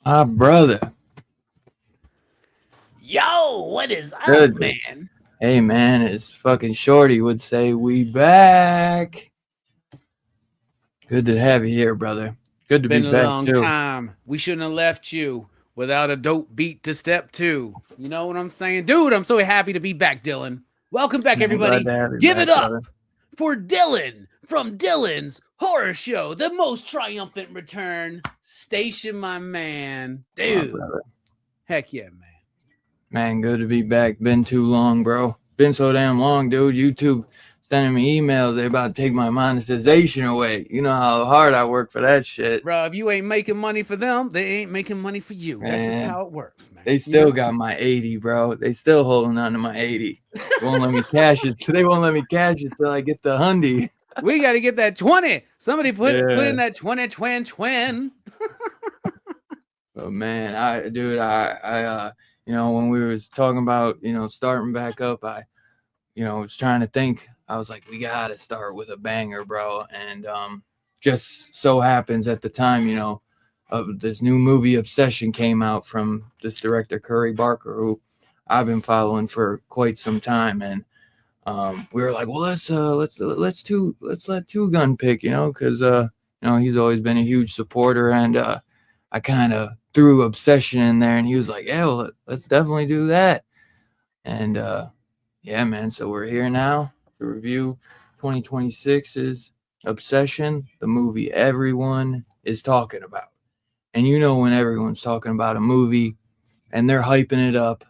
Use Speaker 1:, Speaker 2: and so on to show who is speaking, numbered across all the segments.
Speaker 1: My brother.
Speaker 2: Yo, what is up,
Speaker 1: Good.
Speaker 2: man?
Speaker 1: Hey, man, as fucking Shorty would say, we back. Good to have you here, brother. Good to be
Speaker 2: Been a
Speaker 1: back,
Speaker 2: long
Speaker 1: too.
Speaker 2: time. We shouldn't have left you without a dope beat to step to. You know what I'm saying? Dude, I'm so happy to be back, Dylan. Welcome back,
Speaker 1: Man,
Speaker 2: everybody.
Speaker 1: glad to have you
Speaker 2: Give
Speaker 1: back,
Speaker 2: it up
Speaker 1: brother.
Speaker 2: for Dylan from Dylan's Horror Show, the most triumphant return. Station, my man.
Speaker 1: My
Speaker 2: Dude.
Speaker 1: brother.
Speaker 2: Heck yeah, man.
Speaker 1: Man, good to be back. Been too long, bro. Been so damn long, dude. YouTube sending me emails. They about to take my monetization away. You know how hard I work for that shit.
Speaker 2: Bro, if you ain't making money for them, they ain't making money for you. That's just
Speaker 1: Man,
Speaker 2: how it works, man.
Speaker 1: they still got my 80, bro. They still holding on to my 80. They won't let me cash it. They won't let me cash it till I get the hundy.
Speaker 2: We got to get that 20. Somebody put
Speaker 1: Yeah.
Speaker 2: in that 20 twin.
Speaker 1: But man, I you know, when we was talking about, you know, starting back up, I, you know, was trying to think. I was like, we gotta start with a banger, bro. And just so happens at the time, you know, this new movie Obsession came out from this director Curry Barker, who I've been following for quite some time, and we were like, well, let's let Two Gun pick, you know, because you know, he's always been a huge supporter, and I kind of threw Obsession in there, and he was like, yeah, well, let's definitely do that. And yeah, man, so we're here now to review 2026's Obsession, the movie everyone is talking about. And you know, when everyone's talking about a movie and they're hyping it up,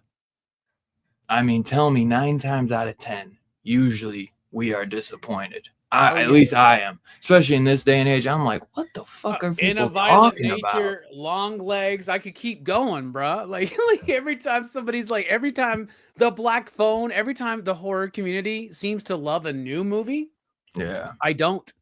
Speaker 1: I mean, tell me 9 times out of 10, usually we are disappointed. At least I am, especially in this day and age. I'm like, what the fuck are people
Speaker 2: In a violent
Speaker 1: talking
Speaker 2: nature,
Speaker 1: about?
Speaker 2: long legs. I could keep going, bro. Like every time somebody's like, every time the Black Phone, every time the horror community seems to love a new movie,
Speaker 1: Yeah,
Speaker 2: I don't.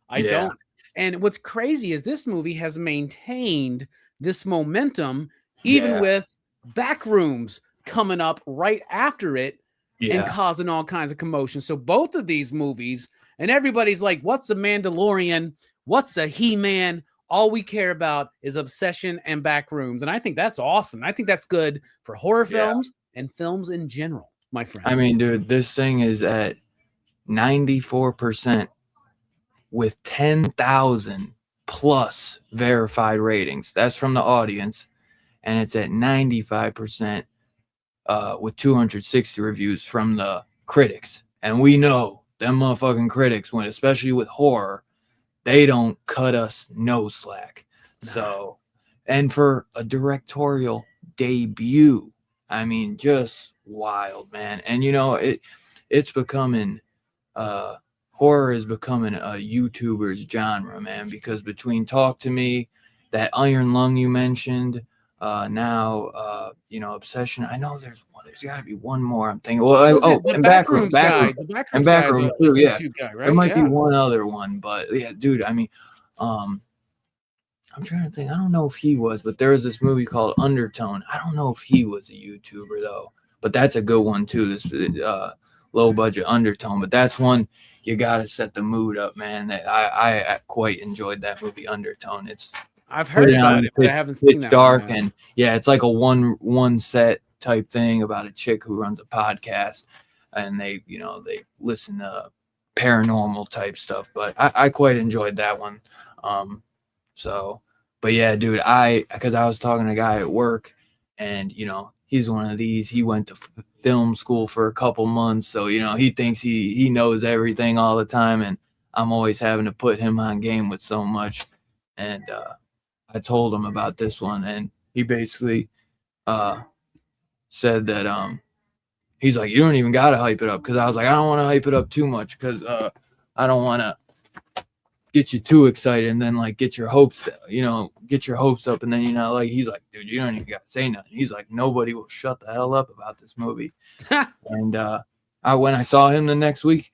Speaker 2: I
Speaker 1: Yeah.
Speaker 2: don't. And what's crazy is this movie has maintained this momentum, even
Speaker 1: Yeah.
Speaker 2: with Backrooms coming up right after it. and
Speaker 1: Yeah.
Speaker 2: causing all kinds of commotion. So both of these movies, and everybody's like, what's a Mandalorian? What's a He-Man? All we care about is obsession and back rooms. And I think that's awesome. I think that's good for horror
Speaker 1: Yeah.
Speaker 2: films and films in general, my friend.
Speaker 1: I mean, dude, this thing is at 94% with 10,000 plus verified ratings. That's from the audience. And it's at 95% with 260 reviews from the critics. And we know them motherfucking critics, when especially with horror, they don't cut us no slack.
Speaker 2: Nah.
Speaker 1: So, and for a directorial debut, I mean, just wild, man. And you know, it's becoming horror is becoming a YouTuber's genre, man, because between Talk to Me, that Iron Lung you mentioned, now you know, Obsession. I know there's got to be one more I'm thinking. Well, and Backrooms too. Yeah,
Speaker 2: guy, right?
Speaker 1: there might be one other one, but yeah, dude. I mean, I'm trying to think. I don't know if he was, but there was this movie called Undertone. I don't know if he was a YouTuber though, but that's a good one too. This low budget Undertone, but that's one you got to set the mood up, man. I quite enjoyed that movie Undertone.
Speaker 2: I've heard about it, but I haven't seen that.
Speaker 1: Dark, and yeah, it's like a one set type thing about a chick who runs a podcast, and they listen to paranormal type stuff. But I quite enjoyed that one. So, but yeah, dude, because I was talking to a guy at work, and you know, he's one of these. He went to film school for a couple months, so you know, he thinks he knows everything all the time, and I'm always having to put him on game with so much. And I told him about this one, and he basically said that he's like, you don't even gotta hype it up, because I was like, I don't want to hype it up too much, because I don't want to get you too excited and then like get your hopes up, and then like, he's like, dude, you don't even gotta say nothing. He's like, nobody will shut the hell up about this movie. And when I saw him the next week,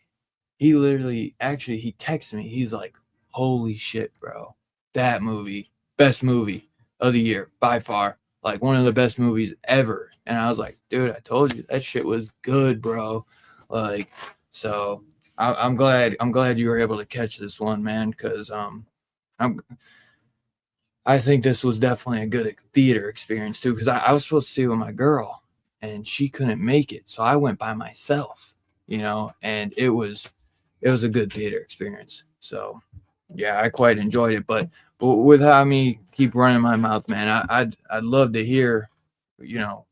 Speaker 1: he texted me. He's like, holy shit, bro, that movie, best movie of the year by far, like one of the best movies ever. And I was like, dude, I told you that shit was good, bro. Like, so I'm glad you were able to catch this one, man, because I think this was definitely a good theater experience too, because I was supposed to see it with my girl and she couldn't make it, so I went by myself, and it was a good theater experience. So yeah, I quite enjoyed it. But without me keep running my mouth, man, I'd love to hear,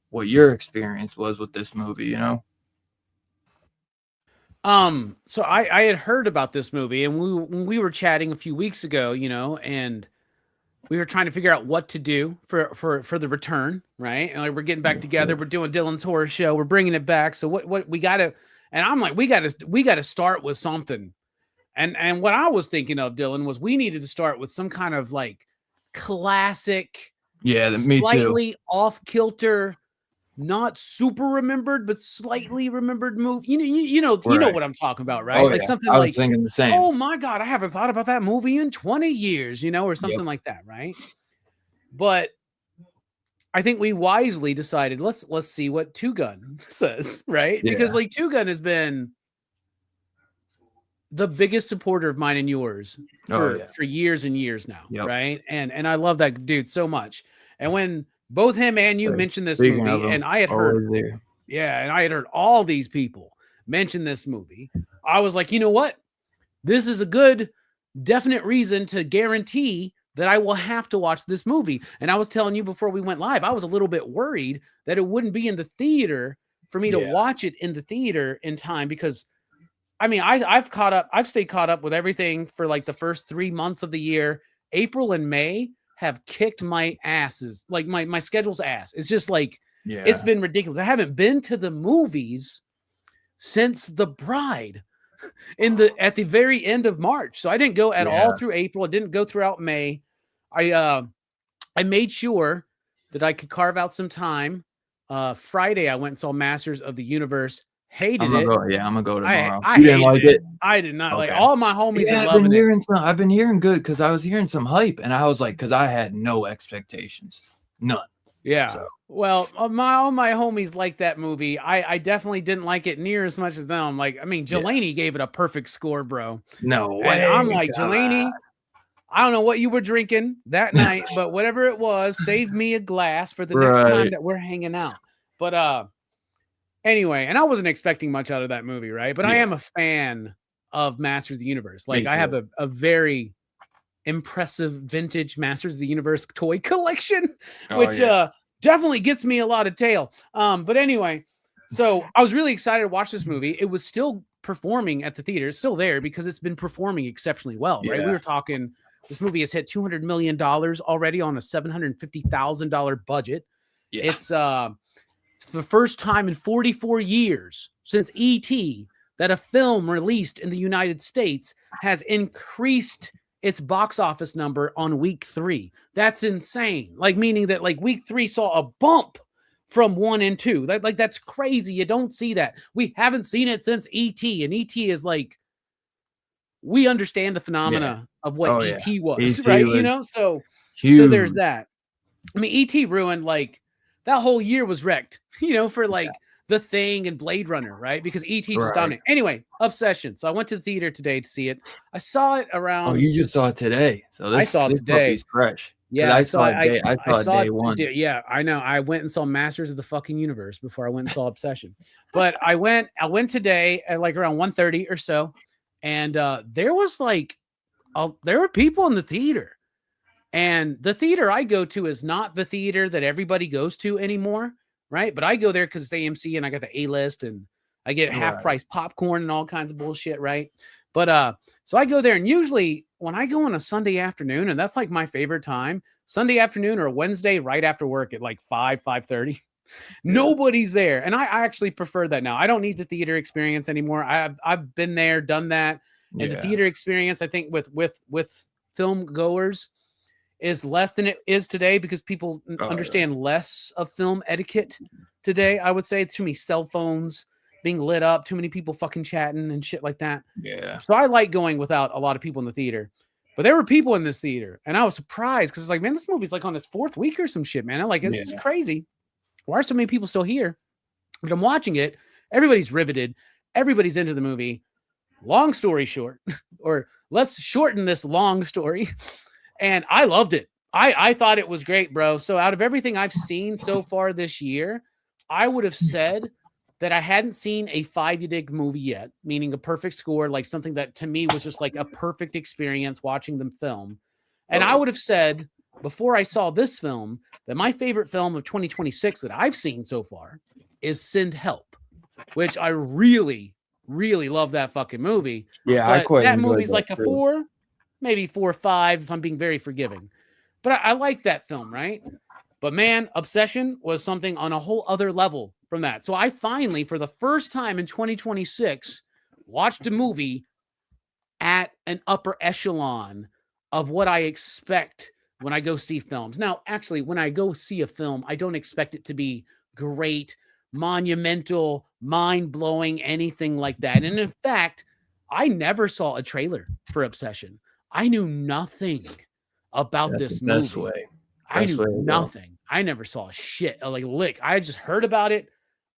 Speaker 1: what your experience was with this movie,
Speaker 2: So I had heard about this movie, and when we were chatting a few weeks ago, and we were trying to figure out what to do for the return, right? And like, we're getting back together, we're doing Dylan's horror show, we're bringing it back. So what we got to, and I'm like, we got to start with something. And what I was thinking of, Dylan, was we needed to start with some kind of like classic, slightly off kilter, not super remembered, but slightly remembered movie. You know what I'm talking about, right?
Speaker 1: Oh,
Speaker 2: like
Speaker 1: yeah.
Speaker 2: something
Speaker 1: I was
Speaker 2: like,
Speaker 1: thinking the same.
Speaker 2: oh my God, I haven't thought about that movie in 20 years, or something like that, right? But I think we wisely decided, let's see what Two Gun says, right?
Speaker 1: Yeah.
Speaker 2: Because like Two Gun has been the biggest supporter of mine and yours for years and years now, right? And I love that dude so much. And when both him and you mentioned this movie, and I had heard, and I had heard all these people mention this movie, I was like, you know what? This is a good, definite reason to guarantee that I will have to watch this movie. And I was telling you before we went live, I was a little bit worried that it wouldn't be in the theater for me to watch it in the theater in time, because I mean, I've stayed caught up with everything for like the first 3 months of the year. April and May have kicked my asses, like my schedule's ass. It's just like, it's been ridiculous. I haven't been to the movies since The Bride at the very end of March. So I didn't go at all through April. I didn't go throughout May. I made sure that I could carve out some time. Friday, I went and saw Masters of the Universe. Hated it.
Speaker 1: I'm gonna go tomorrow.
Speaker 2: I didn't like it. I did not like. All my homies are loving it.
Speaker 1: I've been hearing good, because I was hearing some hype, and I was like, because I had no expectations, none.
Speaker 2: Yeah. So. Well, all my homies like that movie. I definitely didn't like it near as much as them. Like, I mean, Jelani gave it a perfect score, bro.
Speaker 1: No way.
Speaker 2: And I'm like, Jelani, I don't know what you were drinking that night, but whatever it was, save me a glass for the next time that we're hanging out. But anyway, and I wasn't expecting much out of that movie, right? But I am a fan of Masters of the Universe. Like, I have a very impressive vintage Masters of the Universe toy collection, which definitely gets me a lot of tail. But anyway, so I was really excited to watch this movie. It was still performing at the theater, still there because it's been performing exceptionally well, right? We were talking, this movie has hit $200 million already on a $750,000 budget. It's the first time in 44 years since E.T. that a film released in the United States has increased its box office number on week 3. That's insane. Like, meaning that like week 3 saw a bump from 1 and 2. Like that's crazy. You don't see that. We haven't seen it since E.T. And E.T. is like, we understand the phenomena of what E.T. was, right? Was, you know, so there's that. I mean, E.T. ruined, like, that whole year was wrecked, you know, for like The Thing and Blade Runner, right? Because E.T. just dominated. Anyway, Obsession. So I went to the theater today to see it. I saw it around.
Speaker 1: Oh, you just saw it today. So this,
Speaker 2: I saw it today.
Speaker 1: Is fresh.
Speaker 2: Yeah,
Speaker 1: I saw it day one.
Speaker 2: Yeah, I know. I went and saw Masters of the fucking Universe before I went and saw Obsession. But I went today at like around 1:30 or so, and there was like, there were people in the theater. And the theater I go to is not the theater that everybody goes to anymore, right? But I go there because it's AMC and I got the A-list and I get half price popcorn and all kinds of bullshit, right? But so I go there, and usually when I go on a Sunday afternoon, and that's like my favorite time, Sunday afternoon or Wednesday right after work at like 5:30, nobody's there. And I actually prefer that now. I don't need the theater experience anymore. I've been there, done that. And the theater experience, I think with film goers, is less than it is today because people understand less of film etiquette today. I would say it's too many cell phones being lit up, too many people fucking chatting and shit like that.
Speaker 1: Yeah.
Speaker 2: So I like going without a lot of people in the theater, but there were people in this theater and I was surprised because it's like, man, this movie's like on its 4th week or some shit, man. I'm like, this is crazy. Why are so many people still here? But I'm watching it. Everybody's riveted. Everybody's into the movie. Long story short, or let's shorten this long story. And I loved it. I thought it was great, bro. So out of everything I've seen so far this year, I would have said that I hadn't seen a 5-you-dig movie yet, meaning a perfect score, like something that to me was just like a perfect experience watching them film. And I would have said before I saw this film that my favorite film of 2026 that I've seen so far is Send Help, which I really, really love that fucking movie.
Speaker 1: Yeah, I quite
Speaker 2: that movie's like a 4, maybe 4 or 5 if I'm being very forgiving. But I like that film, right? But man, Obsession was something on a whole other level from that. So I finally, for the first time in 2026, watched a movie at an upper echelon of what I expect when I go see films. Now, actually, when I go see a film, I don't expect it to be great, monumental, mind-blowing, anything like that. And in fact, I never saw a trailer for Obsession. I knew nothing about this movie. I knew nothing. I never saw shit, like lick. I just heard about it.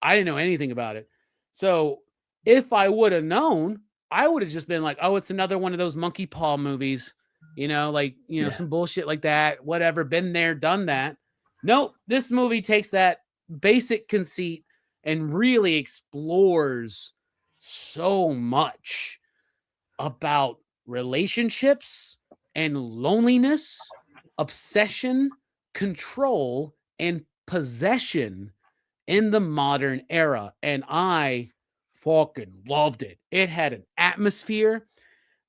Speaker 2: I didn't know anything about it. So if I would have known, I would have just been like, oh, it's another one of those monkey paw movies, you know, like, you know, some bullshit like that, whatever, been there, done that. Nope. This movie takes that basic conceit and really explores so much about relationships and loneliness, obsession, control, and possession in the modern era. And I fucking loved it. It had an atmosphere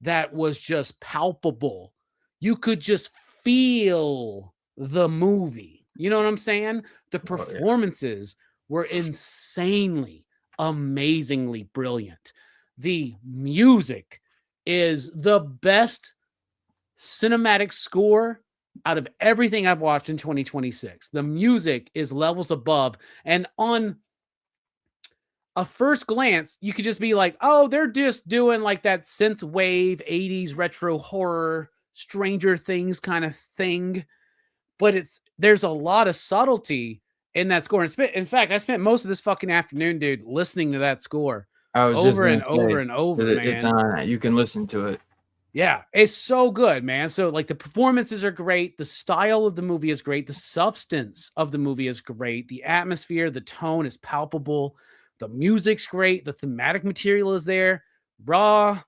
Speaker 2: that was just palpable. You could just feel the movie. You know what I'm saying? The performances were insanely, amazingly brilliant. The music is the best cinematic score out of everything I've watched in 2026. The music is levels above. And on a first glance, you could just be like, oh, they're just doing like that synth wave 80s retro horror, Stranger Things kind of thing. but there's a lot of subtlety in that score. In fact, I spent most of this fucking afternoon, dude, listening to that score over and over and over, man.
Speaker 1: It's on. You can listen to it.
Speaker 2: Yeah, it's so good, man. So like the performances are great. The style of the movie is great. The substance of the movie is great. The atmosphere, the tone is palpable. The music's great. The thematic material is there. Bruh,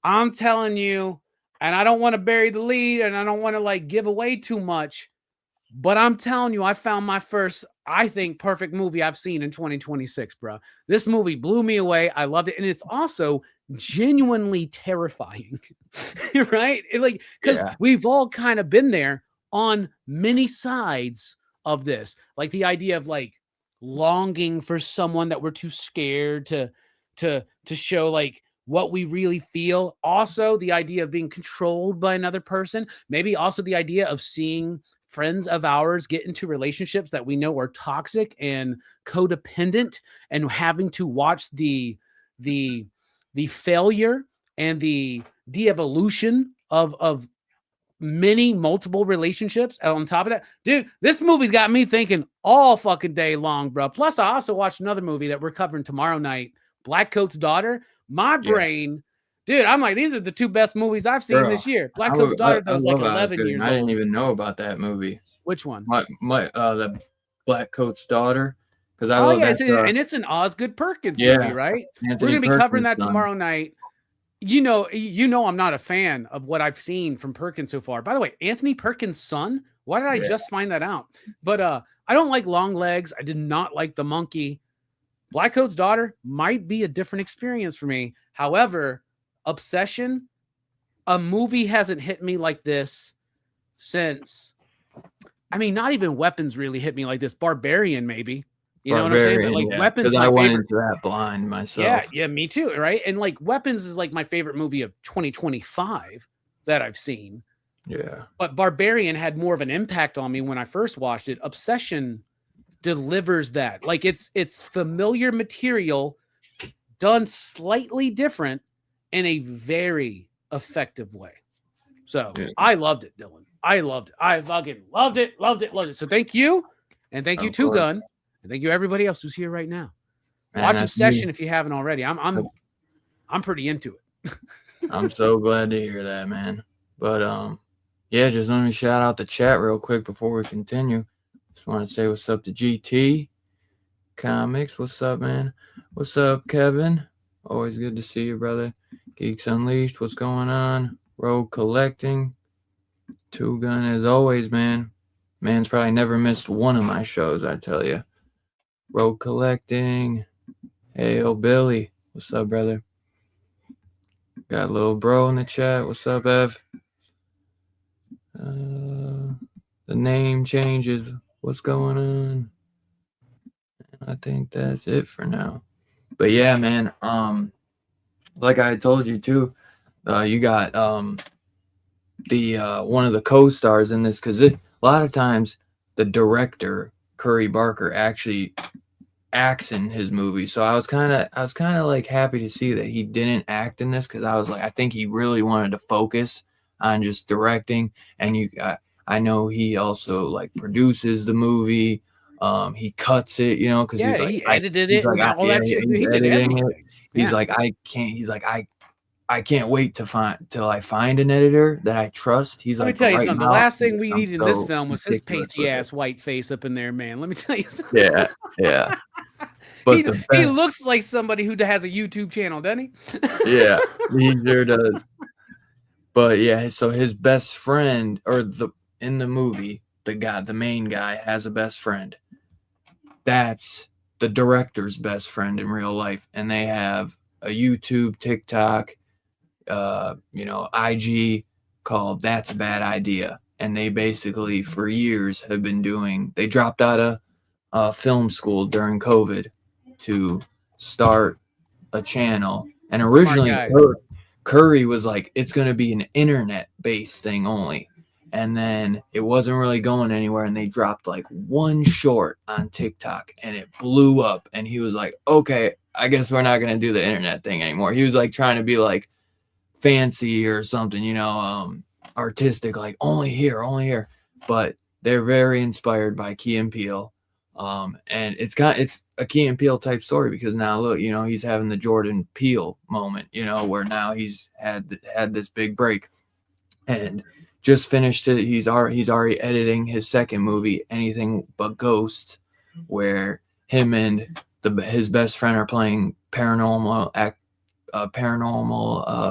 Speaker 2: I'm telling you, and I don't want to bury the lead and I don't want to like give away too much, but I'm telling you, I found my first, I think, perfect movie I've seen in 2026, bro. This movie blew me away. I loved it. And it's also genuinely terrifying, right? Because we've all kind of been there on many sides of this. Like the idea of like longing for someone that we're too scared to show like what we really feel. Also, the idea of being controlled by another person. Maybe also the idea of seeing friends of ours get into relationships that we know are toxic and codependent, and having to watch the failure and the de-evolution of multiple relationships. On top of that, dude, this movie's got me thinking all fucking day long, bro. Plus, I also watched another movie that we're covering tomorrow night, Black Coat's Daughter. My brain, dude, I'm like, these are the two best movies I've seen this year. Black Coat's Daughter, that was like 11 years old.
Speaker 1: I didn't even know about that movie.
Speaker 2: Which one?
Speaker 1: The Black Coat's Daughter.
Speaker 2: And it's an Osgood Perkins movie, right? We're going to be covering that tomorrow night. You know, I'm not a fan of what I've seen from Perkins so far. By the way, Anthony Perkins' son. Why did I just find that out? But I don't like Long Legs. I did not like The Monkey. Black Coat's Daughter might be a different experience for me. However, Obsession, a movie hasn't hit me like this since. I mean, not even Weapons really hit me like this. Barbarian, maybe. You know what I'm saying? But like Weapons,
Speaker 1: because I went into that blind myself.
Speaker 2: Yeah, me too, right? And like Weapons is like my favorite movie of 2025 that I've seen.
Speaker 1: Yeah.
Speaker 2: But Barbarian had more of an impact on me when I first watched it. Obsession delivers that. Like it's familiar material done slightly different in a very effective way. So I loved it, Dylan. I loved it. I fucking loved it. So thank you. And thank you, Two Gun. And thank you everybody else who's here right now. Watch Obsession if you haven't already. I'm pretty into it.
Speaker 1: I'm so glad to hear that, man. But yeah, just let me shout out the chat real quick before we continue. Just want to say what's up to GT Comics. What's up, man? What's up, Kevin? Always good to see you, brother. Geeks Unleashed. What's going on? Rogue Collecting. Two Gun as always, man. Man's probably never missed one of my shows, I tell you. Rogue Collecting. Hey, oh Billy. What's up, brother? Got a little bro in the chat. What's up, Ev? The name changes. What's going on? I think that's it for now. But yeah, man. Like I told you too, you got the one of the co-stars in this, because a lot of times the director Curry Barker actually acts in his movie. So I was kind of like happy to see that he didn't act in this, because I was like, I think he really wanted to focus on just directing. And I know he also like produces the movie. He cuts it, you know, because he's like,
Speaker 2: he edited it. Like, all that shit. He did everything.
Speaker 1: He's like, I can't wait till I find an editor that I trust. He's
Speaker 2: Let
Speaker 1: like,
Speaker 2: me tell you something. The last thing we needed in this film was his pasty ass white face up in there, man. Let me tell you something.
Speaker 1: Yeah. But
Speaker 2: he looks like somebody who has a YouTube channel, doesn't he?
Speaker 1: Yeah, he sure does. But yeah, so his best friend, in the movie, the main guy has a best friend. That's the director's best friend in real life, and they have a YouTube, TikTok, IG called That's a Bad Idea. And they basically for years have been they dropped out of film school during COVID to start a channel. And originally Curry was like, it's going to be an internet based thing only. And then it wasn't really going anywhere. And they dropped like one short on TikTok and it blew up. And he was like, okay, I guess we're not going to do the internet thing anymore. He was like trying to be like fancy or something, artistic, like only here. But they're very inspired by Key and Peele. And it's a Key and Peele type story because now look, you know, he's having the Jordan Peele moment, you know, where now he's had this big break and just finished it. He's already editing his second movie, Anything But Ghosts, where him and his best friend are playing paranormal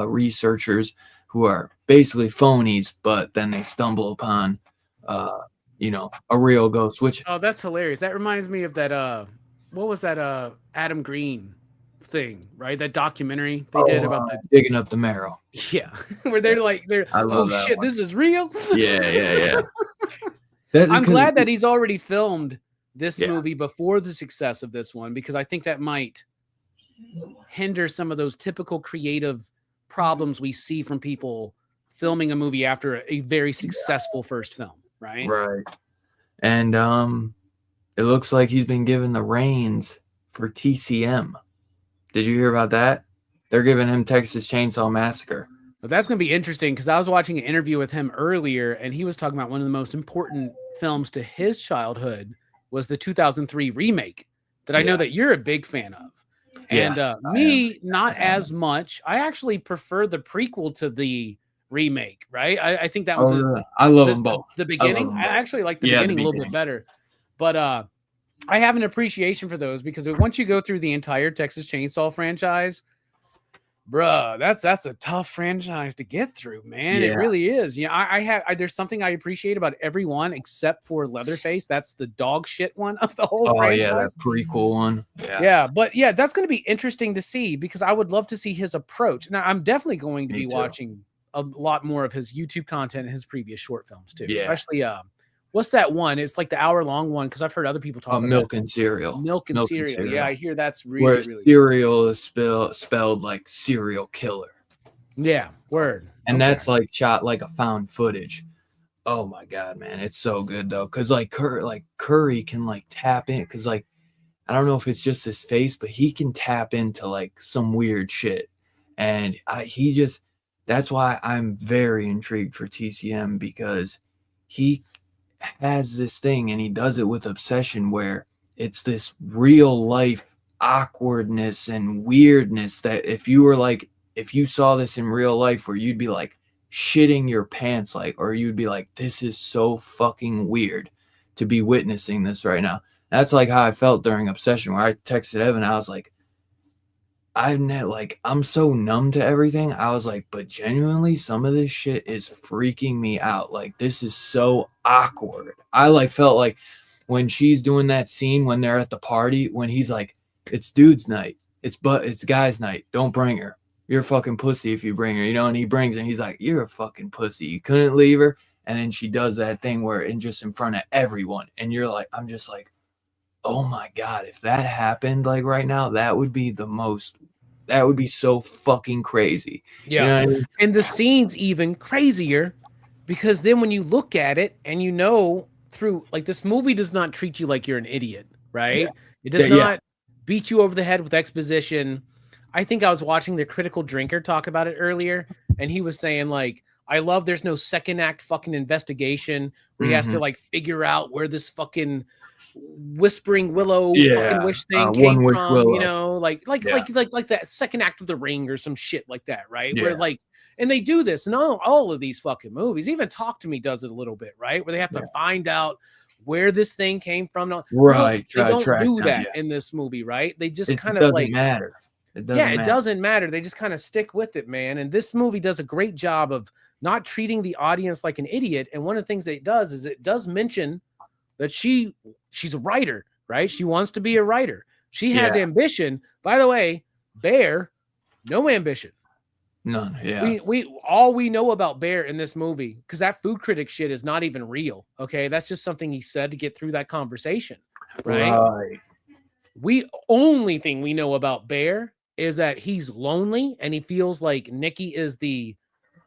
Speaker 1: researchers who are basically phonies, but then they stumble upon you know, a real ghost. Which
Speaker 2: that's hilarious. That reminds me of that what was that Adam Green thing, right? That documentary they did about the
Speaker 1: digging up the marrow.
Speaker 2: Yeah, where they're oh shit, this is real.
Speaker 1: Yeah.
Speaker 2: I'm glad that he's already filmed this movie before the success of this one, because I think that might hinder some of those typical creative problems we see from people filming a movie after a very successful first film, right?
Speaker 1: Right. And it looks like he's been given the reins for TCM. Did you hear about that? They're giving him Texas Chainsaw Massacre.
Speaker 2: Well, that's going to be interesting because I was watching an interview with him earlier, and he was talking about one of the most important films to his childhood was the 2003 remake that I know that you're a big fan of. And me, not as much. I actually prefer the prequel to the remake, right? I think that was
Speaker 1: I love them both.
Speaker 2: The beginning, I actually like the beginning a little bit better. But I have an appreciation for those because once you go through the entire Texas Chainsaw franchise, bruh, that's a tough franchise to get through, man. It really is. You know, there's something I appreciate about every one except for Leatherface. That's the dog shit one of the whole franchise.
Speaker 1: Yeah, that's pretty cool one.
Speaker 2: But that's going to be interesting to see because I would love to see his approach. Now, I'm definitely going to be watching a lot more of his YouTube content and his previous short films too, especially what's that one? It's like the hour-long one because I've heard other people talk about
Speaker 1: Milk and Cereal.
Speaker 2: Milk and Cereal. Yeah, I hear that's really,
Speaker 1: where
Speaker 2: really
Speaker 1: cereal is spelled like serial killer.
Speaker 2: Yeah, word.
Speaker 1: And that's like shot like a found footage. Oh my god, man, it's so good though, because like Curry can like tap in, because like I don't know if it's just his face, but he can tap into like some weird shit, and that's why I'm very intrigued for TCM, because he has this thing and he does it with obsession where it's this real life awkwardness and weirdness that if you saw this in real life where you'd be like shitting your pants, like, or you'd be like, this is so fucking weird to be witnessing this right now. That's like how I felt during Obsession, where I texted Evan. I was like, I'm so numb to everything. I was like, but genuinely, some of this shit is freaking me out. Like, this is so awkward. I like felt like when she's doing that scene when they're at the party, when he's like, it's dude's night, it's guy's night, don't bring her. You're a fucking pussy if you bring her, you know. And he brings her, and he's like, you're a fucking pussy. You couldn't leave her. And then she does that thing where just in front of everyone, and you're like, I'm just like, oh my god, if that happened like right now, that would be so fucking crazy.
Speaker 2: Yeah. You know what I mean? And the scene's even crazier because then when you look at it and you know through, like, this movie does not treat you like you're an idiot, right? It does not beat you over the head with exposition. I think I was watching the Critical Drinker talk about it earlier, and he was saying, like, I love there's no second act fucking investigation where he has to like figure out where this fucking Whispering Willow fucking wish thing came from, Willow. You know, like that second act of The Ring or some shit like that, right? Where like, and they do this in all of these fucking movies. Even Talk to Me does it a little bit, right? Where they have to find out where this thing came from.
Speaker 1: Right.
Speaker 2: They don't do that in this movie, right? They just kind of like
Speaker 1: matter.
Speaker 2: It doesn't matter. They just kind of stick with it, man. And this movie does a great job of not treating the audience like an idiot. And one of the things that it does is it does mention that she's a writer, right? She wants to be a writer. She has ambition. By the way, Bear, no ambition.
Speaker 1: None. Yeah.
Speaker 2: We know about Bear in this movie, because that food critic shit is not even real. Okay. That's just something he said to get through that conversation. Right. Only thing we know about Bear is that he's lonely and he feels like Nikki is the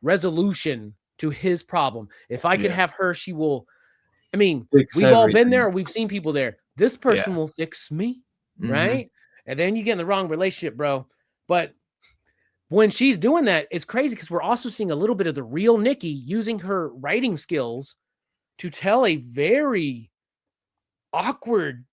Speaker 2: resolution to his problem. If I could have her, she will. I mean, we've all been there. We've seen people there. This person will fix me, right? And then you get in the wrong relationship, bro. But when she's doing that, it's crazy because we're also seeing a little bit of the real Nikki using her writing skills to tell a very awkward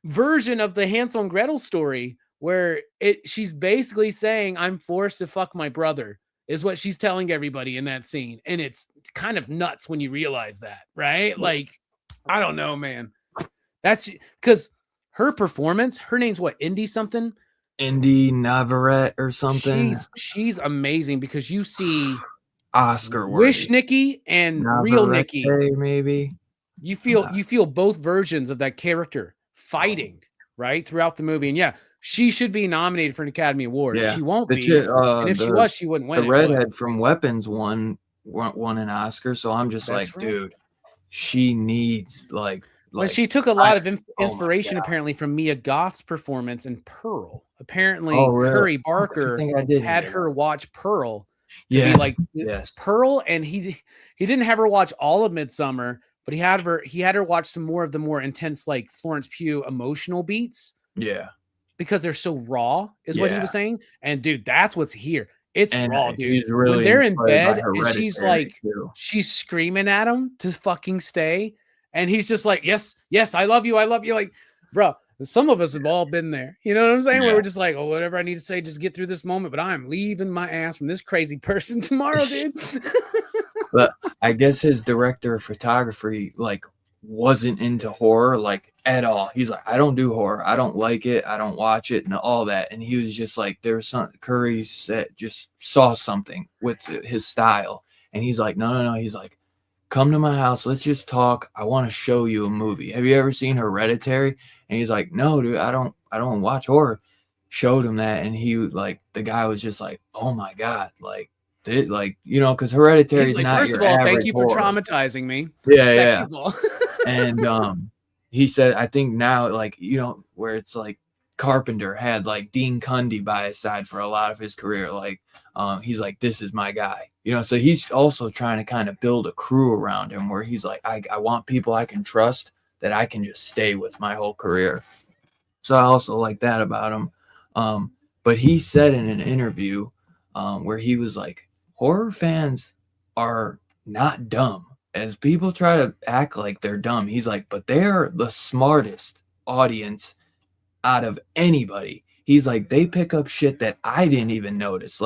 Speaker 2: version of the Hansel and Gretel story where she's basically saying, I'm forced to fuck my brother, is what she's telling everybody in that scene. And it's kind of nuts when you realize that, right? Like, I don't know, man. That's because her performance, her name's what, Indy something?
Speaker 1: Indy Navarrete or something.
Speaker 2: She's amazing because you see
Speaker 1: Oscar
Speaker 2: Wish Nikki and
Speaker 1: Navarrete,
Speaker 2: real Nikki.
Speaker 1: Maybe.
Speaker 2: You feel both versions of that character fighting right throughout the movie. And yeah, she should be nominated for an Academy Award. Yeah. She won't be. And if she was, she wouldn't win.
Speaker 1: The redhead from Weapons won an Oscar. So I'm just like, dude, she needs
Speaker 2: Well, she took a lot of inspiration apparently from Mia Goth's performance in Pearl. Apparently, Curry Barker had her watch Pearl.
Speaker 1: Yeah,
Speaker 2: be like Pearl, and he didn't have her watch all of Midsommar, but he had her watch some more of the more intense, like Florence Pugh emotional beats.
Speaker 1: Yeah,
Speaker 2: because they're so raw, is what he was saying. And dude, that's what's here. It's raw, dude.
Speaker 1: Really
Speaker 2: when they're in bed and she's like, she's screaming at him to fucking stay. And he's just like, yes, I love you. I love you. Like, bro, some of us have all been there. You know what I'm saying? Yeah. Where we're just like, oh, whatever I need to say, just get through this moment. But I'm leaving my ass from this crazy person tomorrow, dude.
Speaker 1: But I guess his director of photography, wasn't into horror, at all. He's like, I don't do horror. I don't like it. I don't watch it and all that. And he was just like, there's some, Curry said, just saw something with his style. And he's like, no. He's like, come to my house. Let's just talk. I want to show you a movie. Have you ever seen Hereditary? And he's like, no, dude, I don't watch horror. Showed him that. And he the guy was just like, oh my God. Because Hereditary is not
Speaker 2: first
Speaker 1: your
Speaker 2: of all,
Speaker 1: average
Speaker 2: thank you for
Speaker 1: horror.
Speaker 2: Traumatizing me.
Speaker 1: Yeah. And he said, I think now, where it's like Carpenter had Dean Cundey by his side for a lot of his career. He's like, this is my guy. So he's also trying to kind of build a crew around him where he's like, I want people I can trust that I can just stay with my whole career. So I also like that about him. But he said in an interview where he was like, horror fans are not dumb. As people try to act like they're dumb, he's like, but they're the smartest audience out of anybody. He's like, they pick up shit that I didn't even notice.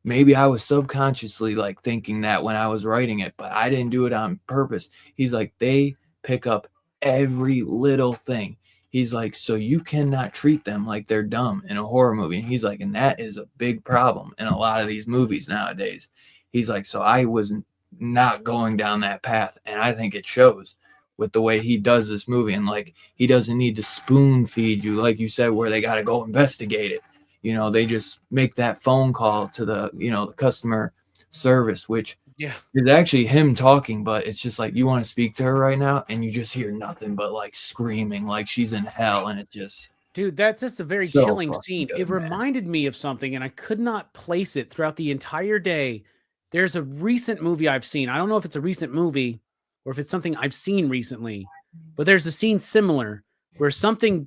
Speaker 1: Maybe I was subconsciously thinking that when I was writing it, but I didn't do it on purpose. He's like, they pick up every little thing. He's like, so you cannot treat them like they're dumb in a horror movie. And he's like, and that is a big problem in a lot of these movies nowadays. He's like, so I was not going down that path. And I think it shows with the way he does this movie. And he doesn't need to spoon feed you, like you said, where they got to go investigate it. They just make that phone call to the, the customer service, which is actually him talking, but it's just you want to speak to her right now. And you just hear nothing but screaming, like she's in hell. And it just,
Speaker 2: dude, that's just a very chilling scene. It reminded me of something and I could not place it throughout the entire day. There's a recent movie I've seen. I don't know if it's a recent movie or if it's something I've seen recently, but there's a scene similar where somebody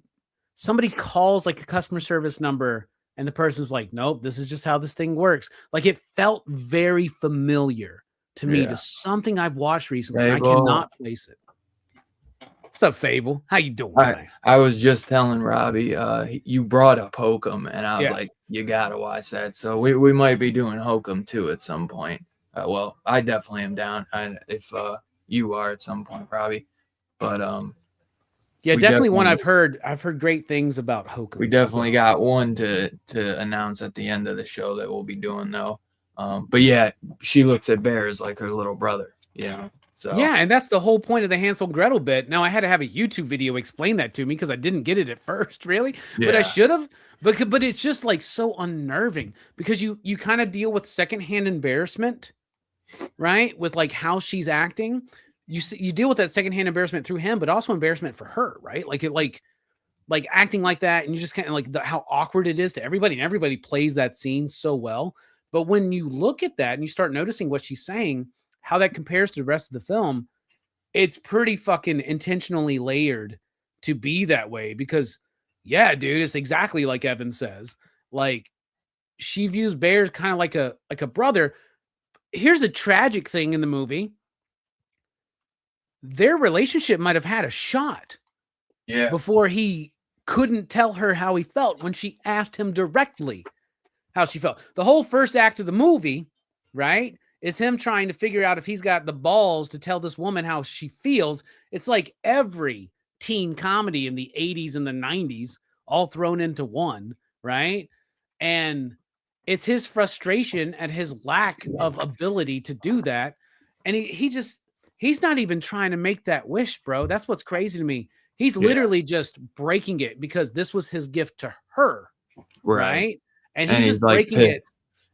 Speaker 2: calls a customer service number and the person's like, nope, this is just how this thing works. It felt very familiar to me to something I've watched recently. I cannot place it. What's up, Fable? How you doing?
Speaker 1: I was just telling Robbie, you brought up Hokum, and I was like, you gotta watch that. So we might be doing Hokum too at some point. Well, I definitely am down. If you are at some point, Robbie. But
Speaker 2: definitely one I've heard great things about Hokum.
Speaker 1: We definitely got one to announce at the end of the show that we'll be doing though. But yeah, she looks at bears like her little brother, So
Speaker 2: yeah, and that's the whole point of the Hansel and Gretel bit. Now I had to have a YouTube video explain that to me because I didn't get it at first, really. Yeah. But I should have. But it's just so unnerving because you kind of deal with secondhand embarrassment, right? With how she's acting. You deal with that secondhand embarrassment through him, but also embarrassment for her, right? Acting like that, and you just kind of how awkward it is to everybody, and everybody plays that scene so well. But when you look at that and you start noticing what she's saying, how that compares to the rest of the film, it's pretty fucking intentionally layered to be that way because, yeah, dude, it's exactly like Evan says. She views bears kind of like a brother. Here's a tragic thing in the movie. their relationship might have had a shot.
Speaker 1: Yeah.
Speaker 2: Before he couldn't tell her how he felt when she asked him directly how she felt. The whole first act of the movie, right, is him trying to figure out if he's got the balls to tell this woman how she feels. It's like every teen comedy in the 80s and the 90s all thrown into one, right? And it's his frustration at his lack of ability to do that. And he's not even trying to make that wish, bro. That's what's crazy to me. He's literally just breaking it because this was his gift to her. Right. And he's just breaking it.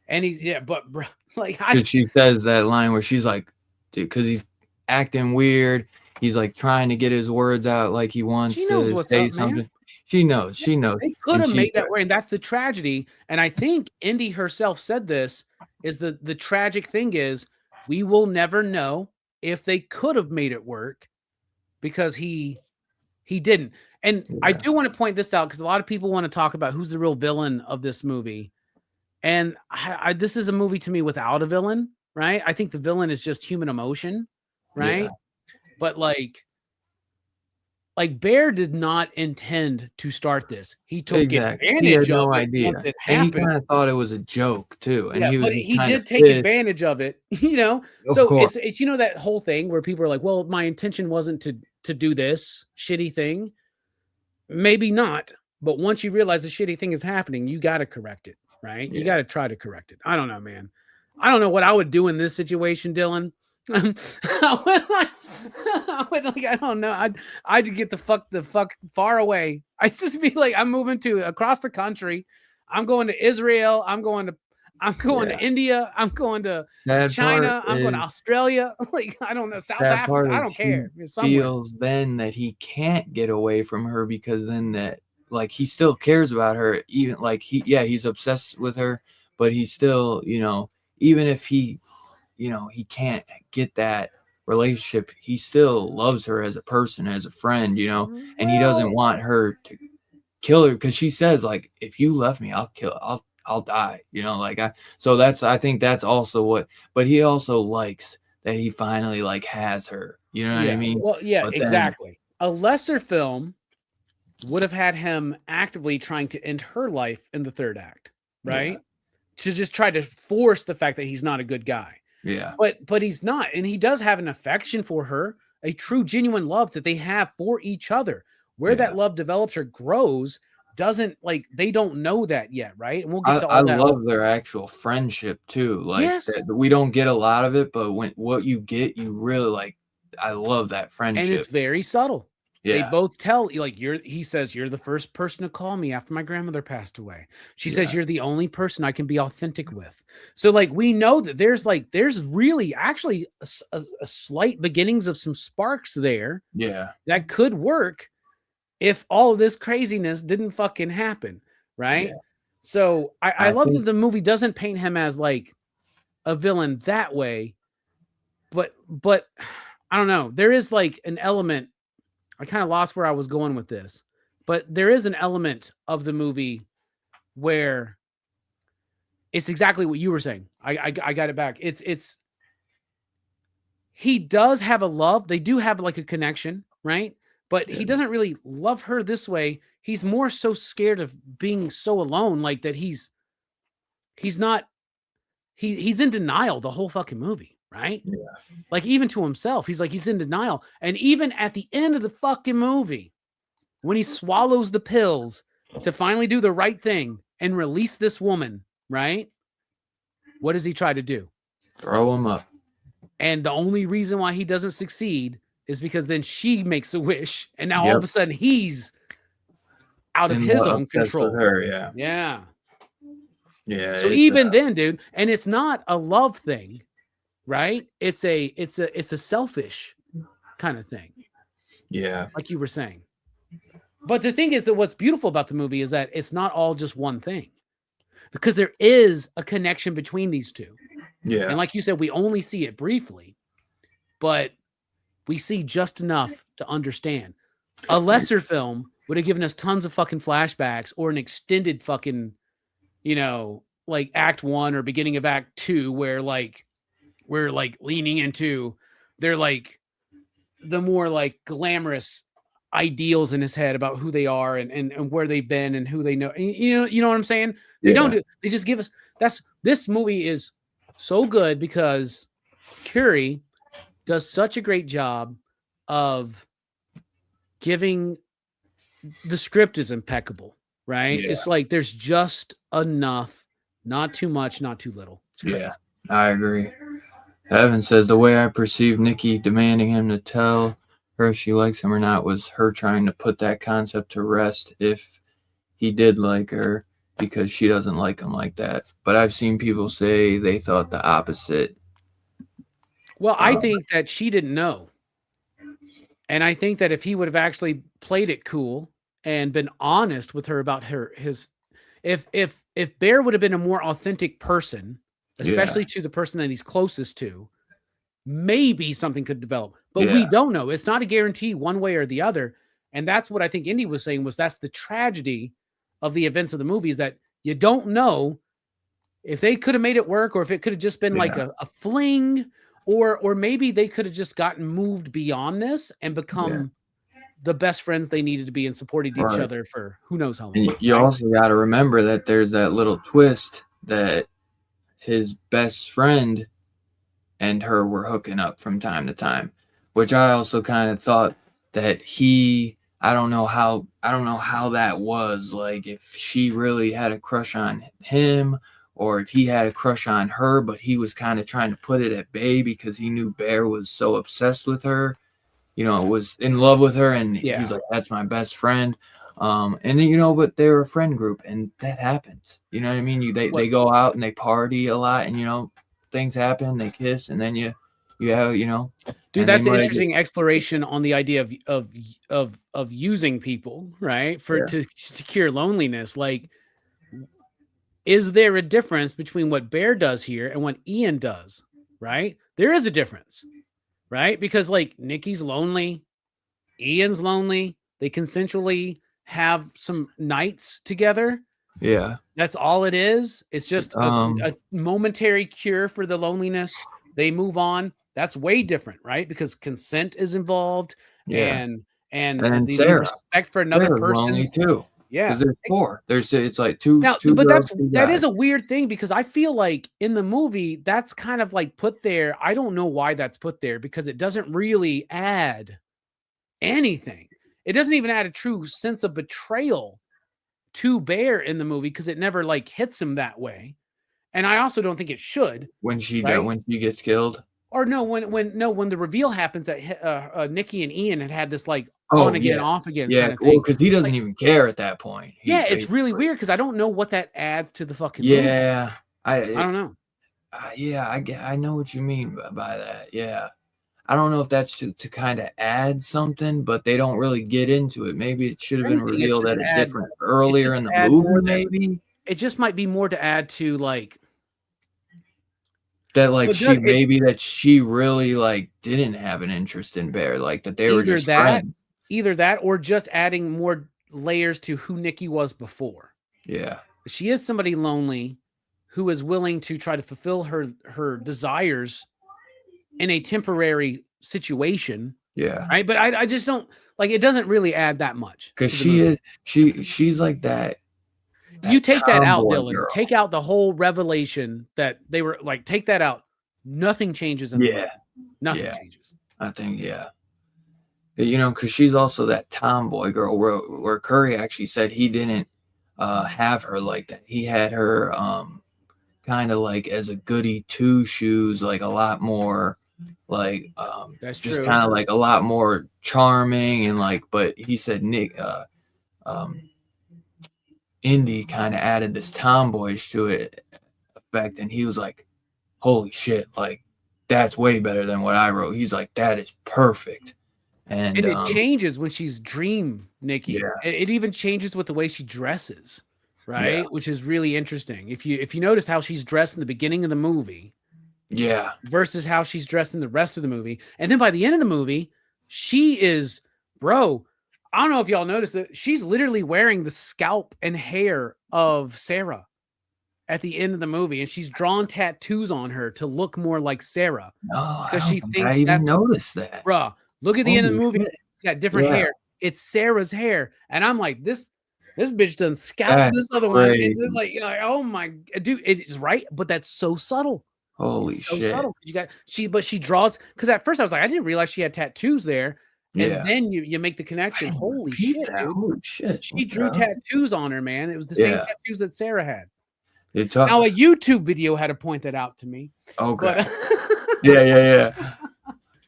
Speaker 2: And he's, but bro, like,
Speaker 1: she says that line where she's like, dude, because he's acting weird. He's like trying to get his words out like he wants to say something. Man. She knows. They
Speaker 2: could have made that way. And that's the tragedy. And I think Indy herself said this is the tragic thing is we will never know if they could have made it work because he didn't. And I do want to point this out because a lot of people want to talk about who's the real villain of this movie. And this is a movie to me without a villain, right? I think the villain is just human emotion, right? Yeah. But like Bear did not intend to start this. He took advantage of it once it happened.
Speaker 1: And he kind of thought it was a joke too. And
Speaker 2: he did take advantage of it, you know? So it's, you know, that whole thing where people are like, well, my intention wasn't to do this shitty thing. Maybe not. But once you realize the shitty thing is happening, you got to correct it, right? You got to try to correct it. I don't know, man. I don't know what I would do in this situation, Dylan. I don't know. I'd get the fuck far away. I'd just be like, I'm moving to across the country. I'm going to Israel. I'm going to India. I'm going to China. I'm going to Australia. Like, I don't know, South Africa. I don't care.
Speaker 1: Feels then that he can't get away from her because then that like he still cares about her. Even like he's obsessed with her, but he still, you know, even if he, you know, he can't get that relationship, he still loves her as a person, as a friend, you know, and he doesn't want her to kill her because she says like, if you left me, I'll die, you know, like I think that's also what, but he also likes that he finally like has her, you know what I mean?
Speaker 2: Well, yeah, but exactly. A lesser film would have had him actively trying to end her life in the third act, right? To just try to force the fact that he's not a good guy.
Speaker 1: Yeah.
Speaker 2: But he's not. And he does have an affection for her, a true, genuine love that they have for each other. Where that love develops or grows doesn't, like, they don't know that yet, right? And we'll get to all that.
Speaker 1: I love their actual friendship too. Like we don't get a lot of it, but what you get, you really like. I love that friendship.
Speaker 2: And it's very subtle. Yeah. They both tell you, like, he says, you're the first person to call me after my grandmother passed away. She says, you're the only person I can be authentic with. So like, we know that there's really actually a slight beginnings of some sparks there.
Speaker 1: Yeah.
Speaker 2: That could work if all of this craziness didn't fucking happen. Right. Yeah. So I love that the movie doesn't paint him as like a villain that way, but I don't know. There is like an element. I kind of lost where I was going with this, but there is an element of the movie where it's exactly what you were saying. I got it back. It's he does have a love. They do have like a connection, right? But he doesn't really love her this way. He's more so scared of being so alone, like that he's in denial the whole fucking movie. Right?
Speaker 1: Yeah.
Speaker 2: Like even to himself, he's in denial. And even at the end of the fucking movie, when he swallows the pills to finally do the right thing and release this woman, right? What does he try to do?
Speaker 1: Throw him up.
Speaker 2: And the only reason why he doesn't succeed is because then she makes a wish. And now all of a sudden he's out of his own control.
Speaker 1: Her, yeah.
Speaker 2: Yeah.
Speaker 1: Yeah.
Speaker 2: So even then, dude, and it's not a love thing. Right? It's a selfish kind of thing.
Speaker 1: Yeah.
Speaker 2: Like you were saying. But the thing is that what's beautiful about the movie is that it's not all just one thing. Because there is a connection between these two.
Speaker 1: Yeah.
Speaker 2: And like you said, we only see it briefly, but we see just enough to understand. A lesser film would have given us tons of fucking flashbacks or an extended fucking, you know, like act 1 or beginning of act 2 where like we're like leaning into, they're like the more like glamorous ideals in his head about who they are and where they've been and who they know. You know what I'm saying? They don't they just give us this movie is so good because Curry does such a great job of giving the script is impeccable, right? It's like there's just enough, not too much, not too little. It's crazy.
Speaker 1: Yeah, I agree. Evan says the way I perceived Nikki demanding him to tell her if she likes him or not was her trying to put that concept to rest if he did like her, because she doesn't like him like that. But I've seen people say they thought the opposite.
Speaker 2: Well, I think that she didn't know. And I think that if he would have actually played it cool and been honest with her about if Bear would have been a more authentic person, especially to the person that he's closest to, maybe something could develop. But we don't know. It's not a guarantee one way or the other. And that's what I think Indy was saying, was that's the tragedy of the events of the movie, is that you don't know if they could have made it work, or if it could have just been like a fling, or maybe they could have just gotten moved beyond this and become the best friends they needed to be and supported each other for who knows how long.
Speaker 1: And you also got to remember that there's that little twist that his best friend and her were hooking up from time to time, which I also kind of thought that I don't know how that was, like if she really had a crush on him or if he had a crush on her, but he was kind of trying to put it at bay because he knew Bear was so obsessed with her, was in love with her, and he was like, that's my best friend. And then, but they're a friend group, and that happens. You know what I mean? They go out and they party a lot, and things happen, they kiss, and then you have,
Speaker 2: Dude, that's an interesting exploration on the idea of using people, right? To cure loneliness. Like, is there a difference between what Bear does here and what Ian does? Right? There is a difference, right? Because like Nikki's lonely, Ian's lonely. They consensually have some nights together.
Speaker 1: Yeah.
Speaker 2: That's all it is. It's just a momentary cure for the loneliness. They move on. That's way different, right? Because consent is involved, and the
Speaker 1: Sarah,
Speaker 2: respect for another person
Speaker 1: too. Yeah, because there's four. It's like two.
Speaker 2: Now,
Speaker 1: two
Speaker 2: but
Speaker 1: girls,
Speaker 2: that is a weird thing, because I feel like in the movie that's kind of like put there. I don't know why that's put there, because it doesn't really add anything. It doesn't even add a true sense of betrayal to Bear in the movie, because it never like hits him that way. And I also don't think it should.
Speaker 1: When she gets killed.
Speaker 2: Or no, when the reveal happens that Nikki and Ian had this like on again, off again kind of thing.
Speaker 1: Well, because he doesn't even care at that point.
Speaker 2: It's really weird, because I don't know what that adds to the fucking movie.
Speaker 1: I
Speaker 2: don't know.
Speaker 1: I know what you mean by that. Yeah, I don't know if that's to kind of add something, but they don't really get into it. Maybe it should have been revealed at a different earlier in the movie. Maybe
Speaker 2: it just might be more to add to like.
Speaker 1: That like she really like didn't have an interest in Bear, like that they were just friends.
Speaker 2: Either that or just adding more layers to who Nikki was before.
Speaker 1: Yeah.
Speaker 2: She is somebody lonely who is willing to try to fulfill her desires in a temporary situation.
Speaker 1: Yeah.
Speaker 2: Right. But I just don't like, it doesn't really add that much.
Speaker 1: Because she's like that.
Speaker 2: You take that out, Dylan. Girl. Take out the whole revelation that they were like, take that out. Nothing changes. Nothing changes.
Speaker 1: I think, because she's also that tomboy girl where Curry actually said he didn't have her like that. He had her kind of like as a goody two shoes, like a lot more like
Speaker 2: that's
Speaker 1: just
Speaker 2: kind
Speaker 1: of like a lot more charming and like, but he said Indy kind of added this tomboyish to it effect, and he was like, holy shit, like that's way better than what I wrote. He's like, that is perfect. And
Speaker 2: it changes when she's Dream Nikki.
Speaker 1: Yeah.
Speaker 2: It even changes with the way she dresses, right? Which is really interesting. If you notice how she's dressed in the beginning of the movie, versus how she's dressed in the rest of the movie, and then by the end of the movie, she is, bro. I don't know if y'all noticed that she's literally wearing the scalp and hair of Sarah at the end of the movie, and she's drawn tattoos on her to look more like Sarah.
Speaker 1: No, because she thinks I even noticed that,
Speaker 2: bruh. Look at the end of the movie. It's got different hair. It's Sarah's hair. And I'm like, this bitch done scalped this other one. It's just like, oh my dude, it's right, but that's so subtle.
Speaker 1: Holy shit. Subtle.
Speaker 2: But she draws, because at first I was like, I didn't realize she had tattoos there. And then you make the connection. Holy shit, dude.
Speaker 1: Holy shit.
Speaker 2: She drew tattoos on her, man. It was the same tattoos that Sarah had. Now a YouTube video had to point that out to me.
Speaker 1: Okay. Yeah.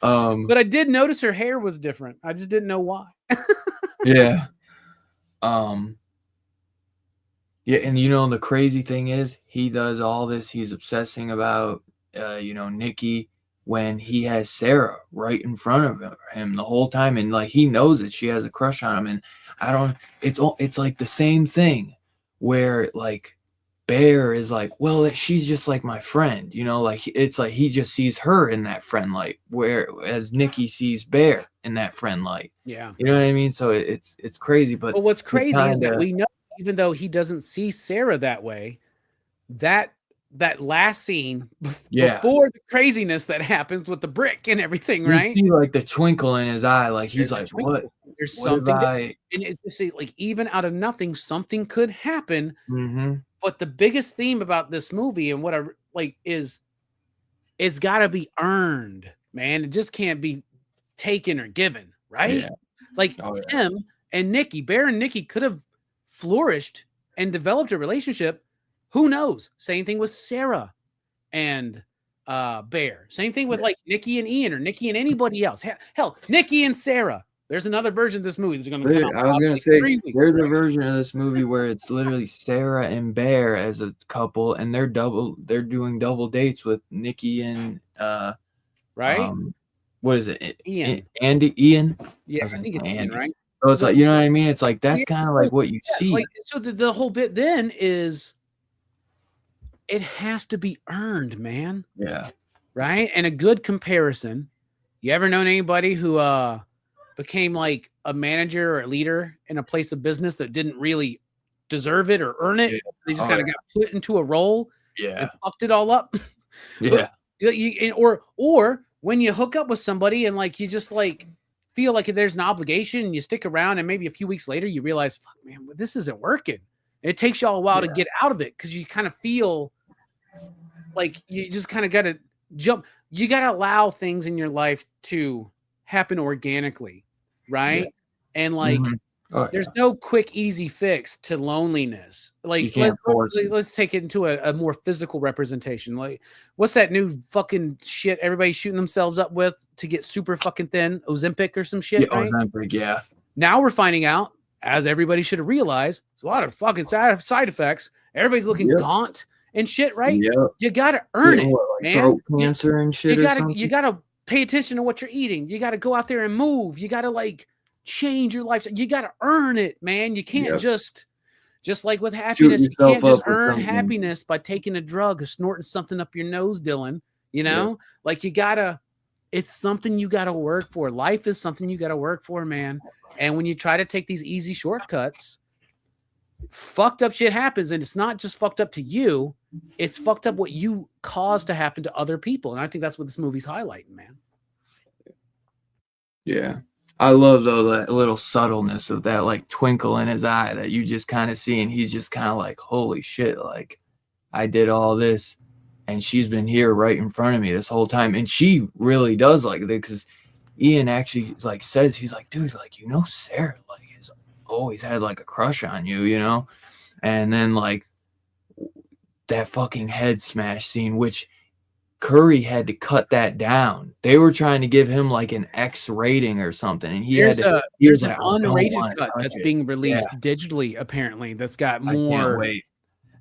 Speaker 2: But I did notice her hair was different. I just didn't know why.
Speaker 1: Yeah. Yeah, and the crazy thing is, he does all this. He's obsessing about, Nikki, when he has Sarah right in front of him the whole time, and like he knows that she has a crush on him. And it's like the same thing where like Bear is like, well, she's just like my friend, like it's like he just sees her in that friend light, whereas Nikki sees Bear in that friend light.
Speaker 2: Yeah,
Speaker 1: you know what I mean. So it's crazy, but
Speaker 2: what's crazy is that we know, even though he doesn't see Sarah that way, that last scene before the craziness that happens with the brick and everything, right?
Speaker 1: You see like the twinkle in his eye, like he's like, what?
Speaker 2: There's something, and it's just like, even out of nothing, something could happen.
Speaker 1: Mm-hmm.
Speaker 2: But the biggest theme about this movie, and what I like, is it's got to be earned, man. It just can't be taken or given, right?
Speaker 1: Yeah.
Speaker 2: Like him and Nikki, Bear and Nikki could have flourished and developed a relationship. Who knows? Same thing with Sarah and Bear. Same thing with like Nikki and Ian, or Nikki and anybody else. Hell, Nikki and Sarah. There's another version of this movie that's going to come out.
Speaker 1: I was going to say, there's a version of this movie where it's literally Sarah and Bear as a couple, and they're doing double dates with Nikki and
Speaker 2: right?
Speaker 1: What is it?
Speaker 2: Ian.
Speaker 1: Ian?
Speaker 2: Yeah, I think it's Ian, right?
Speaker 1: So it's like, you know what I mean? It's like, that's kind of like what you see.
Speaker 2: Like, so the whole bit then is, it has to be earned, man.
Speaker 1: Yeah.
Speaker 2: Right? And a good comparison. You ever known anybody who became like a manager or a leader in a place of business that didn't really deserve it or earn it? Yeah. They just kind of got put into a role and fucked it all up.
Speaker 1: Yeah.
Speaker 2: Or when you hook up with somebody and like you just like feel like there's an obligation and you stick around, and maybe a few weeks later you realize, fuck, man, this isn't working. It takes you all a while to get out of it, because you kind of feel like you just kind of got to jump. You got to allow things in your life to happen organically, right? Yeah. And like, there's no quick, easy fix to loneliness. Like, let's take it into a more physical representation. Like, what's that new fucking shit everybody's shooting themselves up with to get super fucking thin? Ozempic or some shit, right?
Speaker 1: Ozempic, yeah.
Speaker 2: Now we're finding out, as everybody should have realized, there's a lot of fucking side effects. Everybody's looking gaunt and shit, right?
Speaker 1: Yep.
Speaker 2: You gotta earn it, man.
Speaker 1: Throat cancer and shit.
Speaker 2: You gotta pay attention to what you're eating. You gotta go out there and move. You gotta like change your life. You gotta earn it, man. You can't just like with happiness, you can't just earn happiness by taking a drug or snorting something up your nose, Dylan. You know, like it's something you gotta work for. Life is something you gotta work for, man. And when you try to take these easy shortcuts, fucked up shit happens. And it's not just fucked up to you, it's fucked up what you caused to happen to other people. And I think that's what this movie's highlighting, man.
Speaker 1: Yeah. I love, though, that little subtleness of that like twinkle in his eye that you just kind of see, and he's just kind of like, holy shit, like I did all this and she's been here right in front of me this whole time. And she really does like it, because Ian actually like says, he's like, dude, like, Sarah like has always had like a crush on you, and then like that fucking head smash scene, which Curry had to cut that down. They were trying to give him like an X rating or something, and
Speaker 2: there's an unrated cut that's being released digitally, apparently, that's got more.
Speaker 1: I can't wait.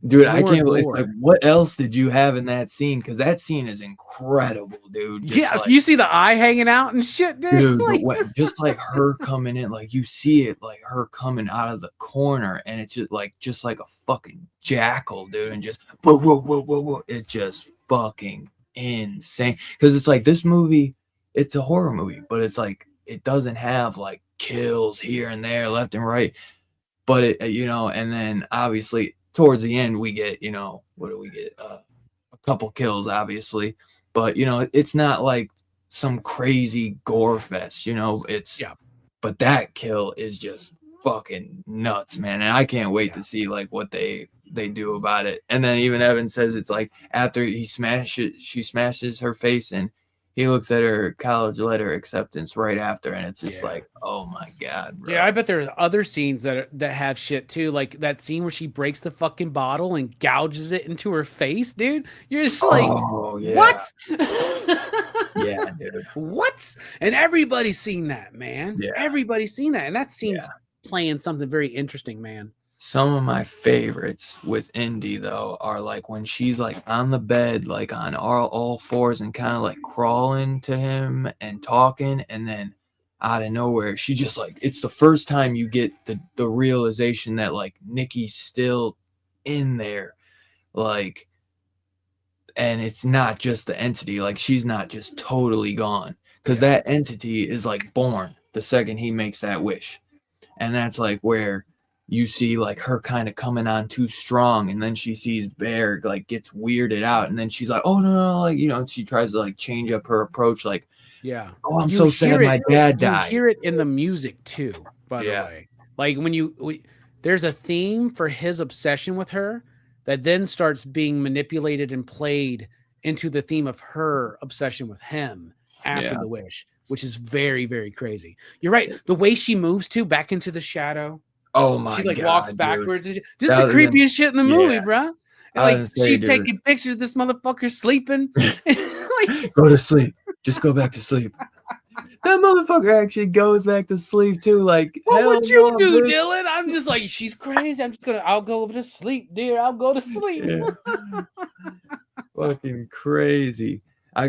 Speaker 1: Dude, I can't believe, like, what else did you have in that scene? Because that scene is incredible, dude.
Speaker 2: Just you see the eye hanging out and shit, dude.
Speaker 1: Dude, just like her coming in, like you see it, like her coming out of the corner, and it's just like a fucking jackal, dude, and just whoa. It's just fucking insane. Because it's like, this movie, it's a horror movie, but it's like it doesn't have like kills here and there, left and right, but it, and then obviously towards the end, we get, what do we get? A couple kills, obviously. But, it's not like some crazy gore fest, you know. It's but that kill is just fucking nuts, man. And I can't wait to see like what they do about it. And then even Evan says it's like after she smashes her face and he looks at her college letter acceptance right after, and it's just like, oh my god, bro.
Speaker 2: Yeah, I bet there's other scenes that have shit too, like that scene where she breaks the fucking bottle and gouges it into her face, dude. You're just like, what?
Speaker 1: Yeah, dude.
Speaker 2: What? And everybody's seen that, man. Yeah. Everybody's seen that, and that scene's playing something very interesting, man.
Speaker 1: Some of my favorites with Indy though are like when she's like on the bed, like on all fours and kind of like crawling to him and talking, and then out of nowhere she just like, it's the first time you get the realization that like Nikki's still in there, like, and it's not just the entity, like she's not just totally gone, because that entity is like born the second he makes that wish, and that's like where you see like her kind of coming on too strong, and then she sees Bear like gets weirded out, and then she's like, oh no, like, you know, she tries to like change up her approach, like, oh, I'm so sad my dad died.
Speaker 2: You hear it in the music too, by the way. Like when there's a theme for his obsession with her that then starts being manipulated and played into the theme of her obsession with him after the wish, which is very, very crazy. You're right. The way she moves too back into the shadow.
Speaker 1: Oh my god!
Speaker 2: She like walks backwards. And this is the creepiest shit in the movie, bro. And like she's taking pictures of this motherfucker sleeping.
Speaker 1: Like, go to sleep. Just go back to sleep. That motherfucker actually goes back to sleep too. Like,
Speaker 2: what would you do, Dylan? I'm just like, she's crazy. I'll go to sleep, dear. I'll go to sleep.
Speaker 1: Fucking crazy. I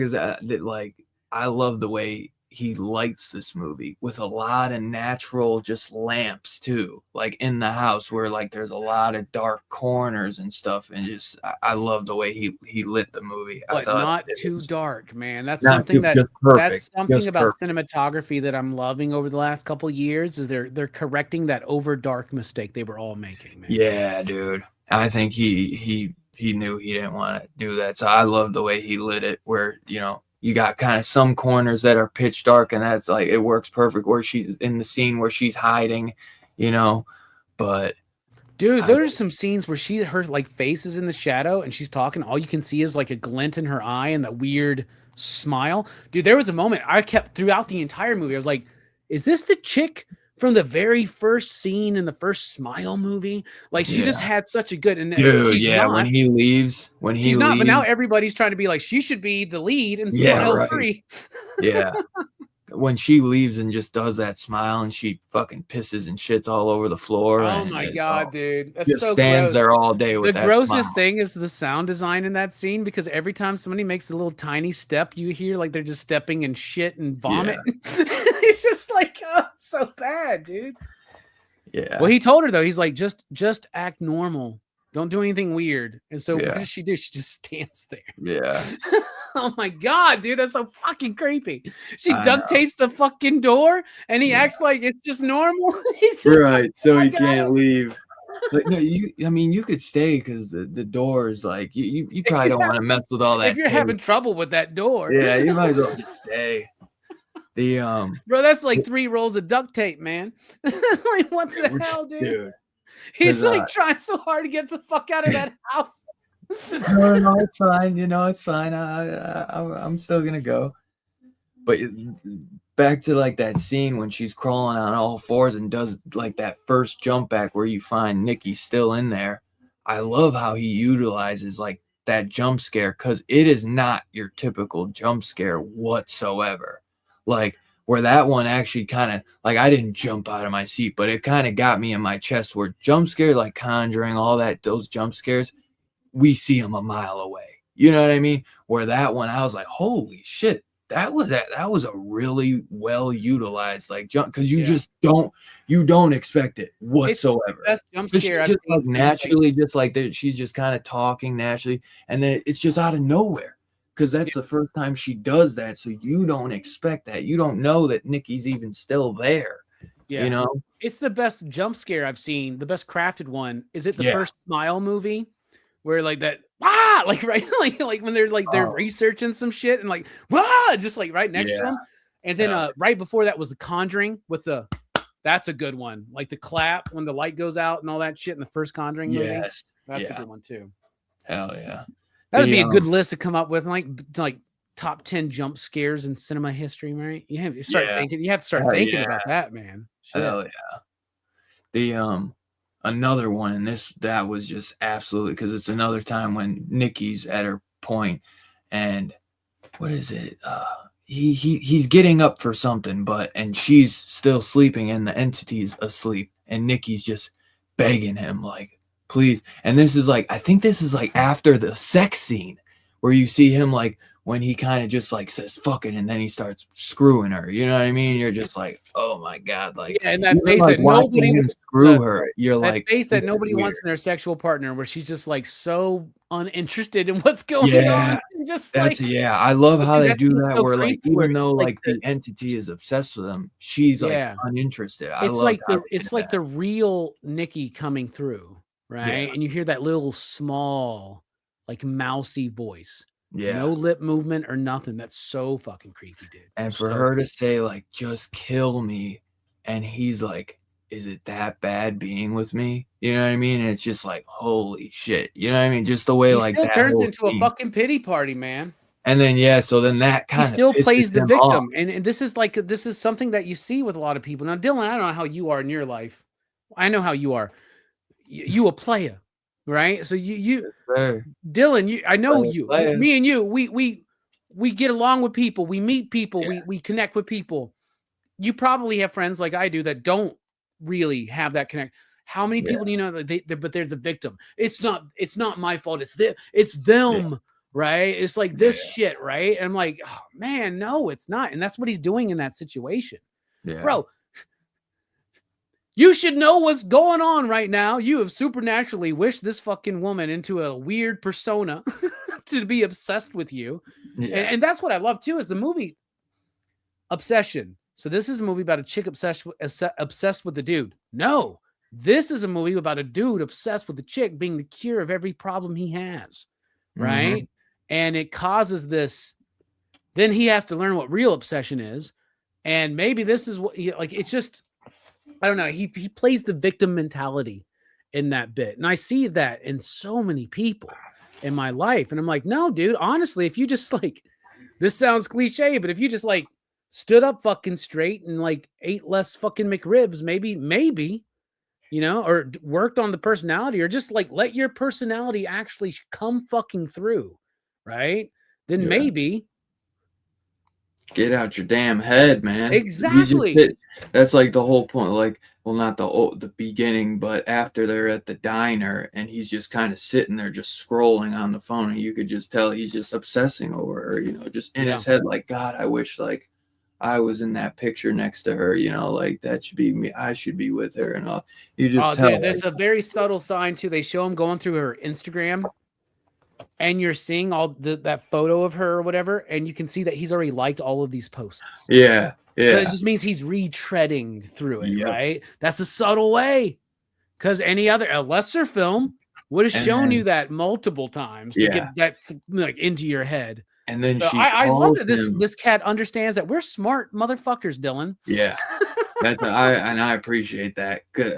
Speaker 1: love the way he lights this movie with a lot of natural just lamps too, like in the house where like there's a lot of dark corners and stuff, and just I love the way he lit the movie.
Speaker 2: But not too dark, man. That's something about cinematography that I'm loving over the last couple of years, is they're correcting that over dark mistake they were all making, man.
Speaker 1: Yeah, dude. I think he knew he didn't want to do that, so I love the way he lit it, where, you know, you got kind of some corners that are pitch dark, and that's like, it works perfect where she's in the scene where she's hiding, you know. But
Speaker 2: dude, there's some scenes where her like face is in the shadow and she's talking. All you can see is like a glint in her eye and that weird smile. Dude, there was a moment I kept throughout the entire movie. I was like, is this the chick from the very first scene in the first Smile movie? Like, she just had such a good, and
Speaker 1: dude, when he leaves,
Speaker 2: but now everybody's trying to be like, she should be the lead in Smile 3.
Speaker 1: Yeah. When she leaves and just does that smile and she fucking pisses and shits all over the floor.
Speaker 2: Oh my god, dude. That's
Speaker 1: just
Speaker 2: so
Speaker 1: stands
Speaker 2: gross.
Speaker 1: there all day with
Speaker 2: the
Speaker 1: that
Speaker 2: grossest
Speaker 1: smile.
Speaker 2: thing is the sound design in that scene, because every time somebody makes a little tiny step, you hear like they're just stepping in shit and vomit. Yeah. It's just like, oh, it's so bad, dude.
Speaker 1: Yeah.
Speaker 2: Well, he told her though, he's like, just act normal. Don't do anything weird. And so what does she do? She just stands there.
Speaker 1: Yeah.
Speaker 2: Oh my god, dude, that's so fucking creepy. She duct tapes the fucking door, and he acts like it's just normal.
Speaker 1: Right, so he can't leave. But no, you could stay, because the door is like, you probably don't want to mess with all that.
Speaker 2: If you're having trouble with that door,
Speaker 1: yeah, you might as well just stay.
Speaker 2: Bro, that's like 3 rolls of duct tape, man. That's like, what the hell, dude? He's like trying so hard to get the fuck out of that house.
Speaker 1: No, it's fine. You know, it's fine. I'm still gonna go. But back to like that scene when she's crawling on all fours and does like that first jump back where you find Nikki still in there. I love how he utilizes like that jump scare, because it is not your typical jump scare whatsoever. Like, where that one actually kind of, like, I didn't jump out of my seat, but it kind of got me in my chest, where jump scare, like Conjuring, all that, those jump scares, we see them a mile away. You know what I mean? Where that one, I was like, holy shit, that was a really well utilized like jump, because you just don't expect it whatsoever.
Speaker 2: It's the best jump scare
Speaker 1: just like naturally, just like she's just kind of talking naturally, and then it's just out of nowhere. Because that's the first time she does that, so you don't expect that. You don't know that Nikki's even still there. Yeah, you know,
Speaker 2: it's the best jump scare I've seen. The best crafted one. Is it the first Smile movie, where like that like right, like when they're like they're researching some shit and like just like right next to them. And then right before that was The Conjuring with the. That's a good one. Like the clap when the light goes out and all that shit in the first Conjuring movie.
Speaker 1: Yes,
Speaker 2: that's a good one too.
Speaker 1: Hell yeah,
Speaker 2: that would be a good list to come up with, like top 10 jump scares in cinema history, right? You have to start thinking. You have to start thinking about that, man. Shit.
Speaker 1: Hell yeah. The another one, and that was just absolutely, because it's another time when Nikki's at her point, and what is it? He's getting up for something, and she's still sleeping, and the entity's asleep, and Nikki's just begging him, like, please. And this is like, I think this is like after the sex scene where you see him like when he kind of just like says fucking, and then he starts screwing her. You know what I mean? You're just like, oh my God. Like,
Speaker 2: and that face that nobody
Speaker 1: screw her. You're like
Speaker 2: face that nobody wants in their sexual partner, where she's just like so uninterested in what's going on. Just
Speaker 1: that's I love how they do that, so where like even though like the entity is obsessed with them, she's like uninterested.
Speaker 2: It's like the real Nikki coming through, right? And you hear that little small, like mousy voice. No lip movement or nothing. That's so fucking creepy, dude.
Speaker 1: And for her to say like, just kill me, and he's like, is it that bad being with me? You know what I mean? And it's just like, holy shit. You know what I mean? Just the way like
Speaker 2: that turns into a fucking pity party, man.
Speaker 1: And then so then that kind of
Speaker 2: still plays the victim. And this is something that you see with a lot of people. Now, Dylan, I don't know how you are in your life. I know how you are. You a player. Right, so you Dylan, I know you. Me and you, we get along with people. We meet people. We connect with people. You probably have friends like I do that don't really have that connect. How many people do you know that but they're the victim? It's not my fault. It's them. Right? It's like this shit. Right? And I'm like, oh, man, no, it's not. And that's what he's doing in that situation, bro. You should know what's going on right now. You have supernaturally wished this fucking woman into a weird persona to be obsessed with you. And that's what I love too, is the movie Obsession. So this is a movie about a chick obsessed with the dude. No, this is a movie about a dude obsessed with the chick being the cure of every problem he has. Right. Mm-hmm. And it causes this. Then he has to learn what real obsession is. And maybe this is what it's just, I don't know. He plays the victim mentality in that bit. And I see that in so many people in my life. And I'm like, no, dude, honestly, if you just like, this sounds cliche, but if you just like stood up fucking straight and like ate less fucking McRibs, maybe, you know, or worked on the personality, or just like let your personality actually come fucking through. Right. Then maybe.
Speaker 1: Get out your damn head, man.
Speaker 2: Exactly.
Speaker 1: That's like the whole point. Like, well, not the beginning, but after they're at the diner and he's just kind of sitting there just scrolling on the phone, and you could just tell he's just obsessing over her, you know, just in his head, like, God, I wish like I was in that picture next to her, you know, like that should be me. I should be with her and all. You just tell.
Speaker 2: Dude, there's a very subtle sign too. They show him going through her Instagram. And you're seeing all that photo of her or whatever, and you can see that he's already liked all of these posts.
Speaker 1: Yeah.
Speaker 2: So it just means he's retreading through it, right? That's a subtle way. Because a lesser film would have shown you that multiple times to get that like into your head.
Speaker 1: And then
Speaker 2: I love that this cat understands that we're smart motherfuckers, Dylan.
Speaker 1: Yeah, I appreciate that. Good.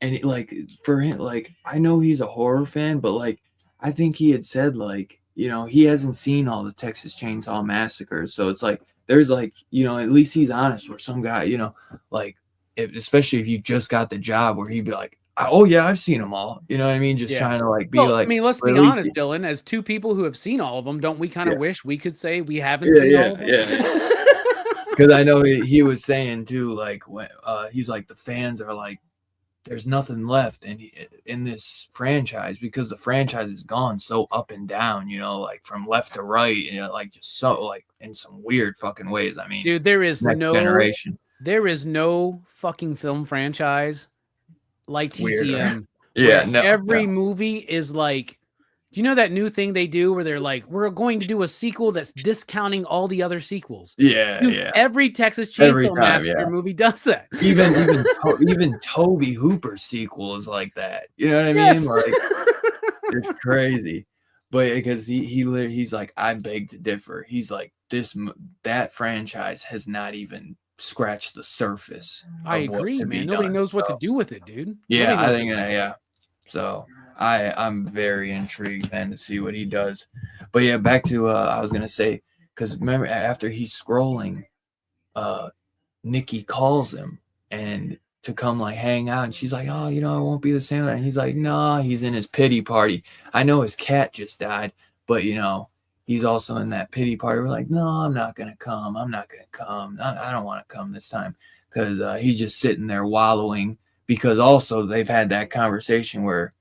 Speaker 1: And like for him, like I know he's a horror fan, but like. I think he had said, like, you know, he hasn't seen all the Texas Chainsaw Massacres. So it's like, there's like, you know, at least he's honest, where some guy, you know, like, especially if you just got the job, where he'd be like, oh, yeah, I've seen them all. You know what I mean? Just trying to like be like.
Speaker 2: I mean, let's be honest, Dylan, as two people who have seen all of them, don't we kind of wish we could say we haven't seen all of them?
Speaker 1: Yeah. Because I know he was saying too, like, when he's like, the fans are like, there's nothing left in this franchise, because the franchise has gone so up and down, you know, like from left to right, you know, like just so like in some weird fucking ways. I mean,
Speaker 2: dude, there is no fucking film franchise like TCM. Every movie is like, do you know that new thing they do where they're like, we're going to do a sequel that's discounting all the other sequels? Dude, every Texas Chainsaw Massacre movie does that.
Speaker 1: Even Toby Hooper's sequel is like that. You know what I mean? Like, It's crazy. But because he's like, I beg to differ. He's like, that franchise has not even scratched the surface.
Speaker 2: I agree, man. Nobody knows what to do with it, dude.
Speaker 1: Yeah, I think yeah. So I'm very intrigued, man, to see what he does. But yeah, back to I was gonna say, because remember after he's scrolling, Nikki calls him and to come like hang out, and she's like, oh, it won't be the same. And he's like, no, he's in his pity party. I know his cat just died, but he's also in that pity party. We're like, no, I'm not gonna come. I'm not gonna come. I don't want to come this time, because he's just sitting there wallowing. Because also they've had that conversation where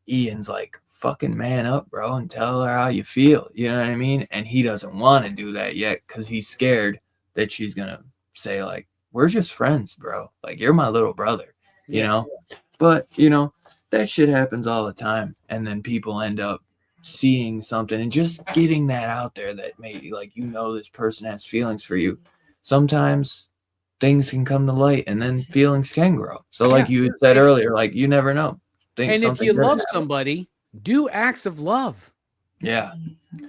Speaker 1: Ian's like, fucking man up, bro, and tell her how you feel. You know what I mean? And he doesn't want to do that yet because he's scared that she's gonna say like, we're just friends, bro. Like, you're my little brother, you know? But, that shit happens all the time. And then people end up seeing something and just getting that out there that maybe like, this person has feelings for you. Sometimes things can come to light and then feelings can grow. So like you had said earlier, like, you never know.
Speaker 2: And if you love somebody, do acts of love.
Speaker 1: Yeah.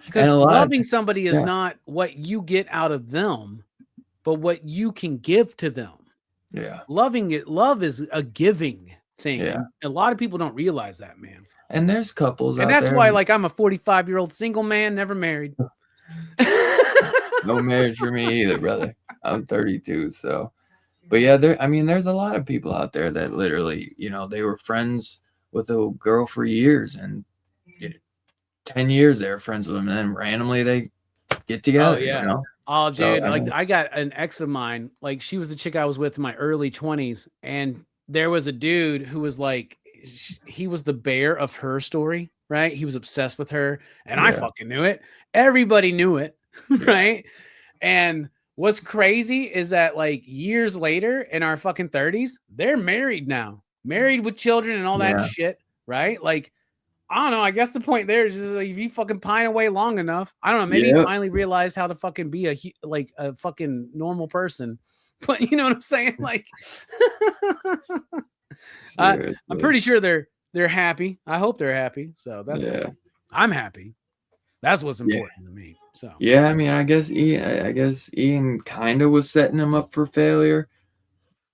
Speaker 2: Because loving somebody is not what you get out of them, but what you can give to them.
Speaker 1: Yeah.
Speaker 2: Love is a giving thing. Yeah. A lot of people don't realize that, man.
Speaker 1: And there's couples
Speaker 2: and
Speaker 1: out
Speaker 2: that's why, like, I'm a 45-year-old single man, never married.
Speaker 1: No marriage for me either, brother. I'm 32, so. But yeah, there's a lot of people out there that literally, they were friends with a girl for years, and 10 years they were friends with them, and then randomly they get together.
Speaker 2: Oh yeah. Oh, dude, so, I got an ex of mine. Like, she was the chick I was with in my early 20s, and there was a dude who was like, he was the bear of her story, right? He was obsessed with her, and I fucking knew it. Everybody knew it, right? And what's crazy is that, like, years later, in our fucking 30s, they're married now, married with children and all that shit, right? Like, I don't know. I guess the point there is just like, if you fucking pine away long enough, I don't know. Maybe you finally realized how to fucking be a fucking normal person. But you know what I'm saying? Like, I'm pretty sure they're happy. I hope they're happy. So that's cool. I'm happy. That's what's important to me. So
Speaker 1: yeah, I mean, I guess Ian kind of was setting him up for failure.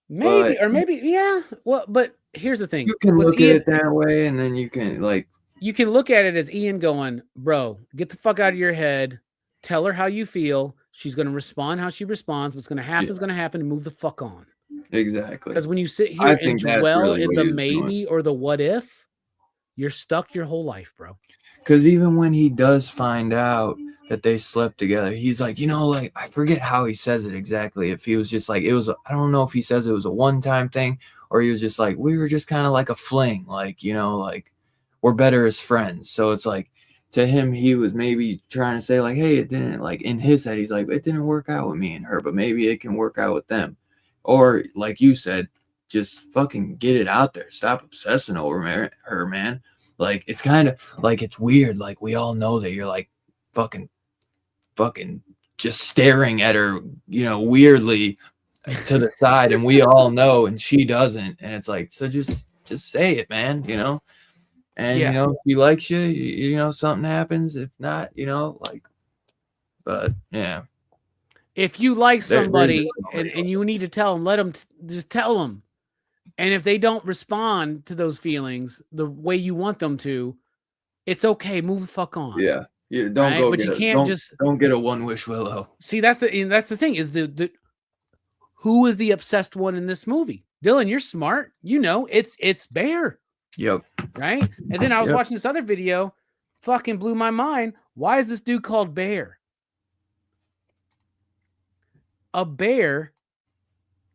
Speaker 2: Maybe, or maybe, yeah. Well, but here's the thing:
Speaker 1: you can look at it that way, and then you can
Speaker 2: look at it as Ian going, bro, get the fuck out of your head. Tell her how you feel. She's going to respond how she responds. What's going to happen is going to happen, and move the fuck on.
Speaker 1: Exactly.
Speaker 2: Because when you sit here and dwell in the maybe or the what if, you're stuck your whole life, bro.
Speaker 1: Because even when he does find out that they slept together, he's like, like, I forget how he says it exactly. If he was just like, I don't know if he says it was a one-time thing, or he was just like, we were just kind of like a fling, like, like, we're better as friends. So it's like, to him, he was maybe trying to say like, hey, it didn't, like, in his head, he's like, it didn't work out with me and her, but maybe it can work out with them. Or like you said, just fucking get it out there. Stop obsessing over her, man. Like, it's kind of like, it's weird. Like, we all know that you're like fucking just staring at her, weirdly to the side, and we all know, and she doesn't. And it's like, so just say it, man, and if he likes you, something happens. If not, like, but yeah.
Speaker 2: If you like somebody and you need to tell them, let them just tell them. And if they don't respond to those feelings the way you want them to, it's okay. Move the fuck on.
Speaker 1: Yeah. You don't go, but you can't don't get a one wish willow.
Speaker 2: See, that's the thing is the who is the obsessed one in this movie? Dylan, you're smart. It's Bear.
Speaker 1: Yep.
Speaker 2: Right. And then I was watching this other video, fucking blew my mind. Why is this dude called Bear? A bear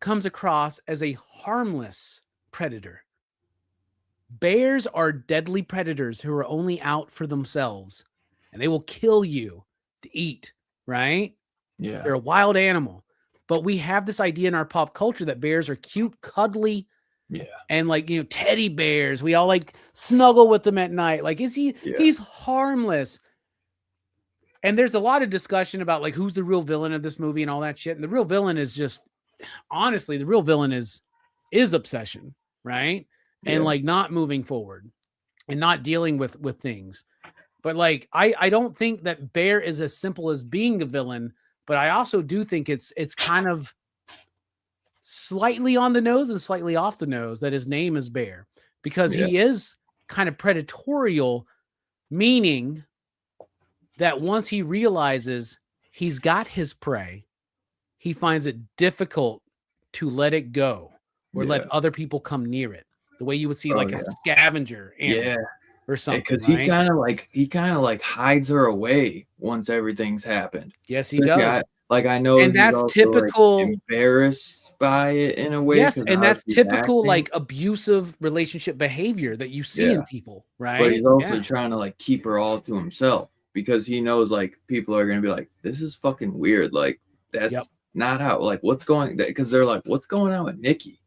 Speaker 2: comes across as a harmless predator. Bears are deadly predators who are only out for themselves, and they will kill you to eat, right?
Speaker 1: Yeah.
Speaker 2: They're a wild animal. But we have this idea in our pop culture that bears are cute, cuddly, and like, teddy bears. We all like snuggle with them at night. Like, he's harmless. And there's a lot of discussion about like who's the real villain of this movie and all that shit. And the real villain is just, honestly, the real villain is obsession, right? And like not moving forward. and not dealing with things. But like, I don't think that Bear is as simple as being a villain, but I also do think it's kind of slightly on the nose and slightly off the nose that his name is Bear, because he is kind of predatorial, meaning that once he realizes he's got his prey, he finds it difficult to let it go or let other people come near it. The way you would see a scavenger animal or something.
Speaker 1: Because he kind of like hides her away once everything's happened.
Speaker 2: Yes, he does.
Speaker 1: I know,
Speaker 2: and that's typical.
Speaker 1: Embarrassed by it in a way.
Speaker 2: Yes, and that's typical like abusive relationship behavior that you see in people, right?
Speaker 1: But he's also trying to like keep her all to himself because he knows like people are gonna be like, this is fucking weird. Like that's not how. Like what's going? Because they're like, what's going on with Nikki?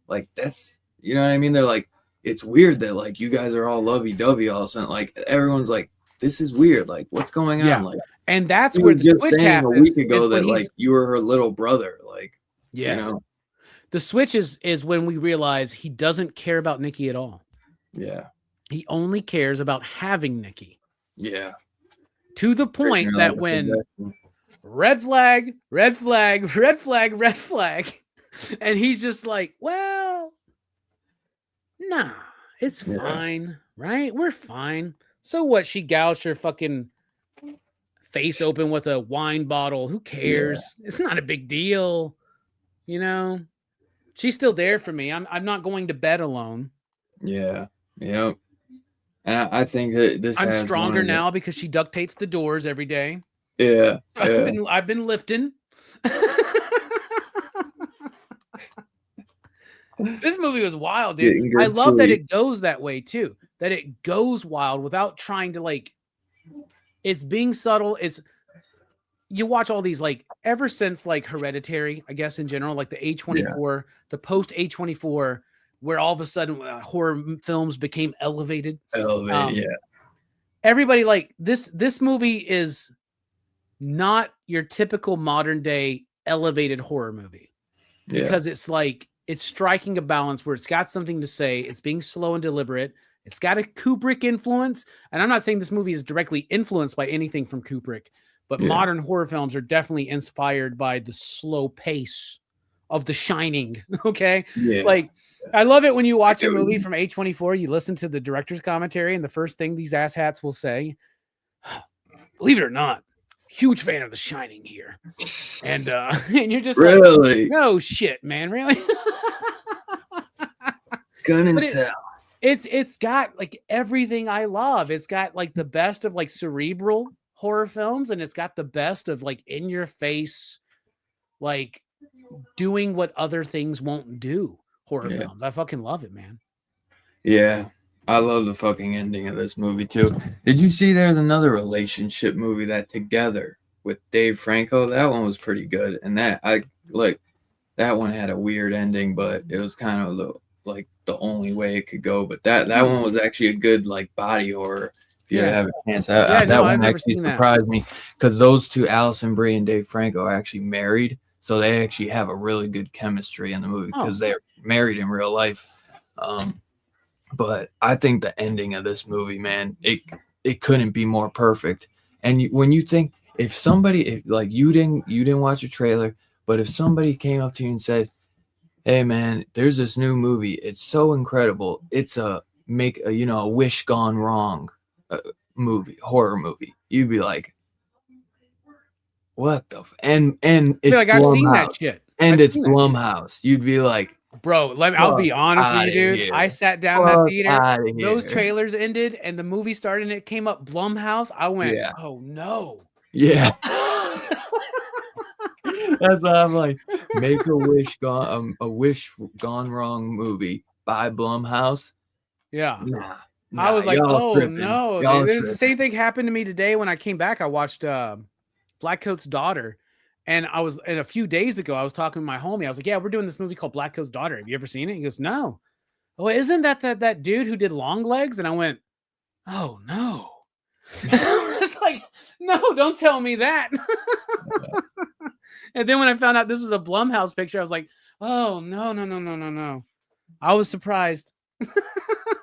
Speaker 1: Like that's, you know what I mean? They're like, it's weird that like you guys are all lovey-dovey all of a sudden. Like everyone's like, this is weird. Like what's going on? Like,
Speaker 2: and that's where the switch happens.
Speaker 1: A week ago that like you were her little brother. Like,
Speaker 2: yes. You know? The switch is when we realize he doesn't care about Nikki at all.
Speaker 1: Yeah.
Speaker 2: He only cares about having Nikki.
Speaker 1: Yeah.
Speaker 2: To the point that when red flag, red flag, red flag, red flag, and he's just like, well, nah, it's fine, right? We're fine. So what? She gouged her fucking face open with a wine bottle. Who cares? It's not a big deal. You know, she's still there for me. I'm not going to bed alone.
Speaker 1: Yeah. Yep. And I think that this.
Speaker 2: I'm stronger now because she duct tapes the doors every day.
Speaker 1: Yeah.
Speaker 2: So I've been lifting. This movie was wild, dude. I love that it goes that way too. That it goes wild without trying to like. It's being subtle. It's you watch all these like ever since like Hereditary, I guess in general, like the A24, the post A24, where all of a sudden horror films became elevated. Everybody like this movie is not your typical modern day elevated horror movie because it's like it's striking a balance where it's got something to say. It's being slow and deliberate. It's got a Kubrick influence. And I'm not saying this movie is directly influenced by anything from Kubrick, but modern horror films are definitely inspired by the slow pace of The Shining. Okay. Yeah. Like, I love it when you watch a movie from A24, you listen to the director's commentary, and the first thing these asshats will say, believe it or not, huge fan of The Shining here. And you're just
Speaker 1: really
Speaker 2: like, no shit, man. Really?
Speaker 1: Gun and tell.
Speaker 2: It's got like everything I love. It's got like the best of like cerebral horror films, and it's got the best of like in your face, like doing what other things won't do horror films. I fucking love it, man.
Speaker 1: Yeah. I love the fucking ending of this movie too. Did you see there's another relationship movie that Together with Dave Franco? That one was pretty good. And that one had a weird ending, but it was kind of the only way it could go. But that one was actually a good like body horror. If you have a chance, that one actually surprised me because those two, Alison Brie and Dave Franco, are actually married, so they actually have a really good chemistry in the movie because they're married in real life. But I think the ending of this movie, man, it couldn't be more perfect. And when you think if you didn't watch a trailer, but if somebody came up to you and said, hey man, there's this new movie. It's so incredible. It's a wish gone wrong horror movie. You'd be like, what the and it's
Speaker 2: like I've seen that shit.
Speaker 1: And it's Blumhouse. You'd be like,
Speaker 2: bro, I'll be honest with you, dude. Here. I sat down in that theater. Those trailers ended and the movie started and it came up Blumhouse. I went, oh no.
Speaker 1: Yeah. That's why I'm like, make a wish gone wrong movie by Blumhouse.
Speaker 2: Yeah. Nah, I was like, oh tripping. No. The same thing happened to me today when I came back. I watched Blackcoat's Daughter. And a few days ago, I was talking to my homie. I was like, yeah, we're doing this movie called Blackcoat's Daughter. Have you ever seen it? He goes, no. Oh, isn't that dude who did Long Legs? And I went, oh, no. I was like, no, don't tell me that. And then when I found out this was a Blumhouse picture, I was like, oh, no. I was surprised.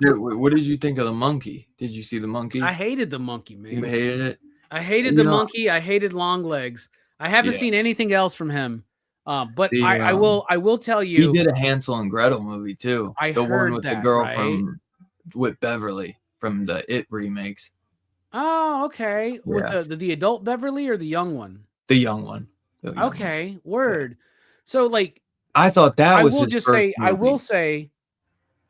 Speaker 1: What did you think of The Monkey? Did you see The Monkey?
Speaker 2: I hated The Monkey, man.
Speaker 1: You hated it?
Speaker 2: I hated The Monkey. I hated Longlegs. I haven't seen anything else from him. But I will tell you,
Speaker 1: he did a Hansel and Gretel movie too. The one with the girl from with Beverly from the It remakes.
Speaker 2: Oh, okay. Yeah. With the adult Beverly or the young one?
Speaker 1: The young one.
Speaker 2: Okay, word. Yeah. So like,
Speaker 1: I thought that was.
Speaker 2: I will say,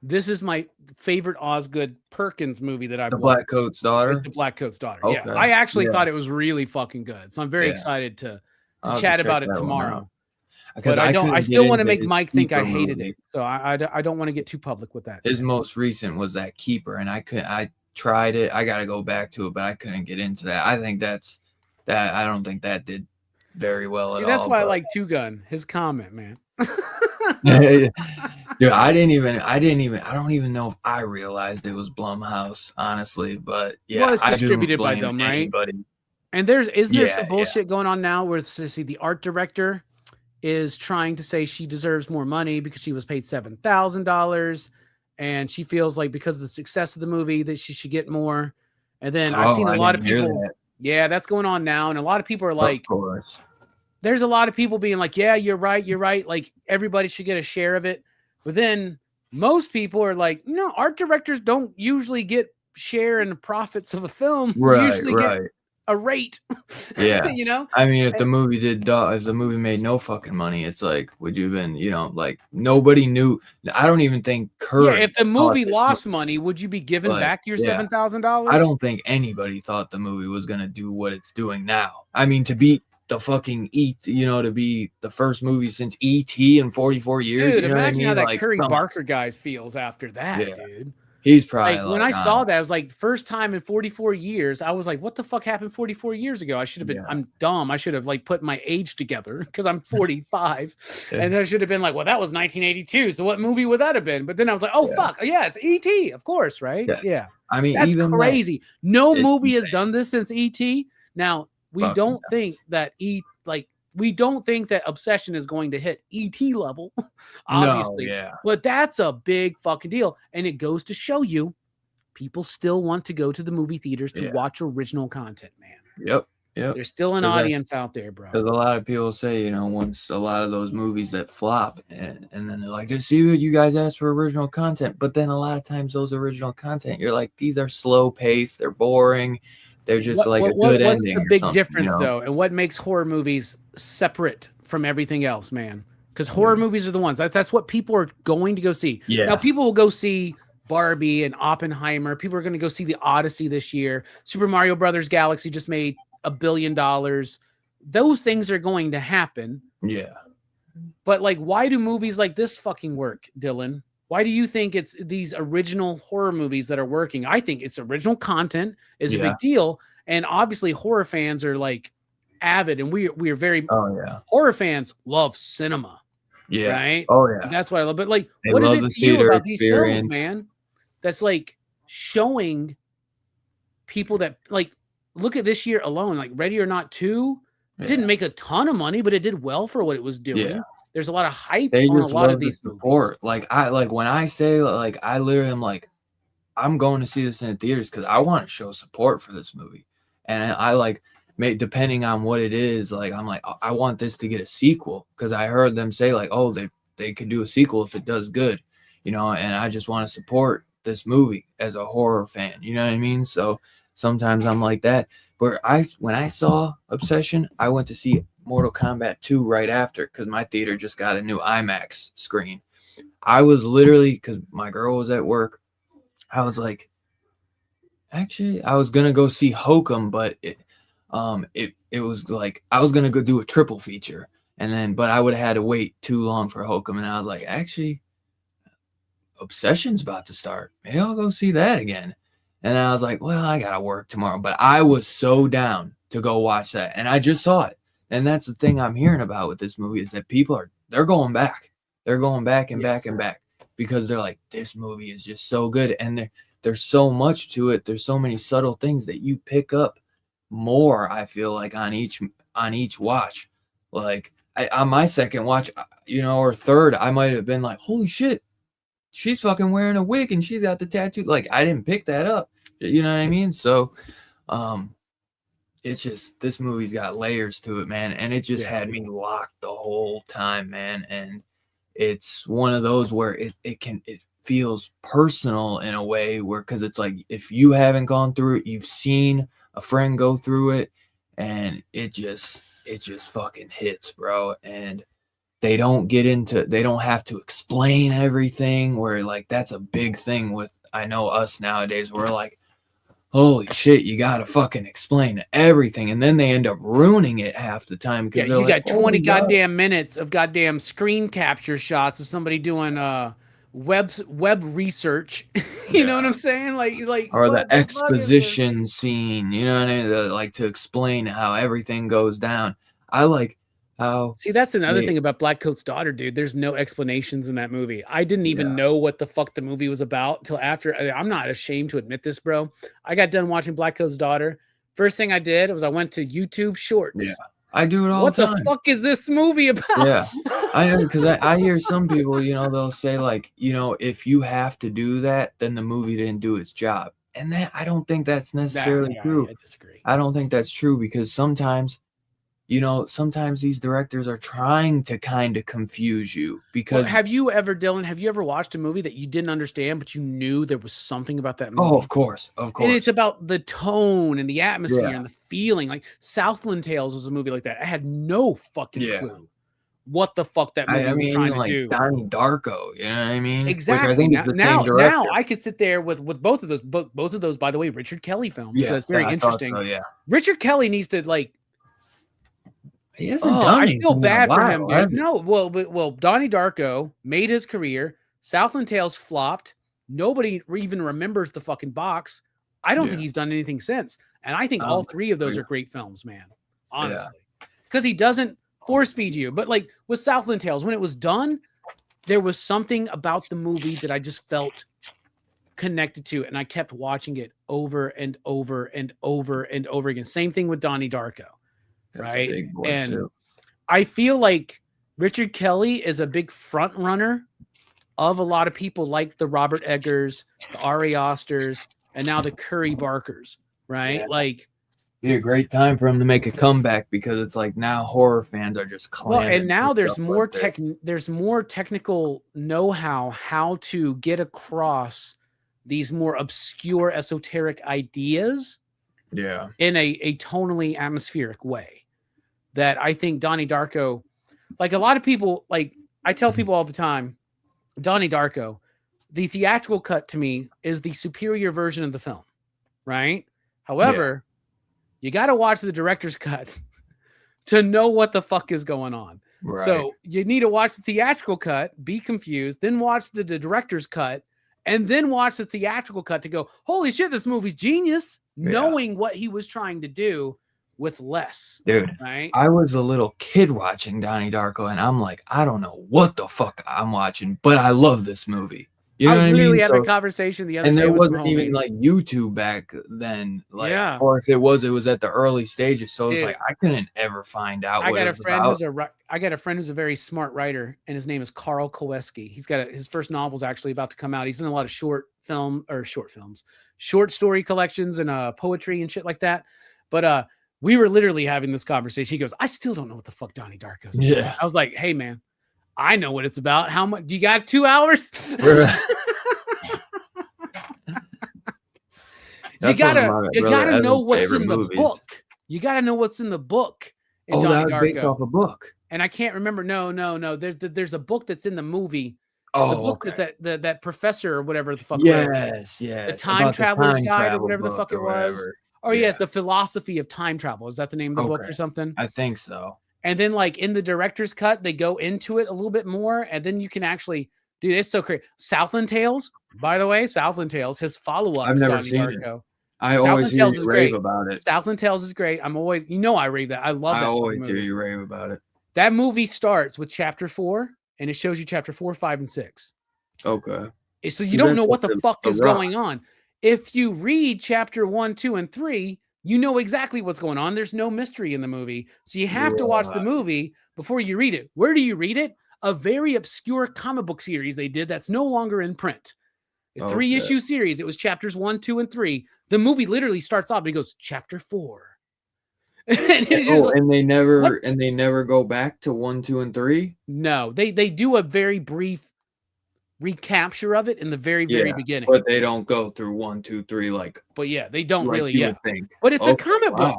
Speaker 2: this is my favorite Osgood Perkins movie that I've watched.
Speaker 1: The Blackcoat's Daughter.
Speaker 2: It's The Blackcoat's Daughter. Okay. Yeah, I actually thought it was really fucking good. So I'm very excited to chat about it tomorrow. But I still want to make Mike think I hated it. So I don't want to get too public with that.
Speaker 1: His most recent was that Keeper, and I tried it. I got to go back to it, but I couldn't get into that. I think that I don't think that did very well at all.
Speaker 2: That's why I like Two Gun. His comment, man.
Speaker 1: Dude, I don't even know if I realized it was Blumhouse, honestly. But yeah,
Speaker 2: well, it's distributed by them, right? Anybody. And isn't there some bullshit going on now where the art director is trying to say she deserves more money because she was paid $7,000, and she feels like because of the success of the movie that she should get more. And then I've seen a lot of people. Yeah, that's going on now, and a lot of people are like,
Speaker 1: of course.
Speaker 2: There's a lot of people being like, yeah, you're right. Like everybody should get a share of it. But then most people are like, no, art directors don't usually get share in the profits of a film.
Speaker 1: Right,
Speaker 2: we usually get a rate.
Speaker 1: Yeah.
Speaker 2: You know?
Speaker 1: I mean, if the movie made no fucking money, it's like, would you have been, like nobody knew. I don't even think
Speaker 2: Kurt. Yeah, if the movie lost money, would you be given back your $7,000?
Speaker 1: I don't think anybody thought the movie was going to do what it's doing now. I mean, to beat the fucking to be the first movie since E.T. in 44 years.
Speaker 2: Dude, imagine how that Curry Barker guy feels after that, dude.
Speaker 1: He's probably
Speaker 2: when I saw that, I was like, first time in 44 years, I was like, what the fuck happened 44 years ago? I should have been, I'm dumb. I should have put my age together because I'm 45. And I should have been like, well, that was 1982. So what movie would that have been? But then I was like, oh, fuck. Yeah, it's E.T., of course, right? Yeah.
Speaker 1: I mean,
Speaker 2: that's crazy. No movie has done this since E.T. Now, we don't think that we don't think that Obsession is going to hit E.T. level, obviously.
Speaker 1: No,
Speaker 2: but that's a big fucking deal. And it goes to show you people still want to go to the movie theaters to watch original content, man.
Speaker 1: Yep.
Speaker 2: There's still an audience out there, bro.
Speaker 1: Because a lot of people say, once a lot of those movies that flop and then they're like, just see what you guys asked for original content. But then a lot of times those original content, you're like, these are slow paced, they're boring. They're just a good ending. What's the
Speaker 2: big difference, though, and what makes horror movies separate from everything else, man? Because horror movies are the ones that's what people are going to go see.
Speaker 1: Yeah.
Speaker 2: Now, people will go see Barbie and Oppenheimer. People are going to go see The Odyssey this year. Super Mario Brothers Galaxy just made $1 billion. Those things are going to happen.
Speaker 1: Yeah.
Speaker 2: But why do movies like this fucking work, Dylan? Why do you think it's these original horror movies that are working? I think it's original content is a big deal. And obviously horror fans are avid, and we are very horror fans love cinema.
Speaker 1: Yeah.
Speaker 2: Right?
Speaker 1: Oh yeah.
Speaker 2: And that's what I love. But what is it to you about these films, man? That's showing people that look at this year alone, Ready or Not 2 didn't make a ton of money, but it did well for what it was doing.
Speaker 1: Yeah.
Speaker 2: There's a lot of hype on a lot of these
Speaker 1: support. When I say I literally am I'm going to see this in the theaters because I want to show support for this movie, and I depending on what it is, I'm I want this to get a sequel because I heard them say they could do a sequel if it does good, and I just want to support this movie as a horror fan. You know what I mean? So sometimes I'm like that. But when I saw Obsession, I went to see Mortal Kombat 2 right after because my theater just got a new IMAX screen. I was literally, because my girl was at work, I was like, actually, I was gonna go see Hokum, but it was I was gonna go do a triple feature, but I would have had to wait too long for Hokum, and I was like, actually, Obsession's about to start. Maybe I'll go see that again. And I was like, well, I gotta work tomorrow, but I was so down to go watch that, and I just saw it. And that's the thing I'm hearing about with this movie is that people they're going back. They're going back and back and back because they're like, this movie is just so good. And there's so much to it. There's so many subtle things that you pick up more, I feel on each watch. On my second watch, or third, I might have been like, holy shit, she's fucking wearing a wig and she's got the tattoo. Like, I didn't pick that up. You know what I mean? So, it's just, this movie's got layers to it, man. And it just had me locked the whole time, man. And it's one of those where it feels personal in a way where, because it's like, if you haven't gone through it, you've seen a friend go through it, and it just fucking hits, bro. And they don't have to explain everything, where like that's a big thing with, I know us nowadays, we're like, holy shit, you gotta fucking explain everything, and then they end up ruining it half the time because
Speaker 2: you got 20 goddamn minutes of goddamn screen capture shots of somebody doing web research. You know what I'm saying? Like
Speaker 1: or the exposition scene, you know what I mean? Like, to explain how everything goes down. I like how.
Speaker 2: See, that's another thing about Black Coat's Daughter, dude. There's no explanations in that movie. I didn't even know what the fuck the movie was about until after. I'm not ashamed to admit this, bro. I got done watching Black Coat's Daughter. First thing I did was I went to YouTube Shorts.
Speaker 1: Yeah, I do it all the time.
Speaker 2: What the fuck is this movie about?
Speaker 1: Yeah, I know, because I hear some people, you know, they'll say like, you know, if you have to do that, then the movie didn't do its job. And that, I don't think that's necessarily true.
Speaker 2: I disagree.
Speaker 1: I don't think that's true, because sometimes, you know, sometimes these directors are trying to kind of confuse you. Because
Speaker 2: have you ever, Dylan, have you ever watched a movie that you didn't understand, but you knew there was something about that movie?
Speaker 1: Oh, of course. And
Speaker 2: it's about the tone and the atmosphere and the feeling. Like Southland Tales was a movie like that. I had no fucking clue what the fuck that movie was trying to do.
Speaker 1: Donnie Darko, you know what I mean?
Speaker 2: Exactly. Now I could sit there with both of those. Both of those, by the way, Richard Kelly films. Yeah, so it's very interesting. So, Richard Kelly needs to like.
Speaker 1: He hasn't done
Speaker 2: I feel bad for him, dude. No, well, Donnie Darko made his career. Southland Tales flopped. Nobody even remembers the fucking box. I don't think he's done anything since. And I think all three of those are great films, man. Honestly. Because he doesn't force feed you. But like with Southland Tales, when it was done, there was something about the movie that I just felt connected to. And I kept watching it over and over and over and over again. Same thing with Donnie Darko. Right. And I feel like Richard Kelly is a big front runner of a lot of people like the Robert Eggers, the Ari Asters, and now the Curry Barkers. Right. Yeah. Like,
Speaker 1: be a great time for him to make a comeback, because it's like now horror fans are just
Speaker 2: clamoring. Well, and now there's more there's more technical know-how how to get across these more obscure esoteric ideas.
Speaker 1: Yeah.
Speaker 2: In a tonally atmospheric way. That I think Donnie Darko, like a lot of people, like I tell people all the time, Donnie Darko, the theatrical cut to me is the superior version of the film, right? However, you got to watch the director's cut to know what the fuck is going on. Right. So you need to watch the theatrical cut, be confused, then watch the director's cut, and then watch the theatrical cut to go, holy shit, this movie's genius, knowing what he was trying to do with less.
Speaker 1: Dude,
Speaker 2: right?
Speaker 1: I was a little kid watching Donnie Darko, and I'm like, I don't know what the fuck I'm watching, but I love this movie. You know
Speaker 2: I was literally
Speaker 1: having
Speaker 2: a conversation the other day.
Speaker 1: And there wasn't even like YouTube back then. Like, or if it was at the early stages. So it's like I couldn't ever find out. I got a
Speaker 2: friend who's a very smart writer, and his name is Carl Koweski. He's got his first novel's actually about to come out. He's done a lot of short story collections and poetry and shit like that. But we were literally having this conversation. He goes, I still don't know what the fuck Donnie Darko is.
Speaker 1: Yeah.
Speaker 2: I was like, hey man, I know what it's about. How much do you got? 2 hours? You gotta know what's in the book. You gotta know what's in the book.
Speaker 1: Donnie Darko. Based off a book.
Speaker 2: And I can't remember. No. There's a book that's in the movie.
Speaker 1: Oh,
Speaker 2: the book that professor or whatever the fuck.
Speaker 1: Yes.
Speaker 2: The Time Traveler's Guide or whatever the fuck it was. Oh yes, the philosophy of time travel. Is that the name of the book or something?
Speaker 1: I think so.
Speaker 2: And then like in the director's cut, they go into it a little bit more, and then you can actually, dude, it's so crazy. Southland Tales, by the way, Southland Tales, his follow-up.
Speaker 1: I've never seen it. I always hear you rave about it.
Speaker 2: Southland Tales is great. I'm always, I rave that. I love that.
Speaker 1: I always hear you rave about it.
Speaker 2: That movie starts with chapter 4, and it shows you chapter 4, 5, and 6.
Speaker 1: Okay.
Speaker 2: So you don't know what the fuck is going on. If you read chapter 1, 2, and 3, you know exactly what's going on. There's no mystery in the movie. So you have to watch the movie before you read it. Where do you read it? a very obscure comic book series they did that's no longer in print. A 3-issue series. It was chapters 1, 2, and 3. The movie literally starts off and it goes chapter 4.
Speaker 1: And it's just like, and they never go back to 1, 2, and 3.
Speaker 2: No, they do a very brief recapture of it in the very beginning,
Speaker 1: but they don't go through 1, 2, 3 like.
Speaker 2: But yeah, they don't like really. Yeah, think. But it's a comic book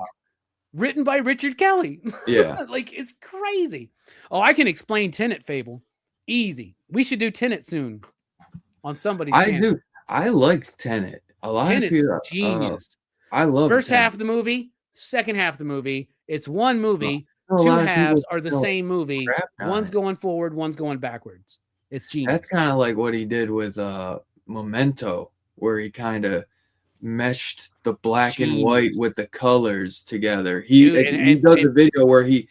Speaker 2: written by Richard Kelly.
Speaker 1: Yeah,
Speaker 2: like it's crazy. Oh, I can explain Tenet, Fable, easy. We should do Tenet soon on somebody's.
Speaker 1: Do. I liked Tenet. A lot
Speaker 2: Tenet's
Speaker 1: of people.
Speaker 2: Genius.
Speaker 1: I love
Speaker 2: first half of the movie. Second half of the movie, it's one movie. Two halves are the same movie. One's going forward, one's going backwards. It's genius.
Speaker 1: That's kind of like what he did with Memento, where he kind of meshed the black and white with the colors together. He does a video where he